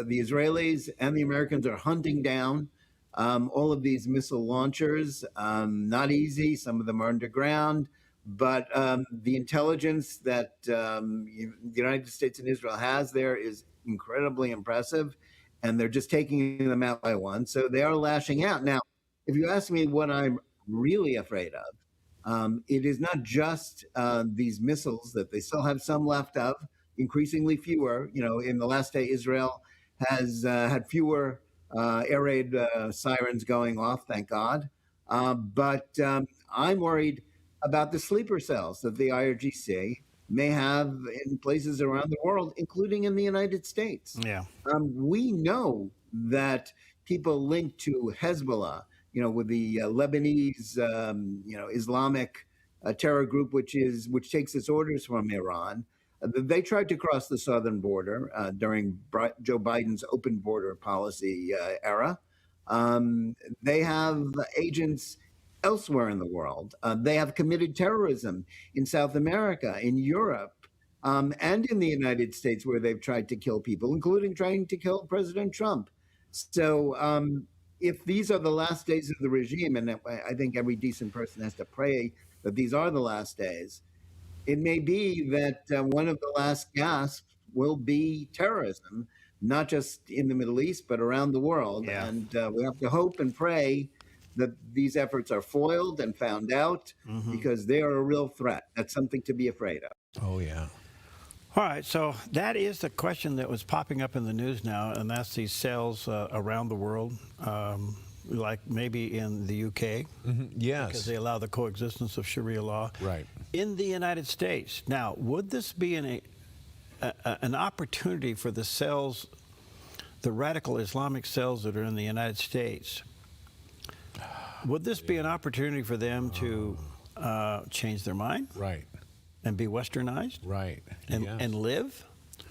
Israelis and the Americans are hunting down all of these missile launchers. Not easy. Some of them are underground. But the intelligence that the United States and Israel has there is incredibly impressive. And they're just taking them out by one. So they are lashing out. Now, if you ask me what I'm really afraid of, it is not just these missiles that they still have some left of. Increasingly fewer. In the last day, Israel has had fewer air raid sirens going off, thank God. But I'm worried about the sleeper cells that the IRGC may have in places around the world, including in the United States. Yeah. We know that people linked to Hezbollah, with the Lebanese, Islamic terror group, which takes its orders from Iran. They tried to cross the southern border during Joe Biden's open border policy era. They have agents elsewhere in the world. They have committed terrorism in South America, in Europe, and in the United States, where they've tried to kill people, including trying to kill President Trump. So if these are the last days of the regime, and I think every decent person has to pray that these are the last days, it may be that one of the last gasps will be terrorism, not just in the Middle East, but around the world. Yeah. And we have to hope and pray that these efforts are foiled and found out, because they are a real threat. That's something to be afraid of. Oh, yeah. All right, so that is the question that was popping up in the news now, and that's these cells around the world. Like maybe in the UK, yes, because they allow the coexistence of Sharia law. Right. In the United States, now, would this be an opportunity for the cells, the radical Islamic cells that are in the United States? Would this be an opportunity for them to change their mind? Right. And be westernized? Right. And live?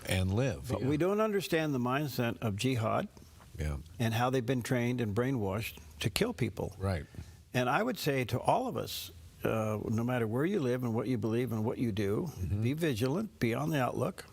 And live. But we don't understand the mindset of jihad. Yeah. And how they've been trained and brainwashed to kill people. Right. And I would say to all of us, no matter where you live and what you believe and what you do, be vigilant, be on the outlook,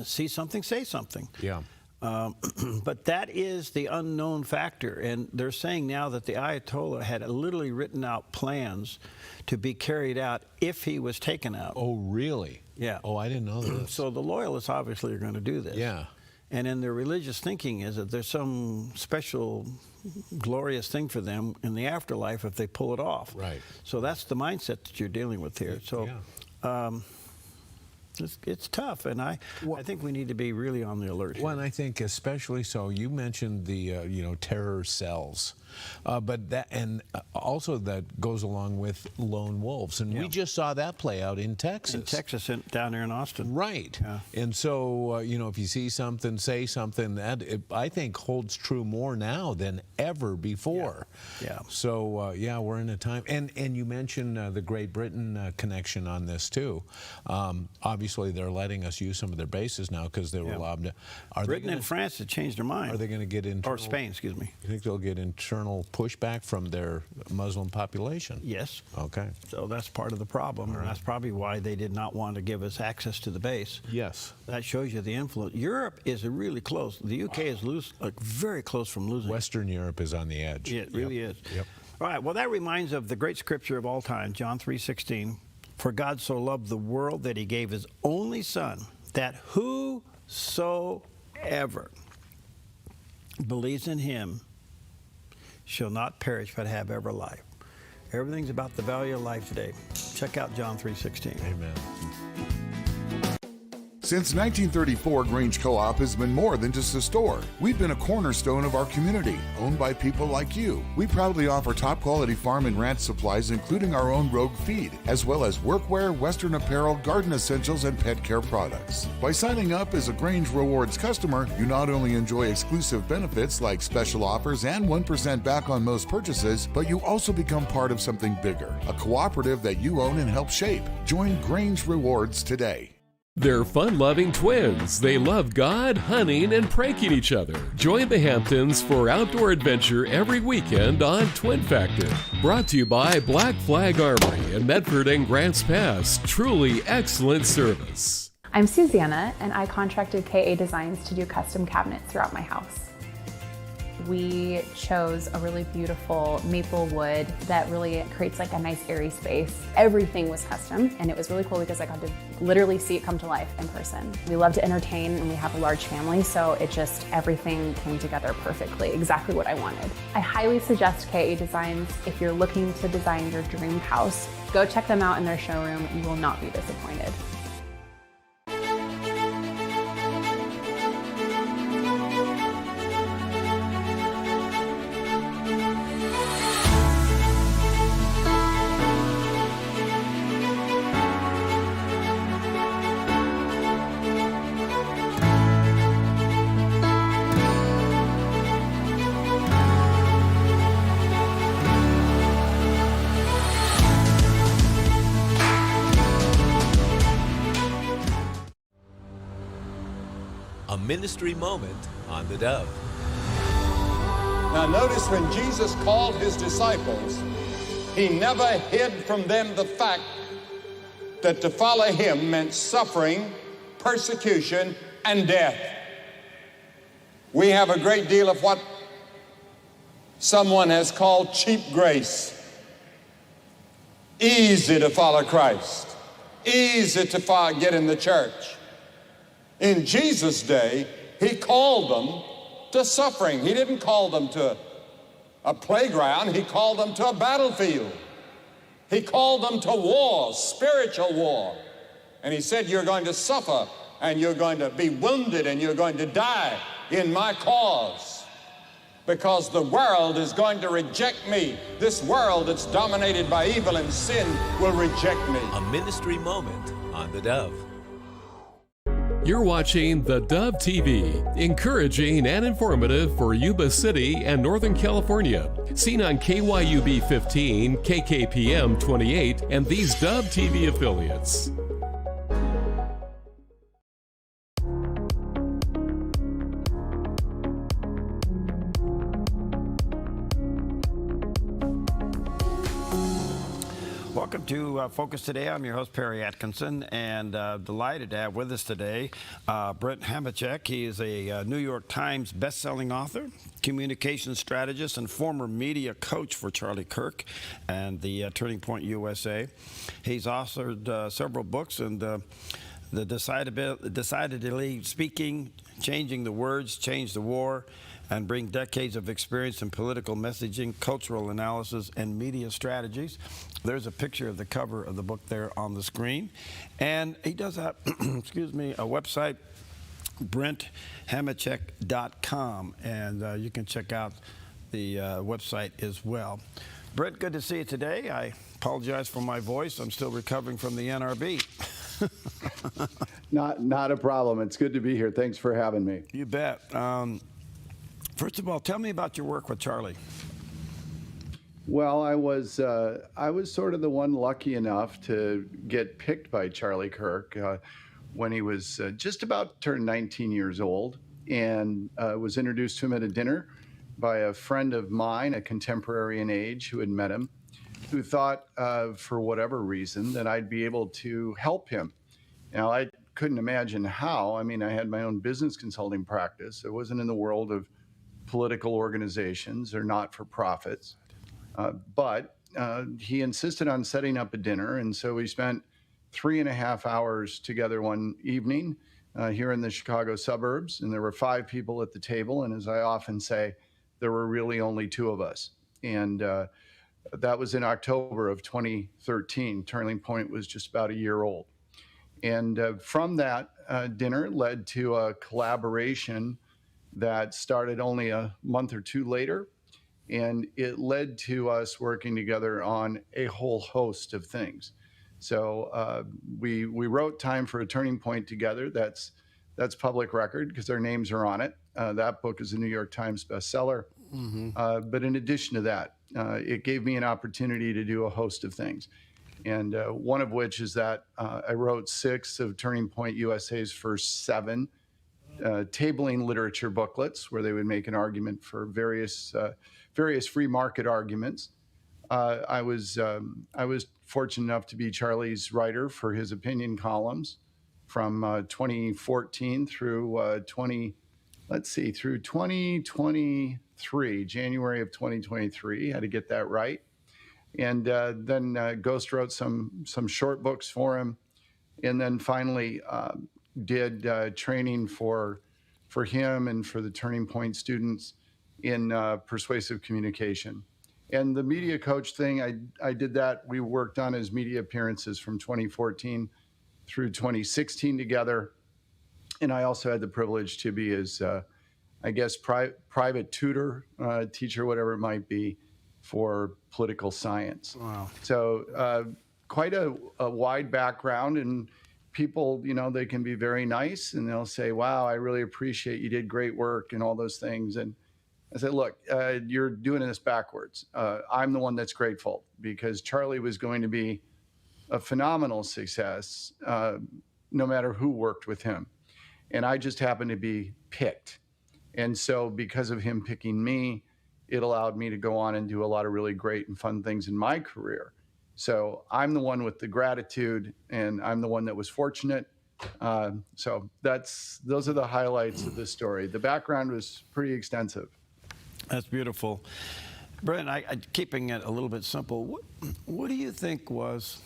see something, say something. Yeah. But that is the unknown factor. And they're saying now that the Ayatollah had literally written out plans to be carried out if he was taken out. Oh, really? Yeah. Oh, I didn't know this. So the loyalists obviously are going to do this. Yeah. And in their religious thinking is that there's some special glorious thing for them in the afterlife if they pull it off. Right. So that's the mindset that you're dealing with here. So it's tough, and I think we need to be really on the alert here. Well, and I think especially so, you mentioned the terror cells, but that also that goes along with lone wolves, and we just saw that play out in Texas. In Texas, down there in Austin. Right. Yeah. And so if you see something, say something. That I think holds true more now than ever before. Yeah. So we're in a time, and you mentioned the Great Britain connection on this too. Obviously, they're letting us use some of their bases now because they were allowed to. Britain and France have changed their mind. Are they going to get internal? Or Spain, excuse me. You think they'll get internal pushback from their Muslim population? Yes. Okay. So that's part of the problem, and that's probably why they did not want to give us access to the base. Yes. That shows you the influence. Europe is really close. The UK is very close from losing. Western Europe is on the edge. It really is. Yep. All right. Well, that reminds of the great scripture of all time, John 3:16. For God so loved the world that he gave his only Son, that whosoever believes in him shall not perish but have ever life. Everything's about the value of life today. Check out John 3:16. Amen. Since 1934, Grange Co-op has been more than just a store. We've been a cornerstone of our community, owned by people like you. We proudly offer top-quality farm and ranch supplies, including our own Rogue feed, as well as workwear, Western apparel, garden essentials, and pet care products. By signing up as a Grange Rewards customer, you not only enjoy exclusive benefits like special offers and 1% back on most purchases, but you also become part of something bigger, a cooperative that you own and help shape. Join Grange Rewards today. They're fun-loving twins. They love God, hunting, and pranking each other. Join the Hamptons for outdoor adventure every weekend on Twin Factor. Brought to you by Black Flag Armory in Medford and Grants Pass. Truly excellent service. I'm Susanna, and I contracted KA Designs to do custom cabinets throughout my house. We chose a really beautiful maple wood that really creates like a nice airy space. Everything was custom, and it was really cool because I got to literally see it come to life in person. We love to entertain, and we have a large family, so everything came together perfectly, exactly what I wanted. I highly suggest KA Designs if you're looking to design your dream house. Go check them out in their showroom. You will not be disappointed. A ministry moment on the Dove. Now notice when Jesus called his disciples, he never hid from them the fact that to follow him meant suffering, persecution, and death. We have a great deal of what someone has called cheap grace. Easy to follow Christ. Easy to get in the church. In Jesus' day, he called them to suffering. He didn't call them to a playground. He called them to a battlefield. He called them to war, spiritual war. And he said, you're going to suffer, and you're going to be wounded, and you're going to die in my cause. Because the world is going to reject me. This world that's dominated by evil and sin will reject me. A ministry moment on the Dove. You're watching the Dove TV, encouraging and informative for Yuba City and Northern California. Seen on KYUB 15, KKPM 28, and these Dove TV affiliates. Welcome to Focus Today. I'm your host, Perry Atkinson, and delighted to have with us today Brent Hamachek. He is a New York Times best-selling author, communications strategist, and former media coach for Charlie Kirk and the Turning Point USA. He's authored several books, and the Decidedly Speaking, Changing the Words, Change the War, and bring decades of experience in political messaging, cultural analysis, and media strategies. There's a picture of the cover of the book there on the screen. And he does have, excuse me, a website, BrentHamachek.com, and you can check out the website as well. Brent, good to see you today. I apologize for my voice. I'm still recovering from the NRB. Not a problem. It's good to be here. Thanks for having me. You bet. First of all, tell me about your work with Charlie. Well, I was sort of the one lucky enough to get picked by Charlie Kirk when he was just about turned 19 years old, and was introduced to him at a dinner by a friend of mine, a contemporary in age who had met him, who thought, for whatever reason, that I'd be able to help him. Now, I couldn't imagine how. I mean, I had my own business consulting practice. I wasn't in the world of political organizations or not-for-profits. But he insisted on setting up a dinner, and so we spent 3.5 hours together one evening here in the Chicago suburbs, and there were 5 people at the table, and as I often say, there were really only 2 of us. And that was in October of 2013. Turning Point was just about a year old. And from that dinner led to a collaboration that started only a month or 2 later. And it led to us working together on a whole host of things. So we wrote Time for a Turning Point together. That's public record because our names are on it. That book is a New York Times bestseller. But in addition to that, it gave me an opportunity to do a host of things. And one of which is that I wrote 6 of Turning Point USA's first 7 tabling literature booklets where they would make an argument for various free market arguments. I was fortunate enough to be Charlie's writer for his opinion columns from 2014 through 2023, January of 2023. Had to get that right. And then Ghost wrote some short books for him, and then finally did training for him and for the Turning Point students in persuasive communication. And the media coach thing, I did that. We worked on his media appearances from 2014 through 2016 together. And I also had the privilege to be his, private tutor, teacher, whatever it might be, for political science. Wow. So quite a wide background, and people, they can be very nice and they'll say, wow, I really appreciate you did great work and all those things. And I said, look, you're doing this backwards. I'm the one that's grateful because Charlie was going to be a phenomenal success no matter who worked with him. And I just happened to be picked. And so because of him picking me, it allowed me to go on and do a lot of really great and fun things in my career. So I'm the one with the gratitude, and I'm the one that was fortunate. So those are the highlights of this story. The background was pretty extensive. That's beautiful. Brent, keeping it a little bit simple, what do you think was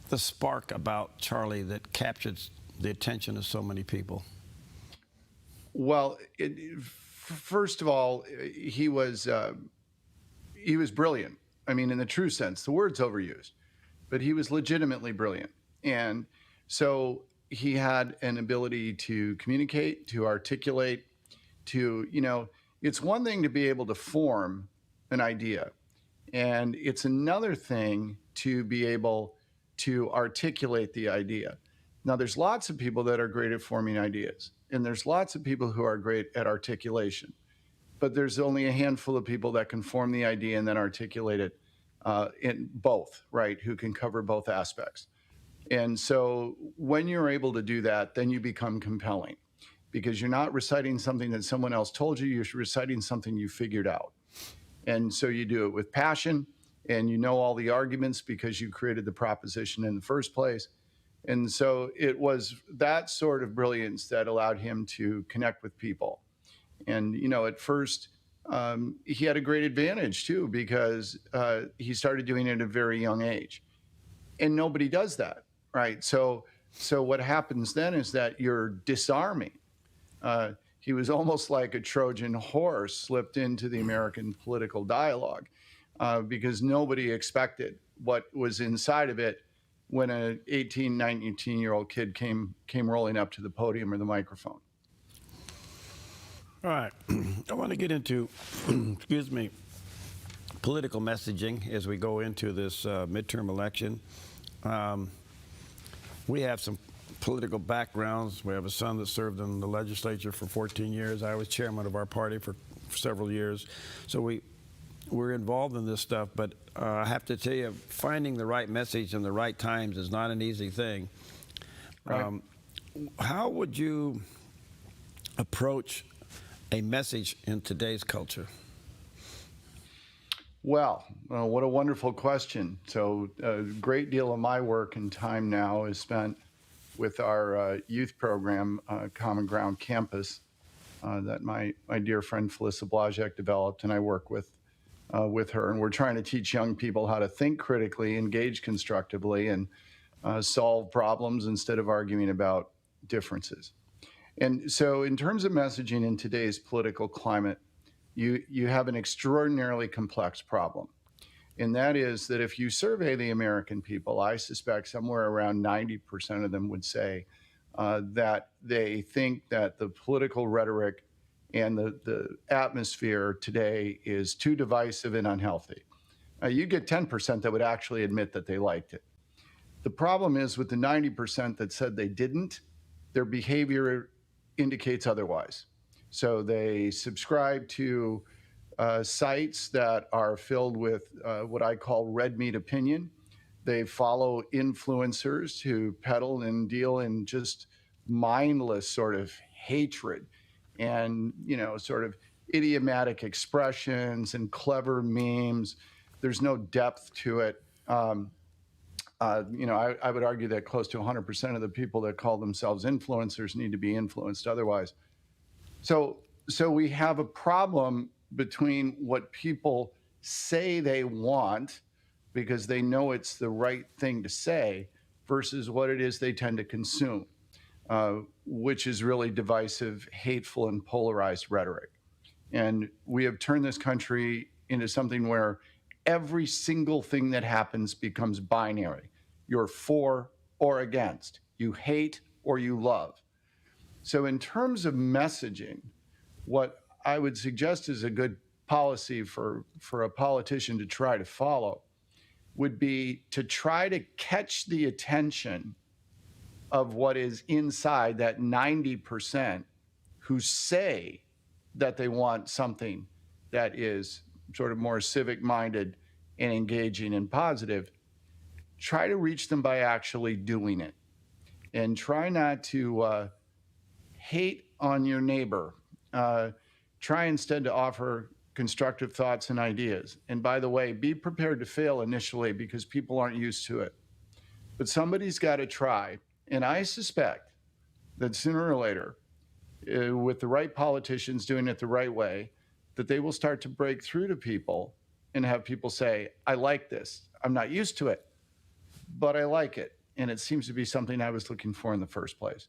the spark about Charlie that captured the attention of so many people? Well, first of all, he was brilliant. I mean, in the true sense, the word's overused, but he was legitimately brilliant. And so he had an ability to communicate, to articulate, it's one thing to be able to form an idea, and it's another thing to be able to articulate the idea. Now, there's lots of people that are great at forming ideas, and there's lots of people who are great at articulation, but there's only a handful of people that can form the idea and then articulate it in both, right, who can cover both aspects. And so when you're able to do that, then you become compelling, because you're not reciting something that someone else told you, you're reciting something you figured out. And so you do it with passion, and you know all the arguments because you created the proposition in the first place. And so it was that sort of brilliance that allowed him to connect with people. And, at first, he had a great advantage, too, because he started doing it at a very young age. And nobody does that, right? So what happens then is that you're disarming. he was almost like a Trojan horse slipped into the American political dialogue because nobody expected what was inside of it when an 18, 19-year-old kid came rolling up to the podium or the microphone. All right. I want to get into, excuse me, political messaging as we go into this midterm election. We have some political backgrounds. We have a son that served in the legislature for 14 years. I was chairman of our party for several years. So we're involved in this stuff, but I have to tell you, finding the right message in the right times is not an easy thing. Right. How would you approach a message in today's culture? Well, what a wonderful question. So a great deal of my work and time now is spent with our youth program, Common Ground Campus, that my dear friend Felissa Blazek developed, and I work with her. And we're trying to teach young people how to think critically, engage constructively, and solve problems instead of arguing about differences. And so in terms of messaging in today's political climate, you have an extraordinarily complex problem. And that is that if you survey the American people, I suspect somewhere around 90% of them would say that they think that the political rhetoric and the atmosphere today is too divisive and unhealthy. You get 10% that would actually admit that they liked it. The problem is with the 90% that said they didn't, their behavior indicates otherwise. So they subscribe to sites that are filled with what I call red meat opinion. They follow influencers who peddle and deal in just mindless sort of hatred and, sort of idiomatic expressions and clever memes. There's no depth to it. I would argue that close to 100% of the people that call themselves influencers need to be influenced otherwise. So we have a problem between what people say they want because they know it's the right thing to say versus what it is they tend to consume, which is really divisive, hateful, and polarized rhetoric. And we have turned this country into something where every single thing that happens becomes binary. You're for or against. You hate or you love. So in terms of messaging, what I would suggest is a good policy for a politician to try to follow would be to try to catch the attention of what is inside that 90% who say that they want something that is sort of more civic-minded and engaging and positive. Try to reach them by actually doing it. And try not to hate on your neighbor. Try instead to offer constructive thoughts and ideas. And by the way, be prepared to fail initially because people aren't used to it. But somebody's got to try. And I suspect that sooner or later, with the right politicians doing it the right way, that they will start to break through to people and have people say, I like this. I'm not used to it, but I like it. And it seems to be something I was looking for in the first place.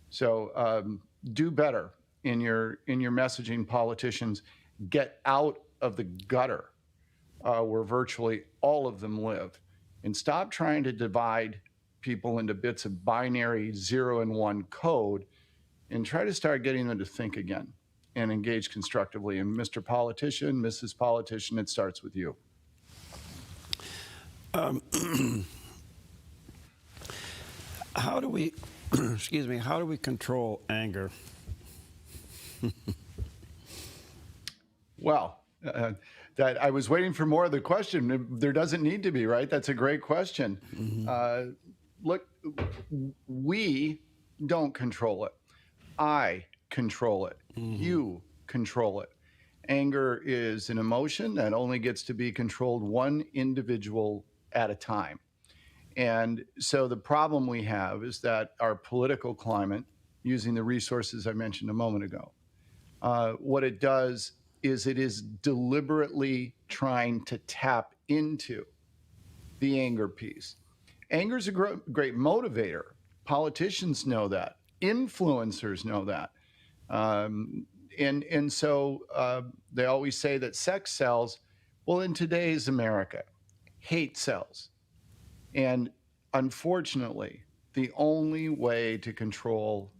So do better in your messaging, politicians. Get out of the gutter where virtually all of them live, and stop trying to divide people into bits of binary 0 and 1 code, and try to start getting them to think again and engage constructively. And Mr. Politician, Mrs. Politician, it starts with you. How do we, how do we control anger? Well, that I was waiting for more of the question. There doesn't need to be, right? That's a great question. Mm-hmm. Look, we don't control it. I control it. Mm-hmm. You control it. Anger is an emotion that only gets to be controlled one individual at a time. And so the problem we have is that our political climate, using the resources I mentioned a moment ago, what it does is it is deliberately trying to tap into the anger piece. Anger is a great motivator. Politicians know that. Influencers know that. And so they always say that sex sells. Well, in today's America, hate sells. And unfortunately, the only way to control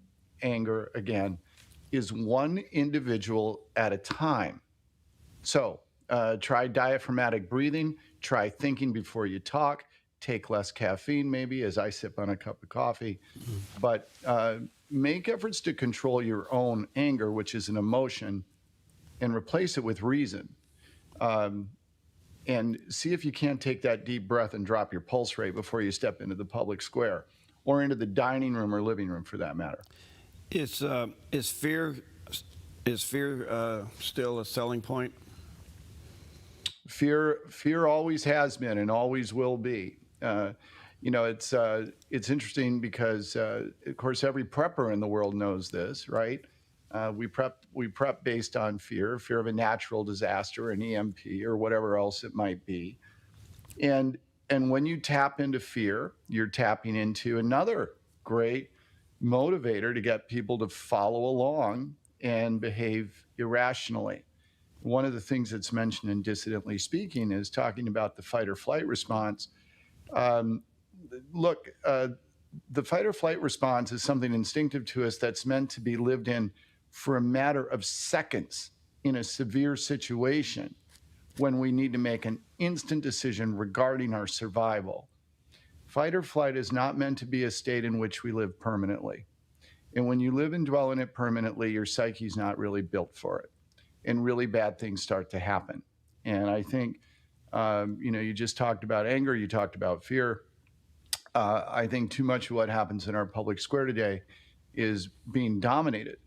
anger, again, is one individual at a time. So try diaphragmatic breathing, try thinking before you talk, take less caffeine maybe as I sip on a cup of coffee, but make efforts to control your own anger, which is an emotion, and replace it with reason. And see if you can't take that deep breath and drop your pulse rate before you step into the public square or into the dining room or living room for that matter. Is fear still a selling point? Fear always has been and always will be. It's interesting because, of course, every prepper in the world knows this, right? We prep based on fear of a natural disaster, an EMP, or whatever else it might be. And when you tap into fear, you're tapping into another great motivator to get people to follow along and behave irrationally. One of the things that's mentioned in Dissidently Speaking is talking about the fight or flight response. The fight or flight response is something instinctive to us that's meant to be lived in for a matter of seconds in a severe situation when we need to make an instant decision regarding our survival. Fight or flight is not meant to be a state in which we live permanently. And when you live and dwell in it permanently, your psyche's not really built for it. And really bad things start to happen. And I think, you just talked about anger, you talked about fear. I think too much of what happens in our public square today is being dominated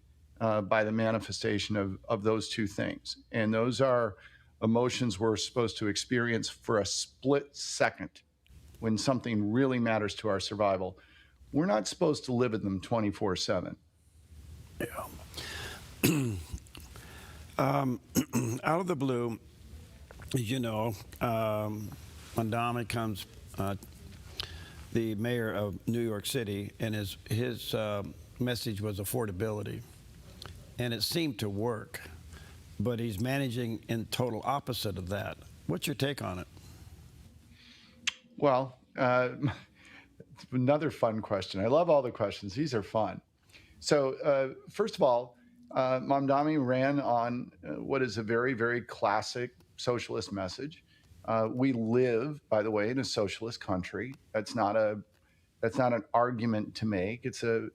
by the manifestation of those two things. And those are emotions we're supposed to experience for a split second when something really matters to our survival. We're not supposed to live in them 24/7. Yeah. Out of the blue, Mondami comes, the mayor of New York City, and his message was affordability. And it seemed to work, but he's managing in total opposite of that. What's your take on it? Well, another fun question. I love all the questions. These are fun. So first of all, Mamdani ran on what is a very, very classic socialist message. We live, by the way, in a socialist country. That's not an argument to make. It's a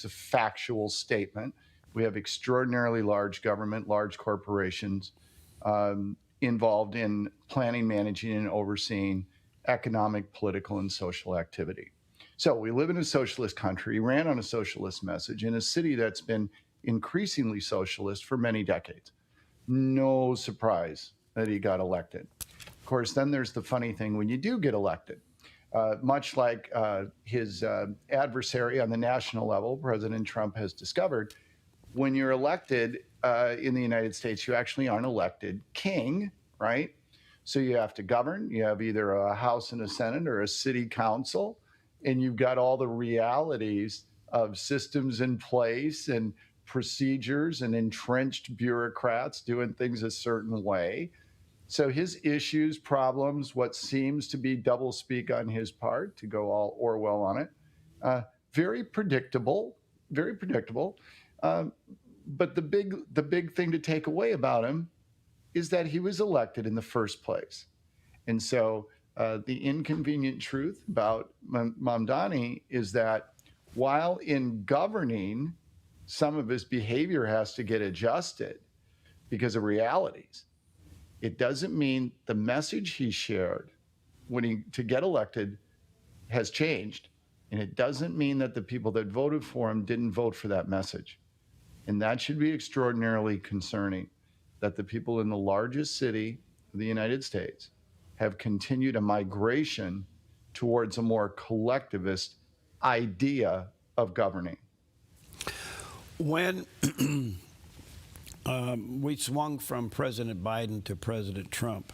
factual statement. We have extraordinarily large government, large corporations involved in planning, managing, and overseeing economic, political, and social activity. So we live in a socialist country, ran on a socialist message in a city that's been increasingly socialist for many decades. No surprise that he got elected. Of course, then there's the funny thing when you do get elected. Much like his adversary on the national level, President Trump has discovered, when you're elected in the United States, you actually aren't elected king, right? So you have to govern. You have either a House and a Senate or a city council, and you've got all the realities of systems in place and procedures and entrenched bureaucrats doing things a certain way. So his issues, problems, what seems to be doublespeak on his part, to go all Orwell on it, very predictable, very predictable. But the big thing to take away about him is that he was elected in the first place. And so the inconvenient truth about Mamdani is that while in governing, some of his behavior has to get adjusted because of realities. It doesn't mean the message he shared to get elected has changed. And it doesn't mean that the people that voted for him didn't vote for that message. And that should be extraordinarily concerning, that the people in the largest city of the United States have continued a migration towards a more collectivist idea of governing. When we swung from President Biden to President Trump,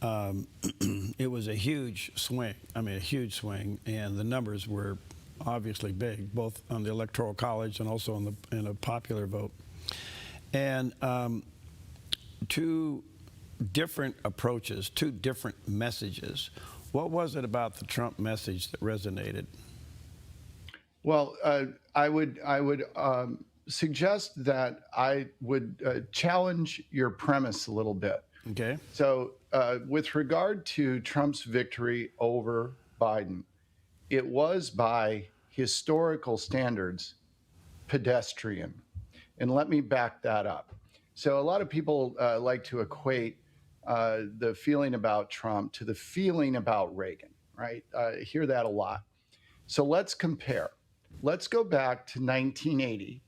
it was a huge swing. I mean, a huge swing, and the numbers were obviously big, both on the Electoral College and also in a popular vote. And two different approaches, two different messages. What was it about the Trump message that resonated? Well, I would suggest that I would challenge your premise a little bit. Okay. So, with regard to Trump's victory over Biden, it was by historical standards pedestrian. And let me back that up. So, a lot of people like to equate the feeling about Trump to the feeling about Reagan, right? I hear that a lot. So, let's compare. Let's go back to 1980,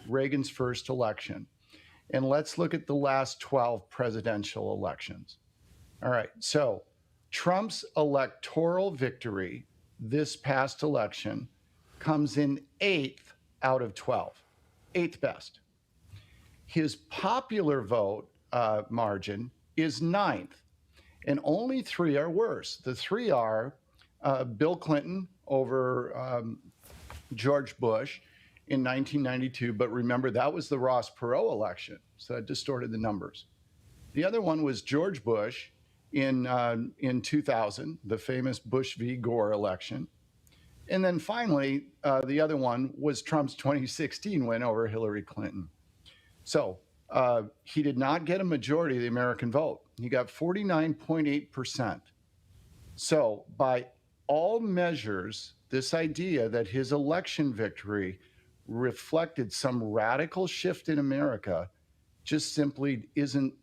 Reagan's first election, and let's look at the last 12 presidential elections. All right, so Trump's electoral victory this past election comes in 8th out of 12, 8th best. His popular vote margin is 9th, and only 3 are worse. The 3 are Bill Clinton over George Bush in 1992, but remember that was the Ross Perot election, so that distorted the numbers. The other one was George Bush in 2000, the famous Bush v. Gore election. And then finally, the other one was Trump's 2016 win over Hillary Clinton. So he did not get a majority of the American vote. He got 49.8%. So by all measures, this idea that his election victory reflected some radical shift in America just simply isn't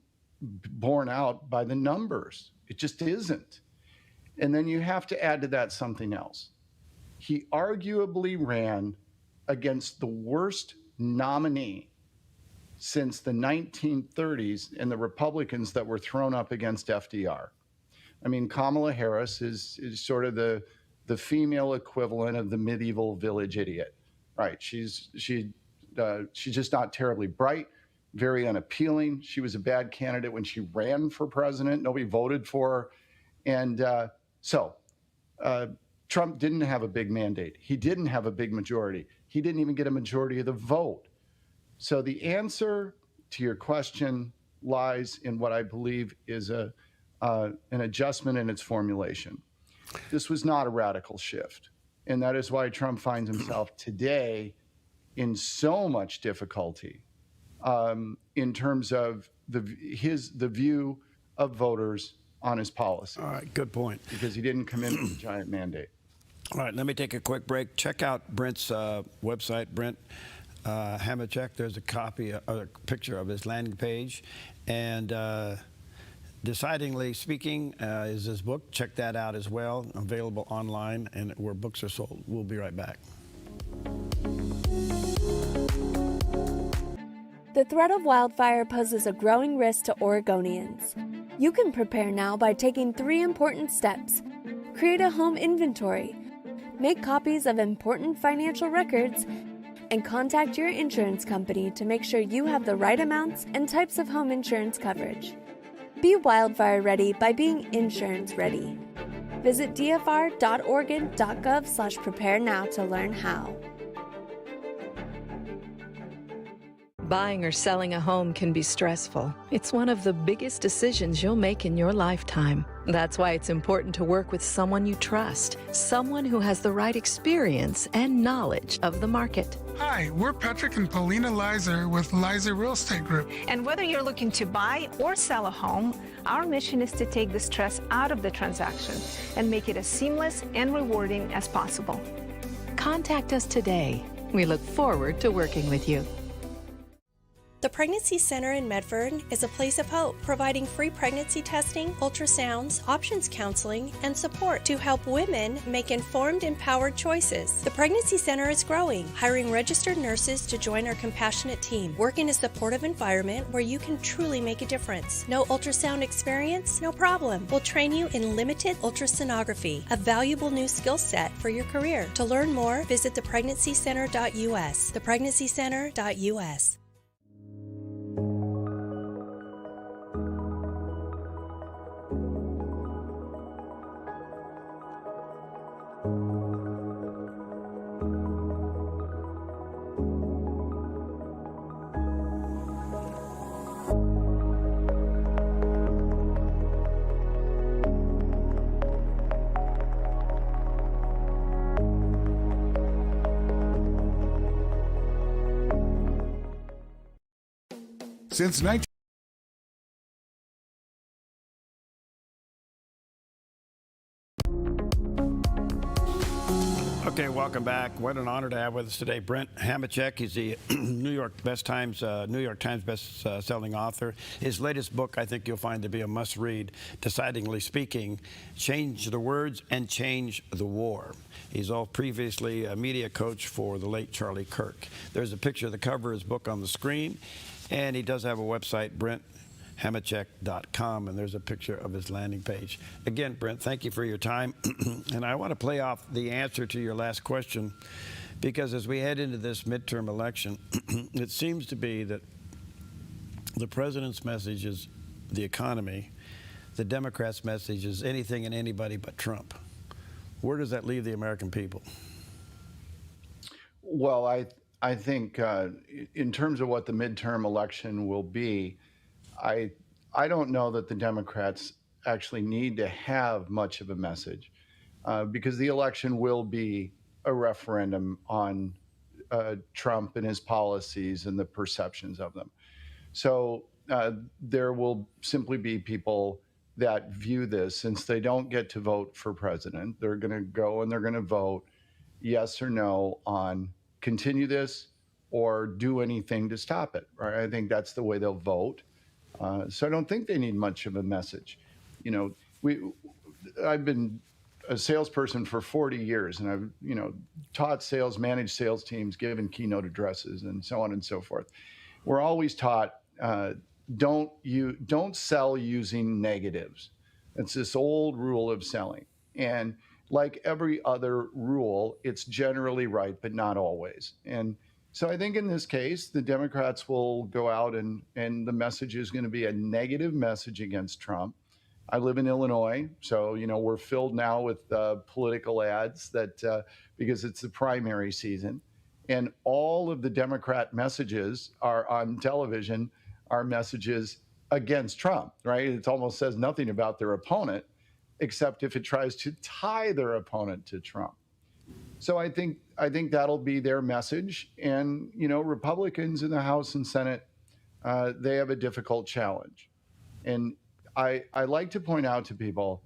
borne out by the numbers. It just isn't. And then you have to add to that something else. He arguably ran against the worst nominee since the 1930s and the Republicans that were thrown up against FDR. I mean, Kamala Harris is sort of the female equivalent of the medieval village idiot, right? She's just not terribly bright, very unappealing. She was a bad candidate when she ran for president. Nobody voted for her. And so Trump didn't have a big mandate. He didn't have a big majority. He didn't even get a majority of the vote. So the answer to your question lies in what I believe is an adjustment in its formulation. This was not a radical shift. And that is why Trump finds himself today in so much difficulty in terms of the view of voters on his policy. All right, good point. Because he didn't come in with a giant mandate. All right, let me take a quick break. Check out Brent's website, Brent Hamachek. There's a picture of his landing page. And Decidingly Speaking is his book. Check that out as well. Available online and where books are sold. We'll be right back. The threat of wildfire poses a growing risk to Oregonians. You can prepare now by taking 3 important steps. Create a home inventory, make copies of important financial records, and contact your insurance company to make sure you have the right amounts and types of home insurance coverage. Be wildfire ready by being insurance ready. Visit dfr.oregon.gov/prepare now to learn how. Buying or selling a home can be stressful. It's one of the biggest decisions you'll make in your lifetime. That's why it's important to work with someone you trust, someone who has the right experience and knowledge of the market. Hi, we're Patrick and Paulina Leiser with Leiser Real Estate Group. And whether you're looking to buy or sell a home, our mission is to take the stress out of the transaction and make it as seamless and rewarding as possible. Contact us today. We look forward to working with you. The Pregnancy Center in Medford is a place of hope, providing free pregnancy testing, ultrasounds, options counseling, and support to help women make informed, empowered choices. The Pregnancy Center is growing, hiring registered nurses to join our compassionate team. Work in a supportive environment where you can truly make a difference. No ultrasound experience? No problem. We'll train you in limited ultrasonography, a valuable new skill set for your career. To learn more, visit thepregnancycenter.us. Thepregnancycenter.us. Since 19... Okay, welcome back. What an honor to have with us today Brent Hamachek. He's the New York Times best-selling author. His latest book, I think you'll find to be a must-read, Decidedly Speaking, Change the Words and Change the War. He's all previously a media coach for the late Charlie Kirk. There's a picture of the cover of his book on the screen, and he does have a website, BrentHamachek.com, and there's a picture of his landing page. Again, Brent, thank you for your time. And I want to play off the answer to your last question, because as we head into this midterm election, it seems to be that the president's message is the economy. The Democrats' message is anything and anybody but Trump. Where does that leave the American people? Well, I think in terms of what the midterm election will be, I don't know that the Democrats actually need to have much of a message because the election will be a referendum on Trump and his policies and the perceptions of them. So there will simply be people that view this, since they don't get to vote for president, they're going to go and they're going to vote yes or no on continue this or do anything to stop it, right? I think that's the way they'll vote. So I don't think they need much of a message. You know, I've been a salesperson for 40 years, and I've, taught sales, managed sales teams, given keynote addresses, and so on and so forth. We're always taught, don't sell using negatives. It's this old rule of selling. And like every other rule, it's generally right, but not always. And so I think in this case, the Democrats will go out and the message is going to be a negative message against Trump. I live in Illinois, so we're filled now with political ads that because it's the primary season, and all of the Democrat messages are on television are messages against Trump. Right? It almost says nothing about their opponent, except if it tries to tie their opponent to Trump. So I think that'll be their message. And, Republicans in the House and Senate, they have a difficult challenge. And I like to point out to people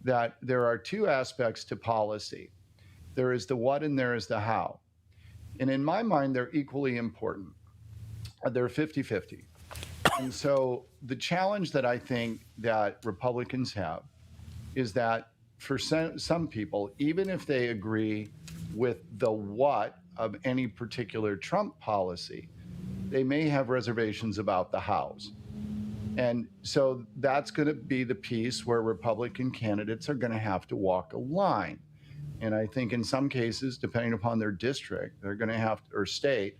that there are two aspects to policy. There is the what and there is the how. And in my mind, they're equally important. They're 50-50. And so the challenge that I think that Republicans have is that for some people, even if they agree with the what of any particular Trump policy, they may have reservations about the hows. And so that's going to be the piece where Republican candidates are going to have to walk a line. And I think in some cases, depending upon their district, they're going to have to, or state,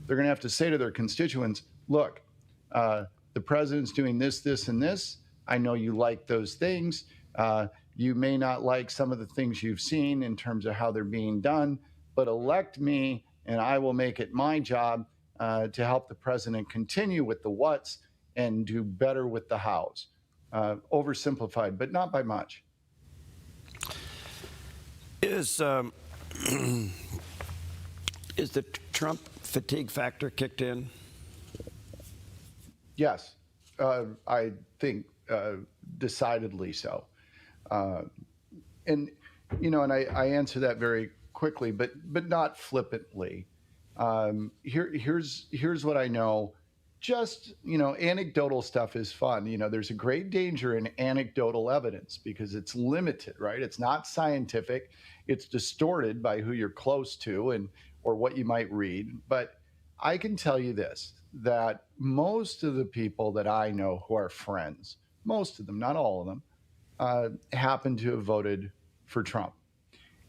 they're going to have to say to their constituents, look, the president's doing this, this, and this. I know you like those things. You may not like some of the things you've seen in terms of how they're being done, but elect me and I will make it my job to help the president continue with the what's and do better with the hows. Oversimplified, but not by much. Is the Trump fatigue factor kicked in? Yes, I think decidedly so. And I answer that very quickly, but not flippantly. Here's what I know. Just, anecdotal stuff is fun. There's a great danger in anecdotal evidence because it's limited, right? It's not scientific. It's distorted by who you're close to or what you might read. But I can tell you this, that most of the people that I know who are friends, most of them, not all of them, happen to have voted for Trump.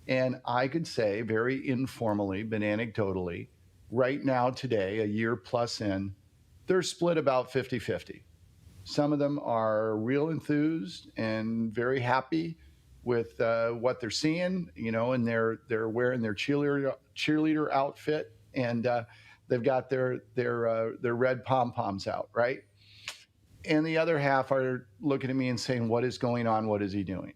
And I could say very informally, but anecdotally, right now, today, a year plus in, they're split about 50-50. Some of them are real enthused and very happy with what they're seeing, and they're wearing their cheerleader outfit, and they've got their red pom-poms out, right? And the other half are looking at me and saying, what is going on? What is he doing?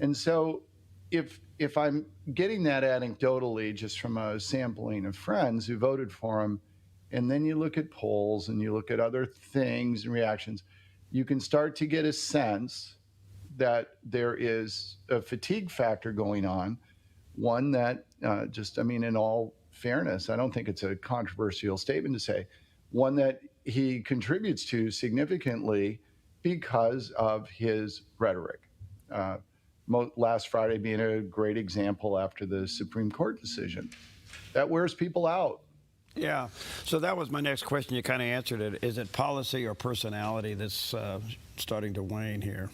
And so if I'm getting that anecdotally just from a sampling of friends who voted for him, and then you look at polls and you look at other things and reactions, you can start to get a sense that there is a fatigue factor going on. One that in all fairness, I don't think it's a controversial statement to say, one that he contributes to significantly because of his rhetoric. Last Friday being a great example after the Supreme Court decision. That wears people out. Yeah. So that was my next question. You kind of answered it. Is it policy or personality that's starting to wane here?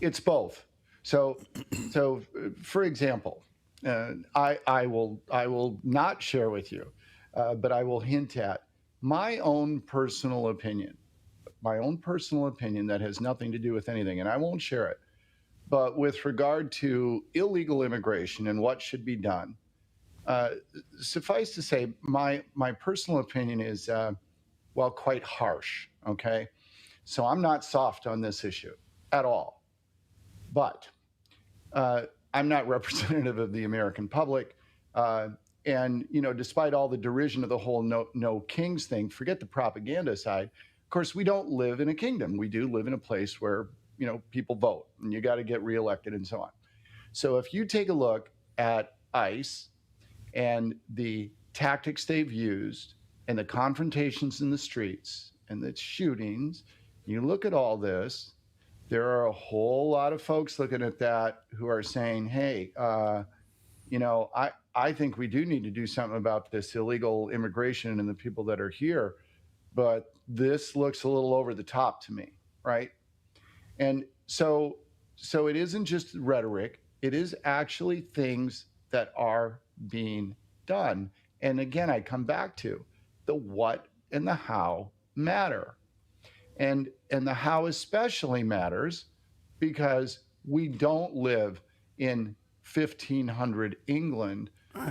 It's both. So for example, I will not share with you, but I will hint at my own personal opinion that has nothing to do with anything, and I won't share it. But with regard to illegal immigration and what should be done, suffice to say, my personal opinion is, quite harsh, okay? So I'm not soft on this issue at all. But I'm not representative of the American public. And, despite all the derision of the whole no kings thing, forget the propaganda side. Of course, we don't live in a kingdom. We do live in a place where, people vote and you got to get reelected and so on. So if you take a look at ICE and the tactics they've used and the confrontations in the streets and the shootings, you look at all this, there are a whole lot of folks looking at that who are saying, hey, I think we do need to do something about this illegal immigration and the people that are here, but this looks a little over the top to me, right? And so it isn't just rhetoric, it is actually things that are being done. And again, I come back to the what and the how matter. And the how especially matters because we don't live in 1500 England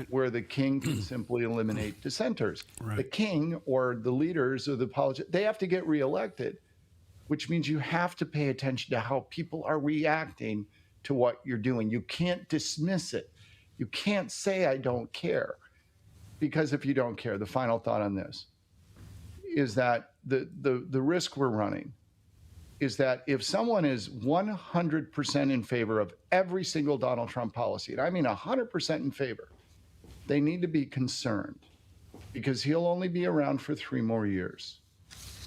where the king can simply eliminate dissenters. Right. The king or the leaders or the politicians, they have to get reelected, which means you have to pay attention to how people are reacting to what you're doing. You can't dismiss it. You can't say, I don't care. Because if you don't care, the final thought on this is that the risk we're running is that if someone is 100% in favor of every single Donald Trump policy, and I mean 100% in favor, they need to be concerned because he'll only be around for 3 more years.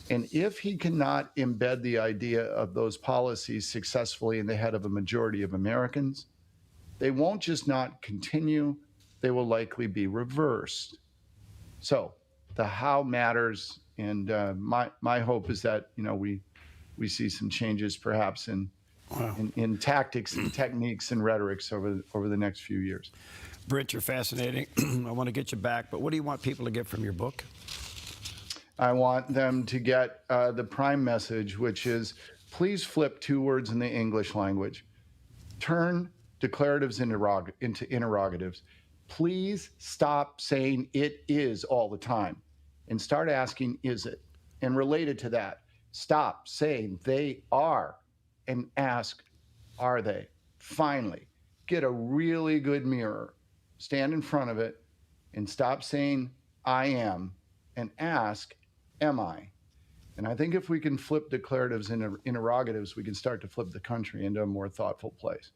And if he cannot embed the idea of those policies successfully in the head of a majority of Americans, they won't just not continue, they will likely be reversed. So the how matters, and my hope is that we see some changes perhaps in tactics and techniques and rhetorics over the next few years. Brent, you're fascinating. I want to get you back, but what do you want people to get from your book? I want them to get the prime message, which is please flip 2 words in the English language. Turn declaratives into interrogatives. Please stop saying it is all the time and start asking, is it? And related to that, stop saying they are and ask, are they? Finally, get a really good mirror, stand in front of it, and stop saying I am and ask, am I? And I think if we can flip declaratives into interrogatives, we can start to flip the country into a more thoughtful place.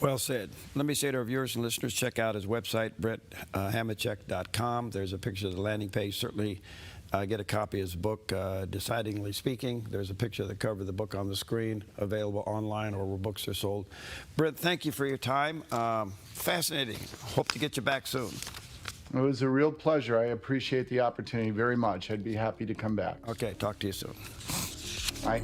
Well said. Let me say to our viewers and listeners, check out his website, BrentHamachek.com. There's a picture of the landing page. Certainly get a copy of his book, Decidingly Speaking. There's a picture of the cover of the book on the screen, available online or where books are sold. Brent, thank you for your time. Fascinating. Hope to get you back soon. It was a real pleasure. I appreciate the opportunity very much. I'd be happy to come back. Okay, talk to you soon. Bye.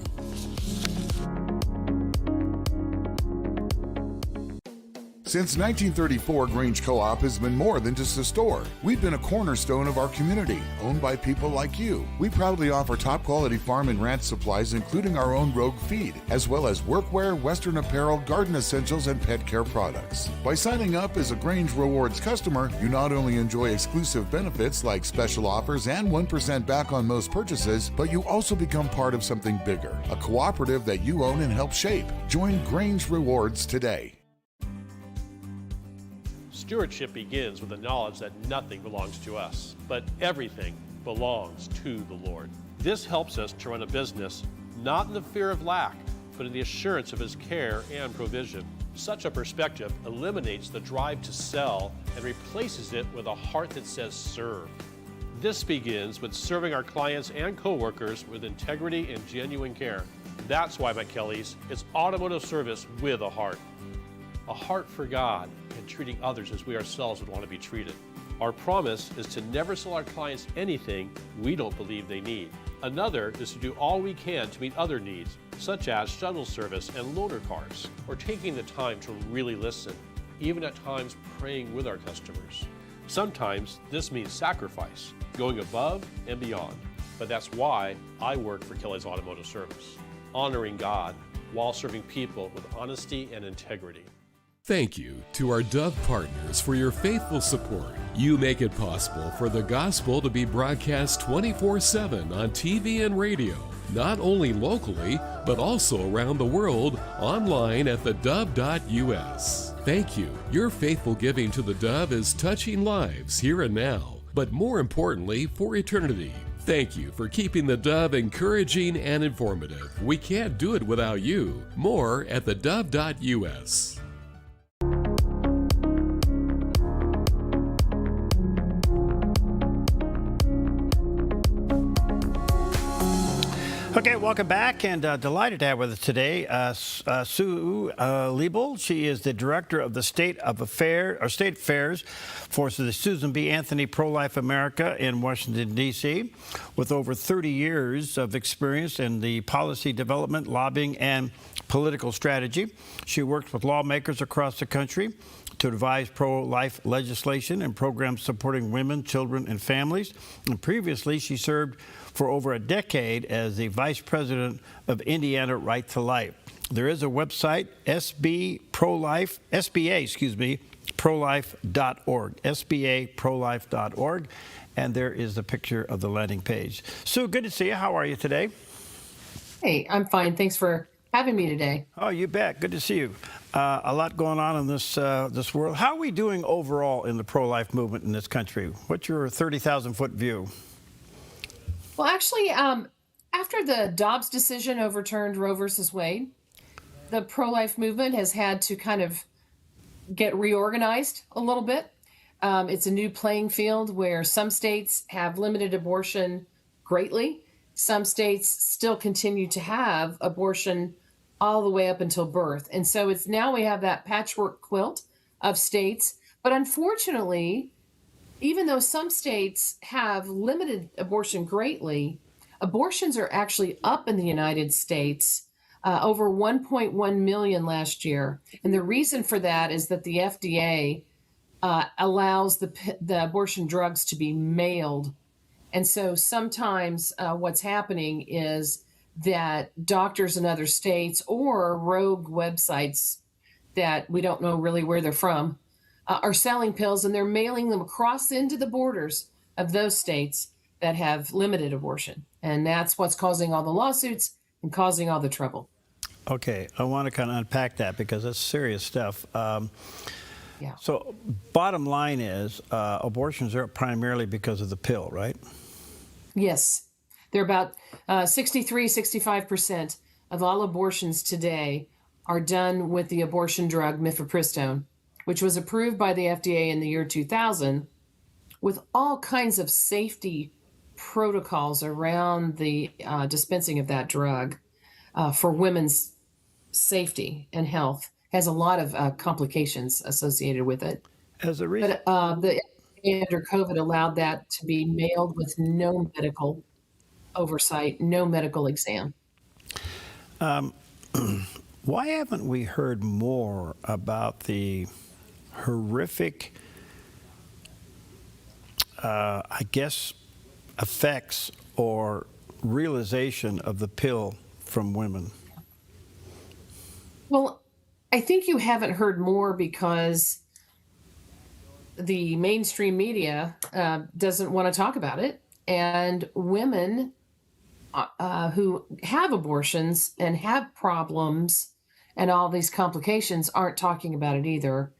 Since 1934, Grange Co-op has been more than just a store. We've been a cornerstone of our community, owned by people like you. We proudly offer top-quality farm and ranch supplies, including our own Rogue feed, as well as workwear, Western apparel, garden essentials, and pet care products. By signing up as a Grange Rewards customer, you not only enjoy exclusive benefits like special offers and 1% back on most purchases, but you also become part of something bigger, a cooperative that you own and help shape. Join Grange Rewards today. Stewardship begins with the knowledge that nothing belongs to us, but everything belongs to the Lord. This helps us to run a business not in the fear of lack, but in the assurance of His care and provision. Such a perspective eliminates the drive to sell and replaces it with a heart that says serve. This begins with serving our clients and coworkers with integrity and genuine care. That's why McKelly's is automotive service with a heart for God and treating others as we ourselves would want to be treated. Our promise is to never sell our clients anything we don't believe they need. Another is to do all we can to meet other needs, such as shuttle service and loaner cars, or taking the time to really listen, even at times praying with our customers. Sometimes this means sacrifice, going above and beyond, but that's why I work for Kelly's Automotive Service, honoring God while serving people with honesty and integrity. Thank you to our Dove partners for your faithful support. You make it possible for the gospel to be broadcast 24/7 on TV and radio, not only locally, but also around the world online at theDove.us. Thank you. Your faithful giving to the Dove is touching lives here and now, but more importantly, for eternity. Thank you for keeping the Dove encouraging and informative. We can't do it without you. More at theDove.us. Okay, welcome back, and delighted to have with us today Sue Liebel. She is the director of the State Affairs for the Susan B. Anthony Pro-Life America in Washington, D.C., with over 30 years of experience in the policy development, lobbying, and political strategy. She works with lawmakers across the country to advise pro-life legislation and programs supporting women, children, and families. And previously, she served for over a decade as the vice president of Indiana Right to Life. There is a website, prolife.org, sbaprolife.org, and there is the picture of the landing page. Sue, good to see you. How are you today? Hey, I'm fine. Thanks for having me today. Oh, you bet. Good to see you. A lot going on in this world. How are we doing overall in the pro-life movement in this country? What's your 30,000-foot view? Well, actually, after the Dobbs decision overturned Roe versus Wade, the pro-life movement has had to kind of get reorganized a little bit. It's a new playing field where some states have limited abortion greatly. Some states still continue to have abortion all the way up until birth. And so it's now we have that patchwork quilt of states. But unfortunately, even though some states have limited abortion greatly, abortions are actually up in the United States, over 1.1 million last year. And the reason for that is that the FDA allows the abortion drugs to be mailed. And so sometimes what's happening is that doctors in other states or rogue websites that we don't know really where they're from are selling pills, and they're mailing them across into the borders of those states that have limited abortion. And that's what's causing all the lawsuits and causing all the trouble. Okay, I want to kind of unpack that because that's serious stuff. Yeah. So bottom line is abortions are primarily because of the pill, right? Yes. They're about 65% of all abortions today are done with the abortion drug mifepristone, which was approved by the FDA in the year 2000 with all kinds of safety protocols around the dispensing of that drug for women's safety and health. Has a lot of complications associated with it. As a reason, but the FDA under COVID allowed that to be mailed with no medical oversight, no medical exam. Why haven't we heard more about the horrific, effects or realization of the pill from women? Well, I think you haven't heard more because the mainstream media doesn't want to talk about it. And women who have abortions and have problems and all these complications aren't talking about it either.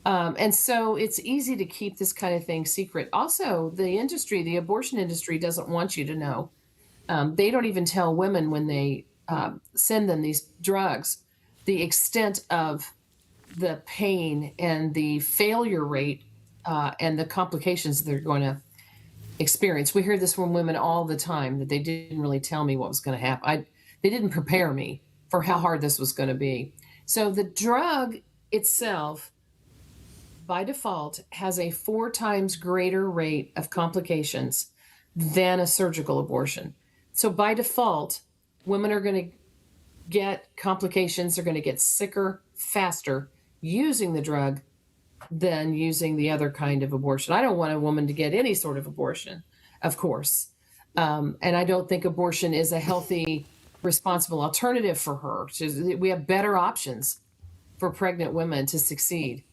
And so it's easy to keep this kind of thing secret. Also, the abortion industry doesn't want you to know. They don't even tell women when they send them these drugs the extent of the pain and the failure rate and the complications they're going to experience. We hear this from women all the time, that they didn't really tell me what was going to happen. They didn't prepare me for how hard this was going to be. So the drug itself, by default, has a 4 times greater rate of complications than a surgical abortion. So by default, women are going to get complications, they're going to get sicker faster using the drug than using the other kind of abortion. I don't want a woman to get any sort of abortion, of course. And I don't think abortion is a healthy, responsible alternative for her. We have better options for pregnant women to succeed.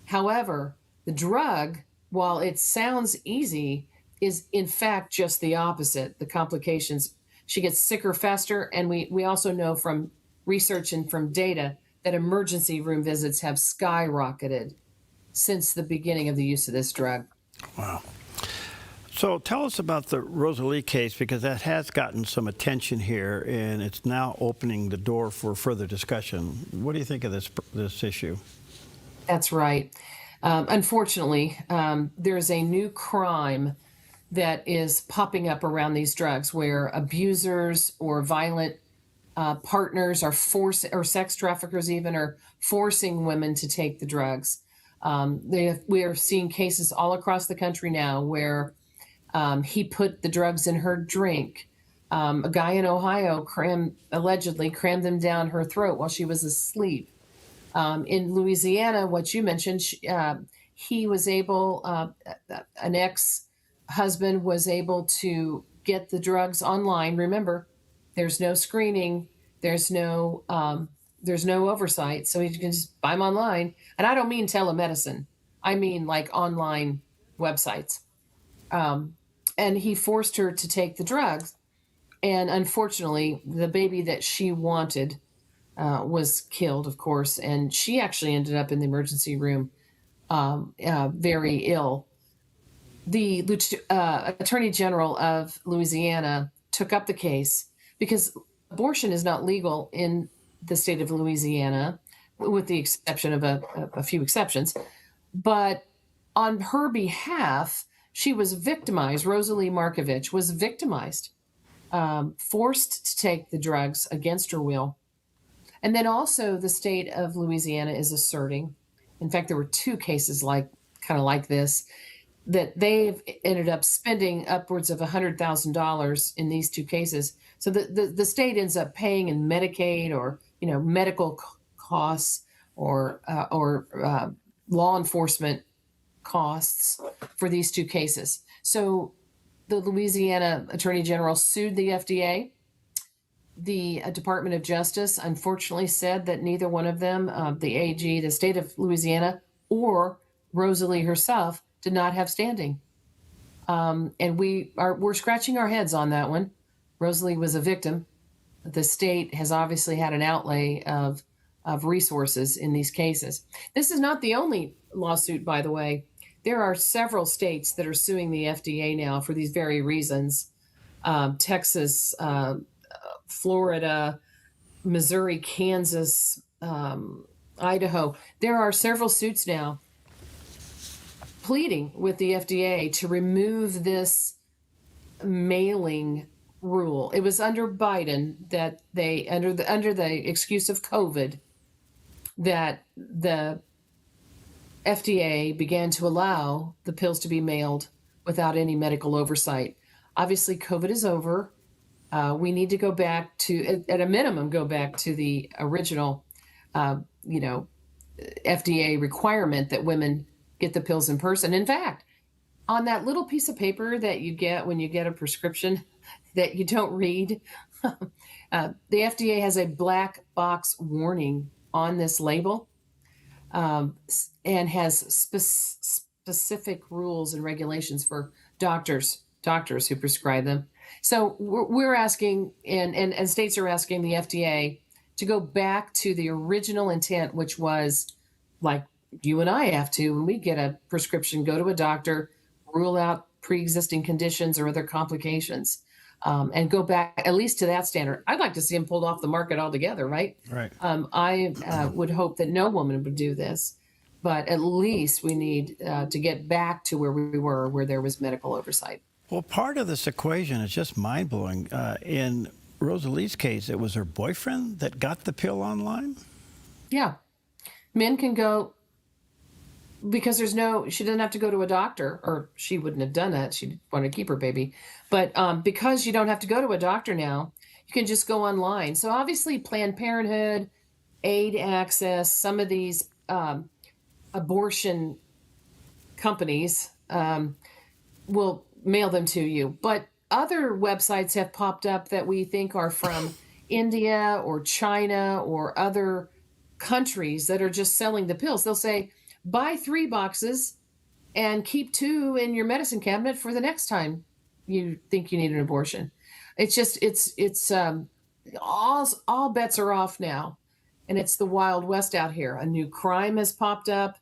However, the drug, while it sounds easy, is in fact just the opposite. The complications, she gets sicker faster. And we also know from research and from data that emergency room visits have skyrocketed since the beginning of the use of this drug. Wow. So tell us about the Rosalie case, because that has gotten some attention here, and it's now opening the door for further discussion. What do you think of this issue? That's right. Unfortunately, there's a new crime that is popping up around these drugs where abusers or violent partners are or sex traffickers even are forcing women to take the drugs. We are seeing cases all across the country now where he put the drugs in her drink. A guy in Ohio allegedly crammed them down her throat while she was asleep. In Louisiana, what you mentioned, he was able, an ex-husband was able to get the drugs online. Remember, there's no screening, there's no oversight, so he can just buy them online. And I don't mean telemedicine, I mean like online websites. And he forced her to take the drugs. And unfortunately, the baby that she wanted was killed, of course, and she actually ended up in the emergency room very ill. The Attorney General of Louisiana took up the case because abortion is not legal in the state of Louisiana, with the exception of a few exceptions. But on her behalf, she was victimized. Rosalie Markovich was victimized, forced to take the drugs against her will. And then also the state of Louisiana is asserting, in fact, there were 2 cases kind of like this, that they've ended up spending upwards of $100,000 in these 2 cases. So the state ends up paying in Medicaid or medical costs or law enforcement costs for these 2 cases. So the Louisiana Attorney General sued the FDA. The Department of Justice unfortunately said that neither one of them, the AG, the state of Louisiana, or Rosalie herself, did not have standing. And we're scratching our heads on that one. Rosalie was a victim. The state has obviously had an outlay of resources in these cases. This is not the only lawsuit, by the way. There are several states that are suing the FDA now for these very reasons. Texas, Florida, Missouri, Kansas, Idaho. There are several suits now pleading with the FDA to remove this mailing rule. It was under Biden that they, under the excuse of COVID, that the FDA began to allow the pills to be mailed without any medical oversight. Obviously, COVID is over. We need to go back to, at a minimum, go back to the original, FDA requirement that women get the pills in person. In fact, on that little piece of paper that you get when you get a prescription that you don't read, the FDA has a black box warning on this label and has specific rules and regulations for doctors who prescribe them. So we're asking, and states are asking the FDA to go back to the original intent, which was like you and I have to, when we get a prescription, go to a doctor, rule out pre-existing conditions or other complications, and go back at least to that standard. I'd like to see them pulled off the market altogether, right? Right. I would hope that no woman would do this, but at least we need to get back to where we were, where there was medical oversight. Well, part of this equation is just mind-blowing. In Rosalie's case, it was her boyfriend that got the pill online? Yeah. Men can go, because she doesn't have to go to a doctor, or she wouldn't have done that. She'd want to keep her baby. But because you don't have to go to a doctor now, you can just go online. So obviously Planned Parenthood, Aid Access, some of these abortion companies will mail them to you. But other websites have popped up that we think are from India or China or other countries that are just selling the pills. They'll say, buy 3 boxes and keep 2 in your medicine cabinet for the next time you think you need an abortion. It's just, it's all bets are off now. And it's the Wild West out here. A new crime has popped up.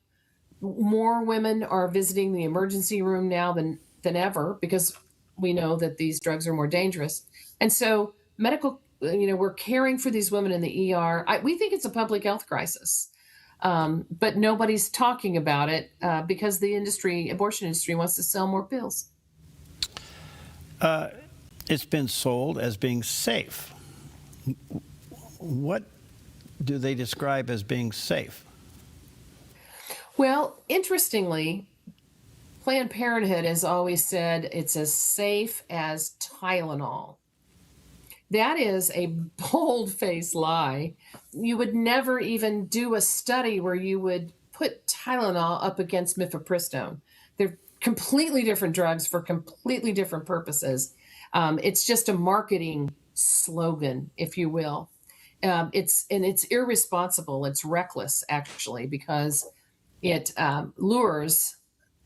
More women are visiting the emergency room now than ever, because we know that these drugs are more dangerous. And so we're caring for these women in the ER. We think it's a public health crisis. But nobody's talking about it because the abortion industry wants to sell more pills. It's been sold as being safe. What do they describe as being safe? Well, interestingly, Planned Parenthood has always said it's as safe as Tylenol. That is a bold-faced lie. You would never even do a study where you would put Tylenol up against mifepristone. They're completely different drugs for completely different purposes. It's just a marketing slogan, if you will. It's irresponsible. It's reckless, actually, because it lures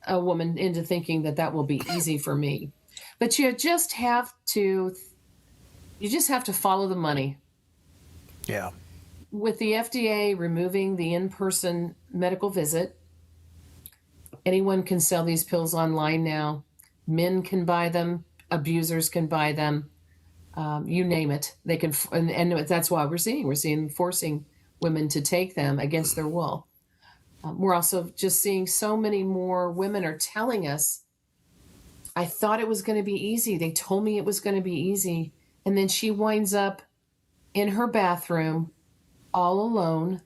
a woman into thinking that will be easy for me. But you just have to follow the money. Yeah. With the FDA removing the in-person medical visit, anyone can sell these pills online now. Men can buy them. Abusers can buy them. You name it. They can, and that's why we're seeing forcing women to take them against their will. We're also just seeing so many more women are telling us, I thought it was going to be easy. They told me it was going to be easy. And then she winds up in her bathroom all alone.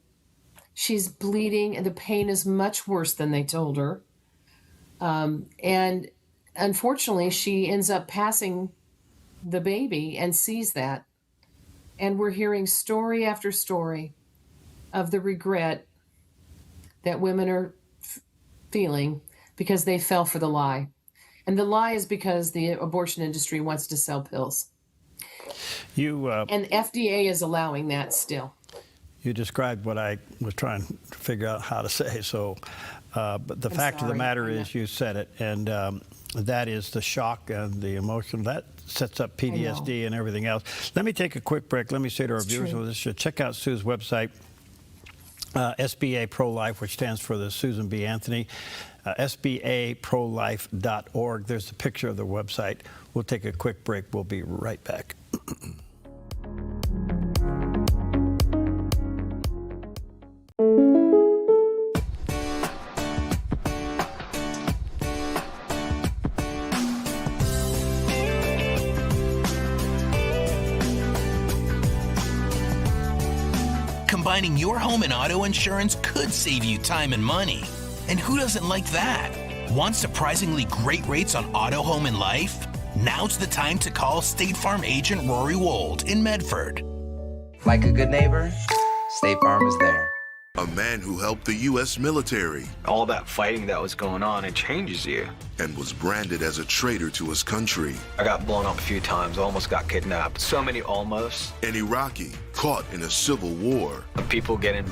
She's bleeding, and the pain is much worse than they told her. And unfortunately, she ends up passing the baby and sees that. And we're hearing story after story of the regret that women are feeling because they fell for the lie. And the lie is because the abortion industry wants to sell pills. And FDA is allowing that still. You described what I was trying to figure out how to say. So, but the fact of the matter is, you said it, and that is the shock and the emotion that sets up PTSD and everything else. Let me take a quick break. Let me say to our viewers, well, check out Sue's website, SBA Pro-Life, which stands for the Susan B. Anthony, SBAProlife.org. There's a picture of the website. We'll take a quick break. We'll be right back. Combining your home and auto insurance could save you time and money. And who doesn't like that? Want surprisingly great rates on auto, home, and life? Now's the time to call State Farm agent Rory Wold in Medford. Like a good neighbor, State Farm is there. A man who helped the U.S. military. All that fighting that was going on, it changes you. And was branded as a traitor to his country. I got blown up a few times, almost got kidnapped. So many almost. An Iraqi caught in a civil war. People getting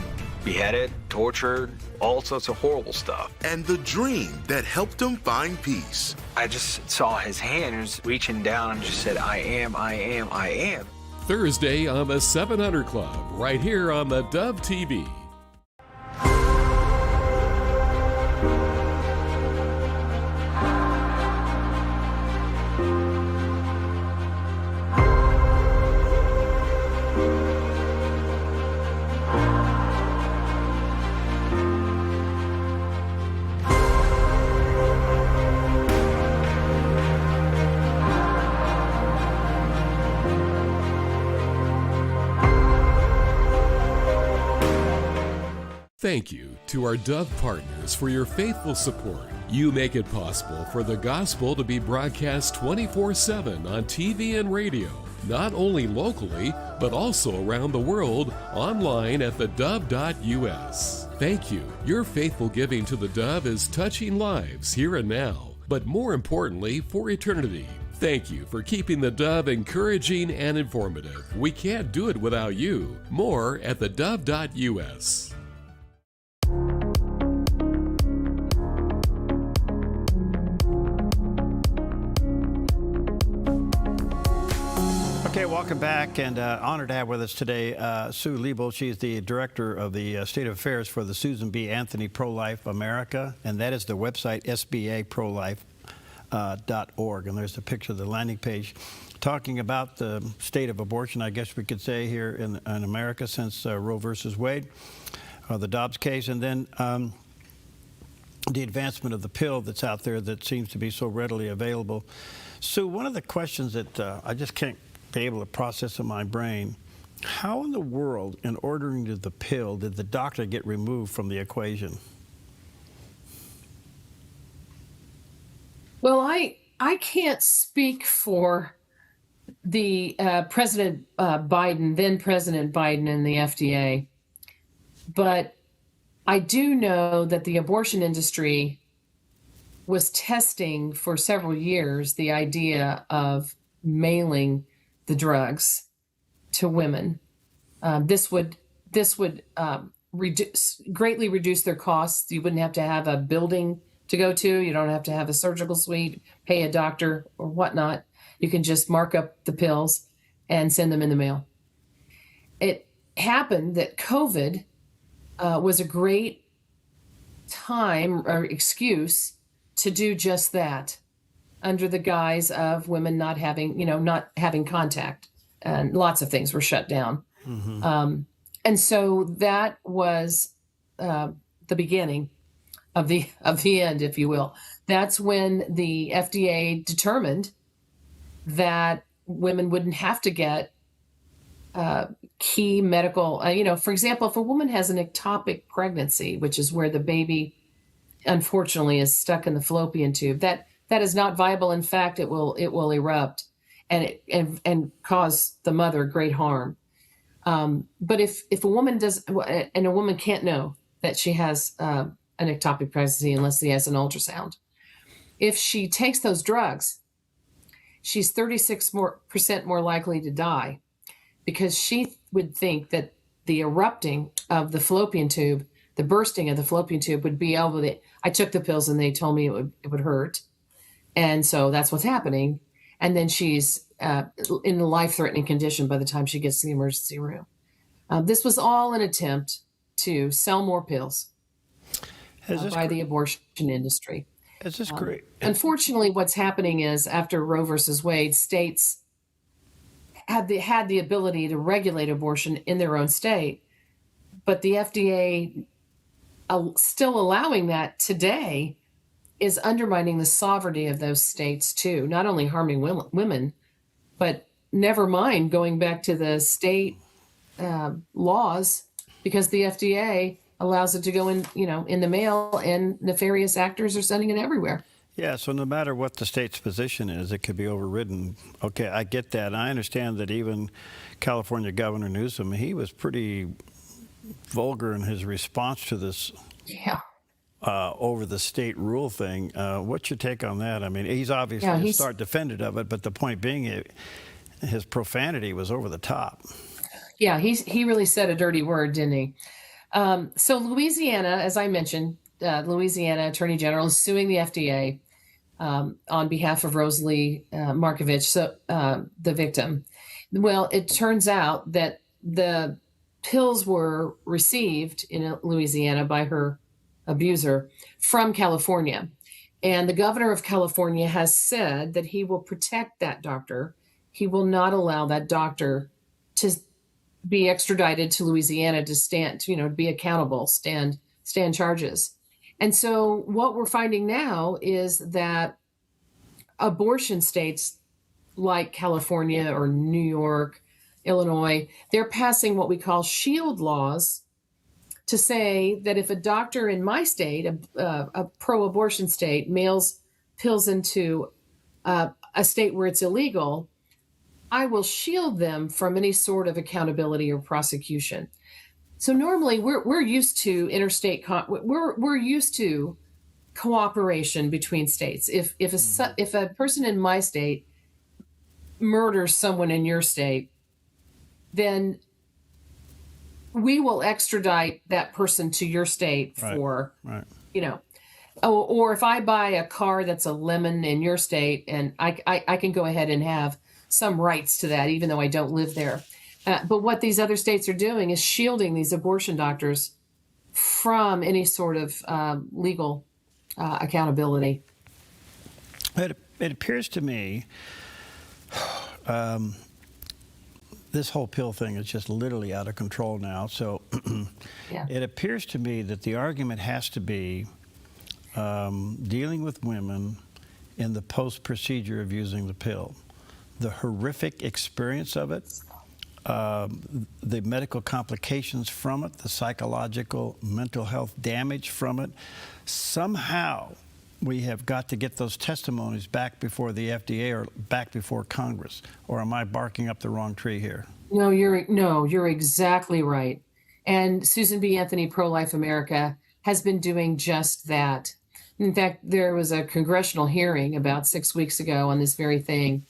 beheaded, tortured, all sorts of horrible stuff. And the dream that helped him find peace. I just saw his hands reaching down and just said, I am. Thursday on the 700 Club, right here on the Dove TV. Thank you to our Dove partners for your faithful support. You make it possible for the gospel to be broadcast 24/7 on TV and radio, not only locally, but also around the world online at theDove.us. Thank you. Your faithful giving to the Dove is touching lives here and now, but more importantly, for eternity. Thank you for keeping the Dove encouraging and informative. We can't do it without you. More at theDove.us. Okay, welcome back, and honored to have with us today Sue Liebel. She's the director of the State of Affairs for the Susan B. Anthony Pro-Life America, and that is the website, sbaprolife.org. And there's a picture of the landing page talking about the state of abortion, I guess we could say, here in America since Roe versus Wade, the Dobbs case, and then the advancement of the pill that's out there that seems to be so readily available. Sue, one of the questions that I just can't be able to process in my brain, how in the world, in ordering the pill, did the doctor get removed from the equation? Well, I can't speak for the President Biden, then President Biden, and the FDA, but I do know that the abortion industry was testing for several years the idea of mailing the drugs to women. This would greatly reduce their costs. You wouldn't have to have a building to go to. You don't have to have a surgical suite, pay a doctor or whatnot. You can just mark up the pills and send them in the mail. It happened that COVID was a great time or excuse to do just that, under the guise of women not having contact, and lots of things were shut down. Mm-hmm. And so that was the beginning of the end, if you will. That's when the FDA determined that women wouldn't have to get key medical, for example, if a woman has an ectopic pregnancy, which is where the baby unfortunately is stuck in the fallopian tube, that is not viable. In fact, it will erupt and cause the mother great harm. But if a woman does, and a woman can't know that she has an ectopic pregnancy unless she has an ultrasound, if she takes those drugs, she's 36% more likely to die, because she would think that the erupting of the fallopian tube, the bursting of the fallopian tube, would be able to. I took the pills and they told me it would hurt. And so that's what's happening. And then she's in a life-threatening condition by the time she gets to the emergency room. This was all an attempt to sell more pills by the abortion industry. Is this great? Unfortunately, what's happening is, after Roe versus Wade, states had the ability to regulate abortion in their own state, but the FDA still allowing that today is undermining the sovereignty of those states too, not only harming women, but never mind going back to the state laws, because the FDA allows it to go in the mail, and nefarious actors are sending it everywhere. Yeah, so no matter what the state's position is, it could be overridden. Okay, I get that. And I understand that even California Governor Newsom, he was pretty vulgar in his response to this. Yeah. Over the state rule thing. What's your take on that? I mean, he's obviously a stark defender of it, but the point being, his profanity was over the top. Yeah, he really said a dirty word, didn't he? So Louisiana, as I mentioned, Louisiana Attorney General is suing the FDA on behalf of Rosalie Markovich, so the victim. Well, it turns out that the pills were received in Louisiana by her abuser from California. And the governor of California has said that he will protect that doctor. He will not allow that doctor to be extradited to Louisiana to be accountable, stand charges. And so what we're finding now is that abortion states like California or New York, Illinois, they're passing what we call shield laws to say that if a doctor in my state, a pro-abortion state, mails pills into a state where it's illegal, I will shield them from any sort of accountability or prosecution. So normally we're used to interstate we're used to cooperation between states. If a person in my state murders someone in your state, then we will extradite that person to your state for, you know, or if I buy a car that's a lemon in your state, and I can go ahead and have some rights to that, even though I don't live there. But what these other states are doing is shielding these abortion doctors from any sort of legal accountability. It appears to me this whole pill thing is just literally out of control now. So it appears to me that the argument has to be dealing with women in the post-procedure of using the pill. The horrific experience of it, the medical complications from it, the psychological, mental health damage from it. Somehow we have got to get those testimonies back before the FDA or back before Congress. Or am I barking up the wrong tree here? No, you're exactly right. And Susan B. Anthony, Pro-Life America, has been doing just that. In fact, there was a congressional hearing about 6 weeks ago on this very thing.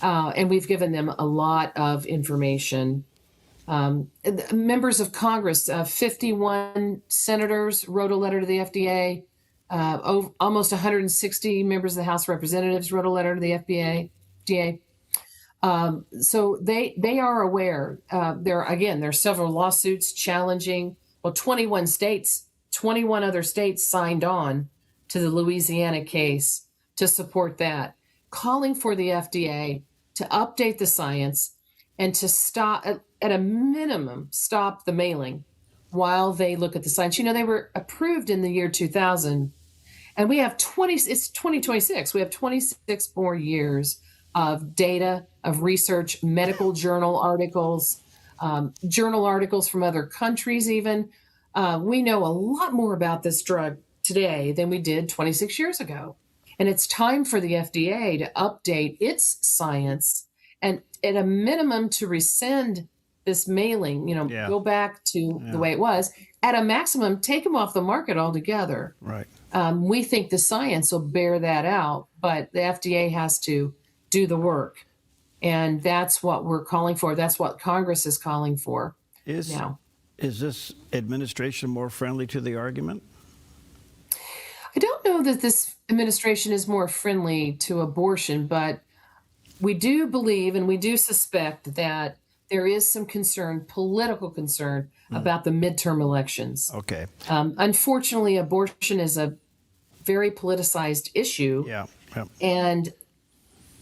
And we've given them a lot of information. Members of Congress, 51 senators wrote a letter to the FDA. Almost 160 members of the House of Representatives wrote a letter to the FDA. So they are aware. There are several lawsuits challenging. Well, 21 other states signed on to the Louisiana case to support that, calling for the FDA to update the science and to stop, at a minimum, stop the mailing while they look at the science. You know, they were approved in the year 2000, and we have it's 2026. We have 26 more years of data, of research, medical journal articles from other countries even. We know a lot more about this drug today than we did 26 years ago. And it's time for the FDA to update its science and at a minimum to rescind this mailing, go back to the way it was. At a maximum, take them off the market altogether. Right. We think the science will bear that out, but the FDA has to do the work. And that's what we're calling for. That's what Congress is calling for now. Is this administration more friendly to the argument? I don't know that this administration is more friendly to abortion, but we do believe and we do suspect that there is some concern, political concern, about the midterm elections. Okay. Unfortunately, abortion is a very politicized issue. Yeah. And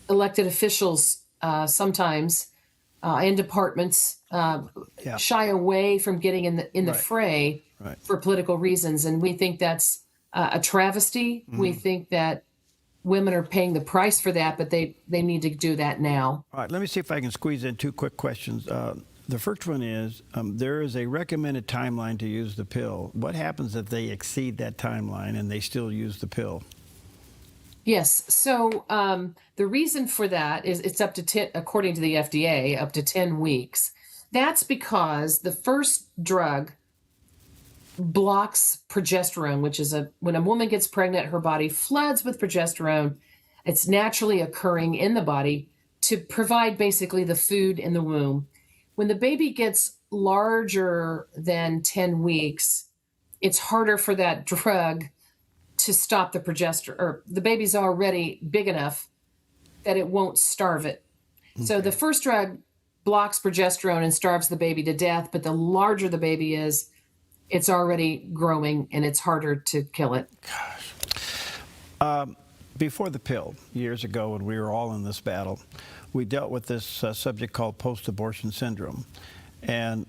elected officials sometimes and departments shy away from getting in the fray for political reasons. And we think that's a travesty. We think that women are paying the price for that, but they need to do that now. All right, let me see if I can squeeze in two quick questions. The first one is, there is a recommended timeline to use the pill. What happens if they exceed that timeline and they still use the pill? Yes. So the reason for that is it's up to 10, according to the FDA, up to 10 weeks. That's because the first drug blocks progesterone, which is when a woman gets pregnant, her body floods with progesterone. It's naturally occurring in the body to provide basically the food in the womb. When the baby gets larger than 10 weeks, it's harder for that drug to stop the progesterone, or the baby's already big enough that it won't starve it. Okay. So the first drug blocks progesterone and starves the baby to death, but the larger the baby is, it's already growing and it's harder to kill it. Gosh. Before the pill, years ago when we were all in this battle, we dealt with this subject called post-abortion syndrome. And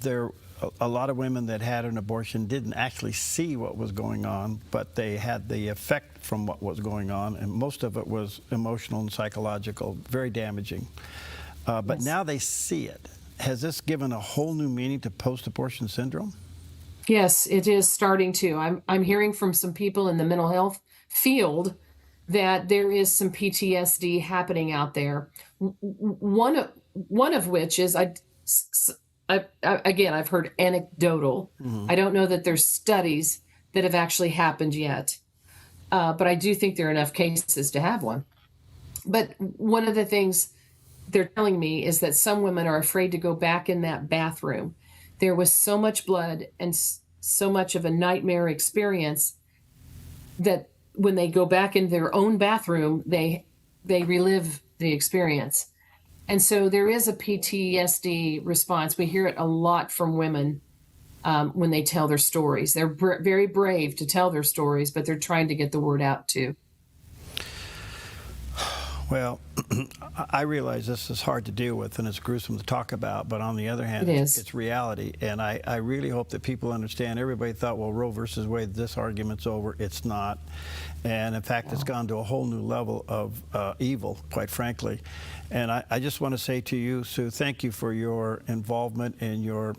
there a lot of women that had an abortion didn't actually see what was going on, but they had the effect from what was going on, and most of it was emotional and psychological, very damaging. But now they see it. Has this given a whole new meaning to post-abortion syndrome? Yes, it is starting to. I'm hearing from some people in the mental health field that there is some PTSD happening out there. One of which is again, I've heard anecdotal. Mhm. I don't know that there's studies that have actually happened yet, but I do think there are enough cases to have one. But one of the things they're telling me is that some women are afraid to go back in that bathroom. There was so much blood and so much of a nightmare experience that when they go back in their own bathroom, they relive the experience. And so there is a PTSD response. We hear it a lot from women when they tell their stories. They're very brave to tell their stories, but they're trying to get the word out too. Well, I realize this is hard to deal with and it's gruesome to talk about, but on the other hand, It is. it's reality. And I really hope that people understand. Everybody thought, well, Roe versus Wade, this argument's over. It's not. And in fact, it's gone to a whole new level of evil, quite frankly. And I just want to say to you, Sue, thank you for your involvement and your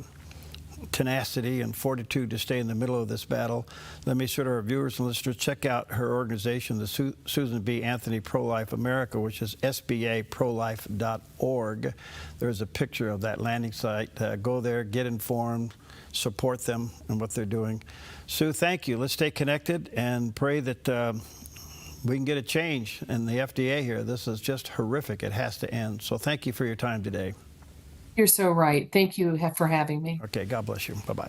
tenacity and fortitude to stay in the middle of this battle. Let me sort of our viewers and listeners check out her organization, the Susan B. Anthony Pro-Life America, which is sbaprolife.org. There's a picture of that landing site. Go there, get informed, support them and what they're doing. Sue, thank you. Let's stay connected and pray that we can get a change in the FDA here. This is just horrific. It has to end. So thank you for your time today. You're so right. Thank you for having me. Okay, God bless you. Bye-bye.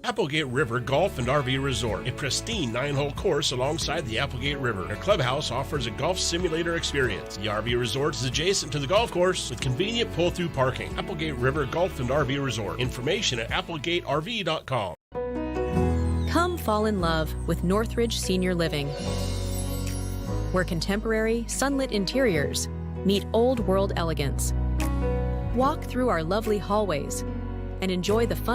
Applegate River Golf and RV Resort, a pristine 9-hole course alongside the Applegate River. Their clubhouse offers a golf simulator experience. The RV Resort is adjacent to the golf course with convenient pull-through parking. Applegate River Golf and RV Resort. Information at applegateRV.com. Come fall in love with Northridge Senior Living, where contemporary, sunlit interiors meet old-world elegance. Walk through our lovely hallways and enjoy the fun